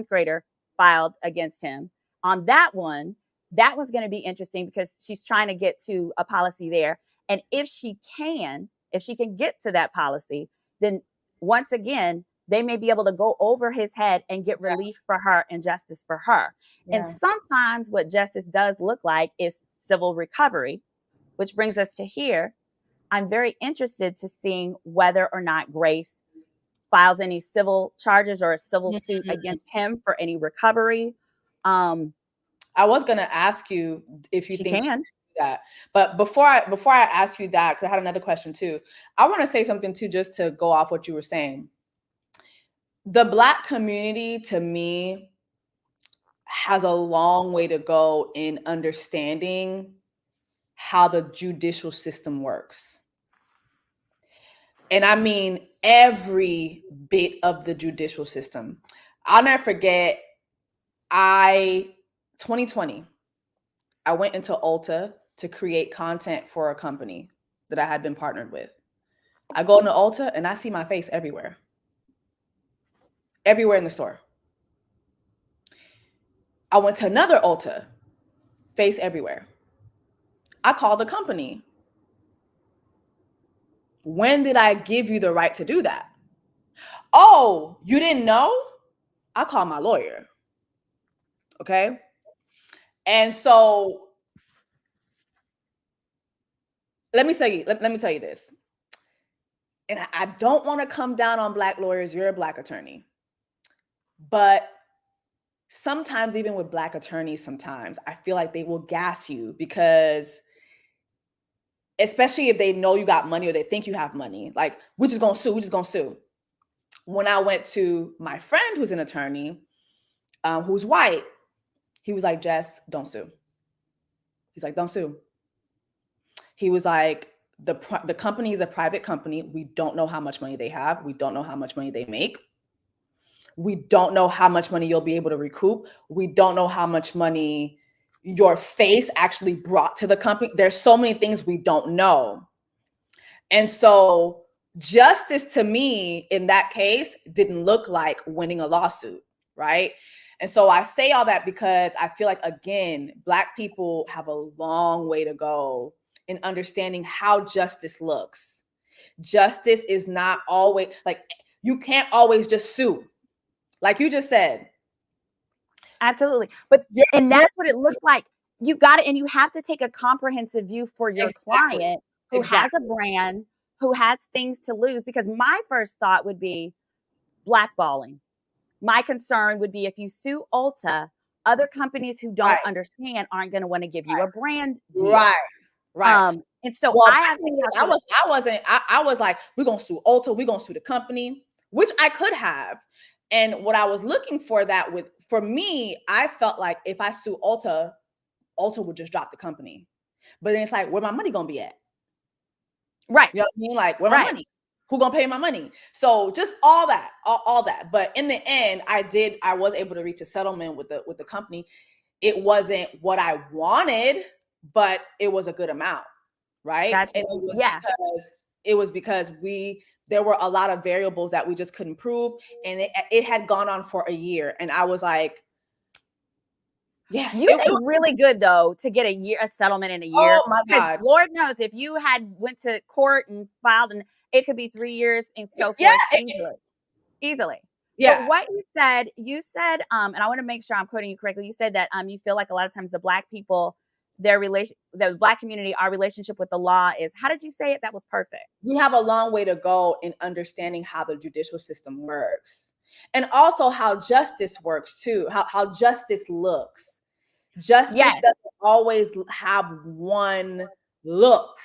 grader filed against him on that one, that was going to be interesting because she's trying to get to a policy there. And if she can get to that policy, then once again, they may be able to go over his head and get relief for her and justice for her. Yeah. And sometimes what justice does look like is civil recovery, which brings us to here. I'm very interested to seeing whether or not Grace files any civil charges or a civil suit against him for any recovery. I was gonna ask you if you She think can. that, but before I ask you that, because I had another question too, I want to say something too, just to go off what you were saying. The Black community, to me, has a long way to go in understanding how the judicial system works. And I mean every bit of the judicial system. I'll never forget, 2020, I went into Ulta to create content for a company that I had been partnered with. I go into Ulta and I see my face everywhere. Everywhere in the store. I went to another Ulta, face everywhere. I called the company. When did I give you the right to do that? Oh, you didn't know? I called my lawyer. Okay. And so let me tell you this. And I don't want to come down on Black lawyers. You're a Black attorney. But sometimes, even with Black attorneys, sometimes I feel like they will gas you because, especially if they know you got money or they think you have money, like, we're just going to sue. When I went to my friend who's an attorney, who's white, he was like, Jess, don't sue. He's like, don't sue. He was like, the company is a private company. We don't know how much money they have. We don't know how much money they make. We don't know how much money you'll be able to recoup. We don't know how much money your face actually brought to the company. There's so many things we don't know. And so justice to me in that case didn't look like winning a lawsuit, right? And so I say all that because I feel like, again, Black people have a long way to go in understanding how justice looks. Justice is not always, like, you can't always just sue. Like you just said. Absolutely. But and that's what it looks like. You got it. And you have to take a comprehensive view for your client who has a brand, who has things to lose. Because my first thought would be blackballing. My concern would be if you sue Ulta, other companies who don't understand aren't going to want to give you a brand deal. Right. And so I was like, we're going to sue Ulta. We're going to sue the company, which I could have. And what I was looking for for me, I felt like if I sue Ulta, Ulta would just drop the company. But then it's like, where my money going to be at? Right. You know what I mean? Like, where my money? Who going to pay my money? So just all that. But in the end, I was able to reach a settlement with the company. It wasn't what I wanted, but it was a good amount. Right. Gotcha. And it was because there were a lot of variables that we just couldn't prove. And it had gone on for a year. And I was like, yeah. You did really good though to get a settlement in a year. Oh my God. Lord knows if you had went to court and filed, and it could be 3 years and so forth. Yeah, easily. Yeah. But what you said, and I want to make sure I'm quoting you correctly. You said that you feel like a lot of times the Black people, the Black community, our relationship with the law is, how did you say it? That was perfect. We have a long way to go in understanding how the judicial system works, and also how justice works too, how justice looks. Justice doesn't always have one look.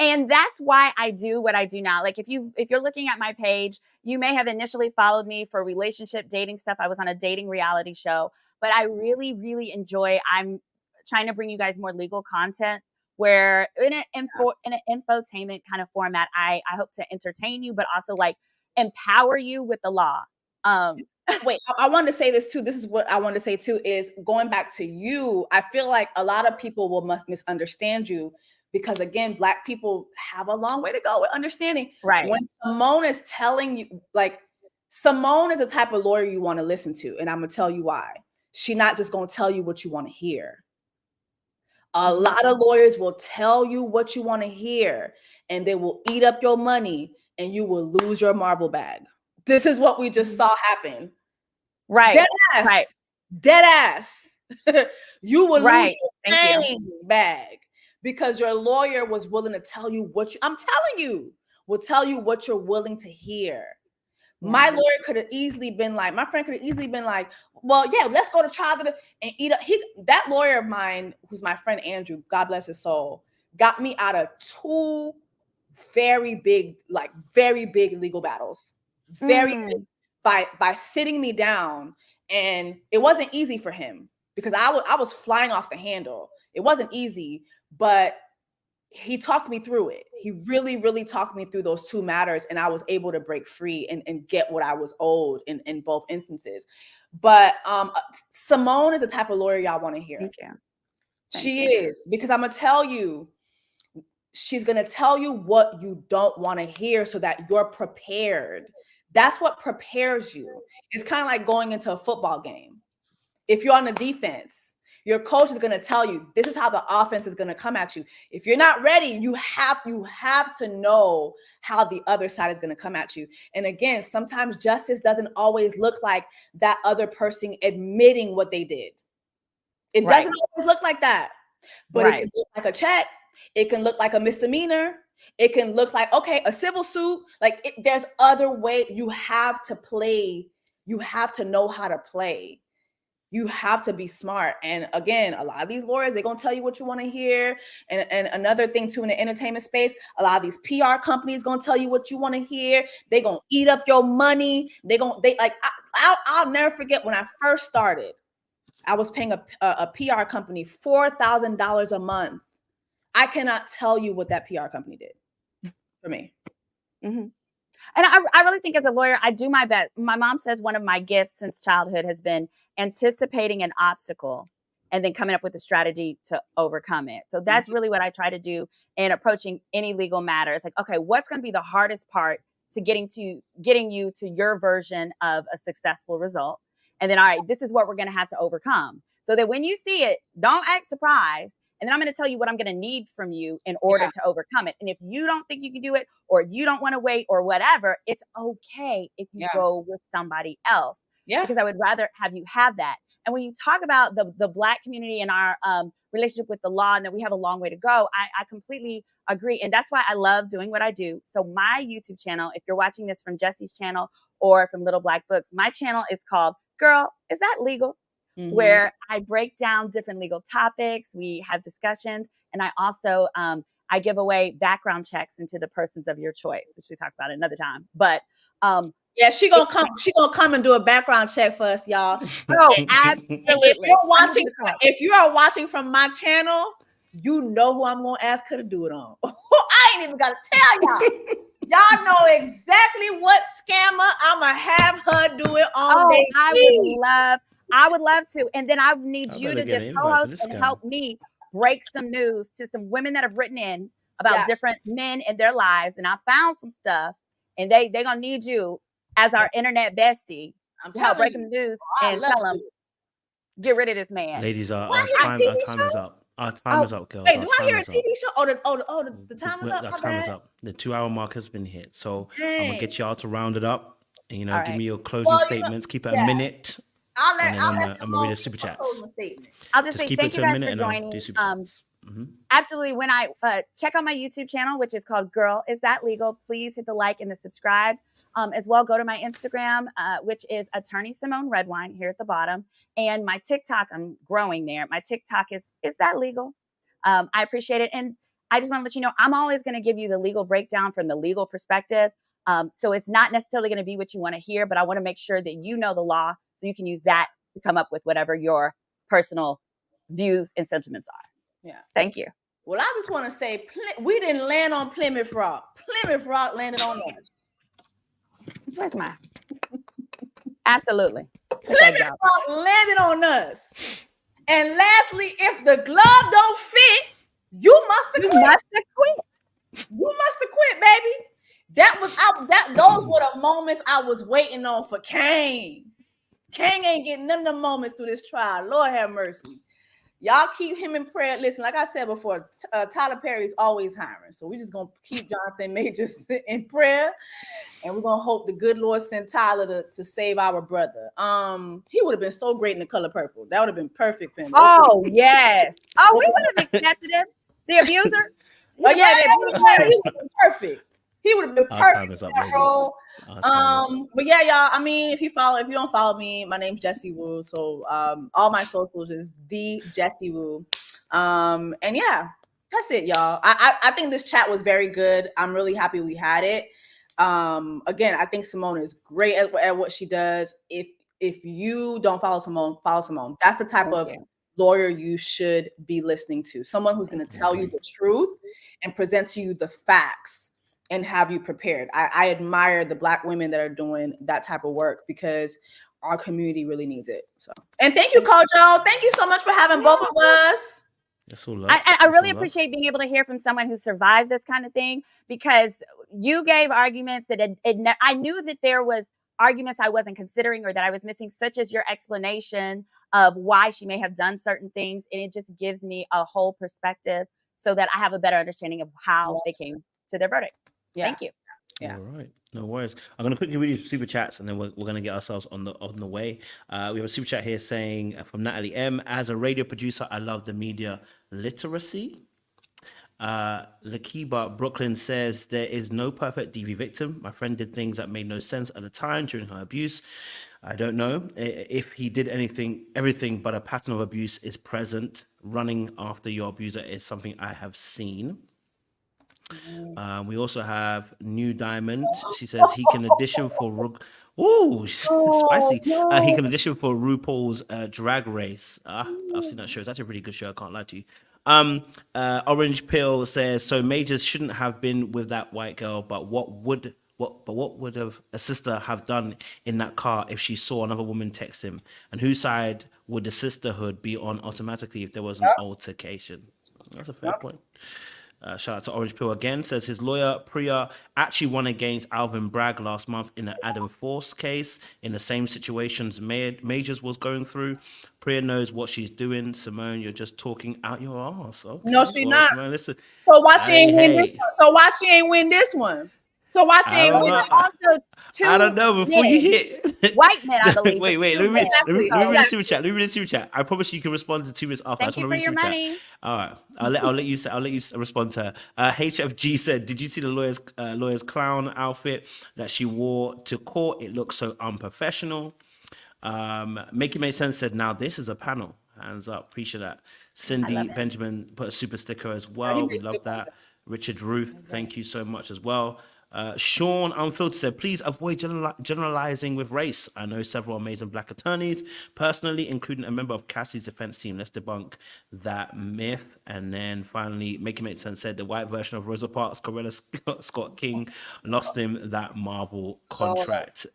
And that's why I do what I do now. Like if you're looking at my page, you may have initially followed me for relationship dating stuff. I was on a dating reality show, but I really, really enjoy, I'm trying to bring you guys more legal content where in an infotainment kind of format, I hope to entertain you, but also like empower you with the law. Wait, I wanted to say this too. This is what I wanted to say too, is going back to you. I feel like a lot of people must misunderstand you because, again, Black people have a long way to go with understanding. Right. When Symone is telling you, like, Symone is the type of lawyer you want to listen to. And I'm going to tell you why. She's not just going to tell you what you want to hear. A lot of lawyers will tell you what you want to hear, and they will eat up your money, and you will lose your Marvel bag. This is what we just saw happen. Right. Dead ass. Right. Dead ass. You will lose your Thank pain bag because your lawyer was willing to tell you what I'm telling you, will tell you what you're willing to hear. My lawyer could have easily been like, my friend could have easily been like, well, yeah, let's go to trial and eat up. That lawyer of mine, who's my friend Andrew, God bless his soul, got me out of 2 very big legal battles. Very big, by sitting me down. And it wasn't easy for him because I was flying off the handle. It wasn't easy, but he talked me through it. He really, really talked me through those 2 matters, and I was able to break free and get what I was owed in both instances. But Symone is the type of lawyer y'all want to hear. Thank you. She is, because I'm gonna tell you, she's gonna tell you what you don't want to hear so that you're prepared. That's what prepares you. It's kind of like going into a football game. If you're on the defense, your coach is going to tell you, this is how the offense is going to come at you. If you're not ready, you have to know how the other side is going to come at you. And again, sometimes justice doesn't always look like that other person admitting what they did. It doesn't always look like that. But it can look like a check. It can look like a misdemeanor. It can look like, okay, a civil suit. Like there's other ways. You have to play. You have to know how to play. You have to be smart. And again, a lot of these lawyers, they're going to tell you what you want to hear. And another thing too, in the entertainment space, a lot of these PR companies going to tell you what you want to hear. They're going to eat up your money. I'll never forget when I first started, I was paying a PR company $4,000 a month. I cannot tell you what that PR company did for me. Mm-hmm. And I really think as a lawyer, I do my best. My mom says one of my gifts since childhood has been anticipating an obstacle and then coming up with a strategy to overcome it. So that's really what I try to do in approaching any legal matter. It's like, okay, what's going to be the hardest part to getting you to your version of a successful result? And then, all right, this is what we're going to have to overcome. So that when you see it, don't act surprised. And then I'm going to tell you what I'm going to need from you in order to overcome it. And if you don't think you can do it, or you don't want to wait or whatever, it's okay if you go with somebody else. Yeah. Because I would rather have you have that. And when you talk about the Black community and our relationship with the law and that we have a long way to go, I completely agree. And that's why I love doing what I do. So my YouTube channel, if you're watching this from Jessie's channel or from Little Black Books, my channel is called Girl, Is That Legal? Where I break down different legal topics. We have discussions. And I also, I give away background checks into the persons of your choice, which we talk about another time. But yeah, she gonna come and do a background check for us, y'all. Oh, absolutely. If you are watching from my channel, you know who I'm gonna ask her to do it on. I ain't even gotta tell y'all. Y'all know exactly what scammer I'm gonna have her do it on. I would love to. And then I need you to just co-host and help me break some news to some women that have written in about different men in their lives. And I found some stuff, and they're going to need you as our internet bestie to help break them news and tell them, get rid of this man. Ladies, our time is up. Our time is up, girls. Wait, do I hear a TV show? The time is up. The time is up. The 2-hour mark has been hit. So I'm going to get y'all to round it up. And, give me your closing statements. Keep it a minute. I'm gonna read a super chats. I'll just say thank you guys for joining. Absolutely. When I check out my YouTube channel, which is called Girl, Is That Legal? Please hit the like and the subscribe. As well, go to my Instagram, which is Attorney Symone Redwine here at the bottom, and my TikTok. I'm growing there. My TikTok is That Legal? I appreciate it, and I just want to let you know I'm always going to give you the legal breakdown from the legal perspective. So it's not necessarily going to be what you want to hear, but I want to make sure that you know the law so you can use that to come up with whatever your personal views and sentiments are. Yeah. Thank you. Well, I just want to say we didn't land on Plymouth Rock. Plymouth Rock landed on us. Where's my? Absolutely. Plymouth Rock landed on us. And lastly, if the glove don't fit, you must have quit. You must have quit, baby. Those were the moments I was waiting on for Kane. Kane ain't getting none of the moments through this trial. Lord have mercy. Y'all keep him in prayer. Listen, like I said before, Tyler Perry's always hiring. So we're just going to keep Jonathan Majors in prayer. And we're going to hope the good Lord sent Tyler to save our brother. He would have been so great in The Color Purple. That would have been perfect for him. Oh, yes. Oh, we would have accepted him. The abuser. Oh, yeah, he would have been perfect. He would have been perfect. But yeah, y'all. I mean, if you don't follow me, my name's Jessie Woo. So all my socials is the Jessie Woo. And yeah, that's it, y'all. I think this chat was very good. I'm really happy we had it. Again, I think Symone is great at what she does. If you don't follow Symone. That's the type of lawyer you should be listening to. Someone who's going to tell you the truth and present to you the facts and have you prepared. I admire the Black women that are doing that type of work because our community really needs it. So, and thank you, Kojo. Thank you so much for having both of us. I really appreciate being able to hear from someone who survived this kind of thing, because you gave arguments that I knew that there was arguments I wasn't considering or that I was missing, such as your explanation of why she may have done certain things. And it just gives me a whole perspective so that I have a better understanding of how they came to their verdict. Yeah. Thank you. Yeah. All right. No worries. I'm going to quickly read you super chats and then we're going to get ourselves on the way. We have a super chat here saying from Natalie M. As a radio producer, I love the media literacy. Lakiba Brooklyn says there is no perfect DV victim. My friend did things that made no sense at the time during her abuse. I don't know if he did everything, but a pattern of abuse is present. Running after your abuser is something I have seen. We also have New Diamond. She says he can audition for spicy. He can audition for RuPaul's Drag Race. I've seen that show. It's actually a really good show. I can't lie to you. Orange Pill says so. Majors shouldn't have been with that white girl, but what would have a sister have done in that car if she saw another woman text him? And whose side would the sisterhood be on automatically if there was an altercation? That's a fair point. Shout out to Orange Pill again. Says his lawyer Priya actually won against Alvin Bragg last month in an Adam Force case in the same situations Majors was going through. Priya knows what she's doing. Symone, you're just talking out your ass. Okay. No, she's not. Symone, listen. So why she ain't win this one? So why she ain't win this one? So why she ain't win? Also, I don't know. Before you hit white men, I believe. wait. Let me read the super chat. Let me read the super chat. I promise you can respond to 2 minutes after. Thank you for your money. All right, I'll let you respond to her. HFG said, "Did you see the lawyer's clown outfit that she wore to court? It looks so unprofessional." Make It Make Sense said, "Now this is a panel." Hands up, appreciate that. Cindy Benjamin put a super sticker as well. We love that. Richard Ruth, thank you so much as well. Sean Unfiltered said, please avoid generalizing with race. I know several amazing Black attorneys, personally, including a member of Cassie's defense team. Let's debunk that myth. And then finally, Make It Make Sense said the white version of Rosa Parks, Corella Scott King, lost him that Marvel contract.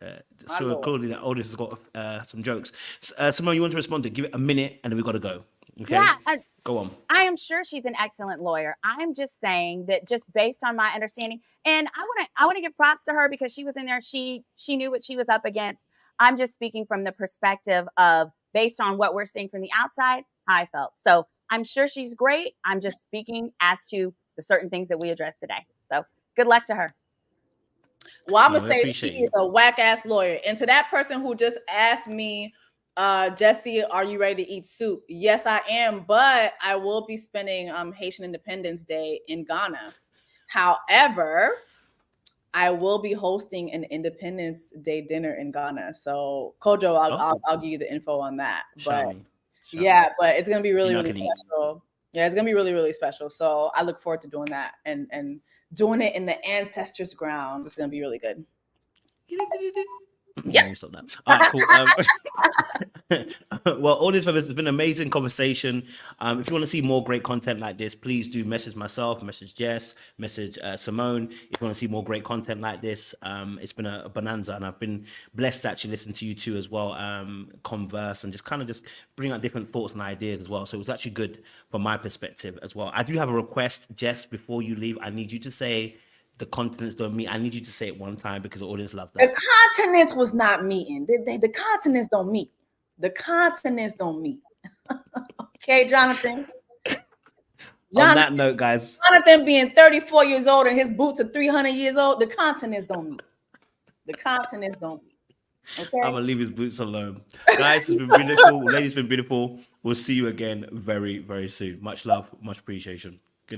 So clearly that audience has got some jokes. Symone, you want to respond to? Give it a minute and then we got to go. Okay. Yeah. Go on. I am sure she's an excellent lawyer. I'm just saying that just based on my understanding, and I want to give props to her because she was in there. She knew what she was up against. I'm just speaking from the perspective of based on what we're seeing from the outside, how I felt. So I'm sure she's great. I'm just speaking as to the certain things that we addressed today. So good luck to her. Well, I'm gonna say she is a whack ass lawyer. And to that person who just asked me, Jessie, are you ready to eat soup? Yes, I am, but I will be spending Haitian Independence Day in Ghana. However, I will be hosting an Independence Day dinner in Ghana. So, Kojo, I'll give you the info on that. But but it's gonna be really special. Yeah, it's gonna be really special. So I look forward to doing that and doing it in the ancestors' ground. It's gonna be really good. Yep. Let me stop that. All right, cool. Well, all this has been an amazing conversation. If you want to see more great content like this, please do message myself, message Jess, message Symone. If you want to see more great content like this, it's been a bonanza, and I've been blessed to actually listen to you two as well, converse and just kind of just bring out different thoughts and ideas as well. So it was actually good from my perspective as well. I do have a request, Jess, before you leave. I need you to say the continents don't meet. I need you to say it one time because the audience loved that. The continents was not meeting. The continents don't meet. The continents don't meet. Okay, Jonathan. On that note, guys. Jonathan being 34 years old and his boots are 300 years old, the continents don't meet. The continents don't meet. Okay? I'm going to leave his boots alone. Guys, it's been beautiful. Ladies, it's been beautiful. We'll see you again very, very soon. Much love, much appreciation.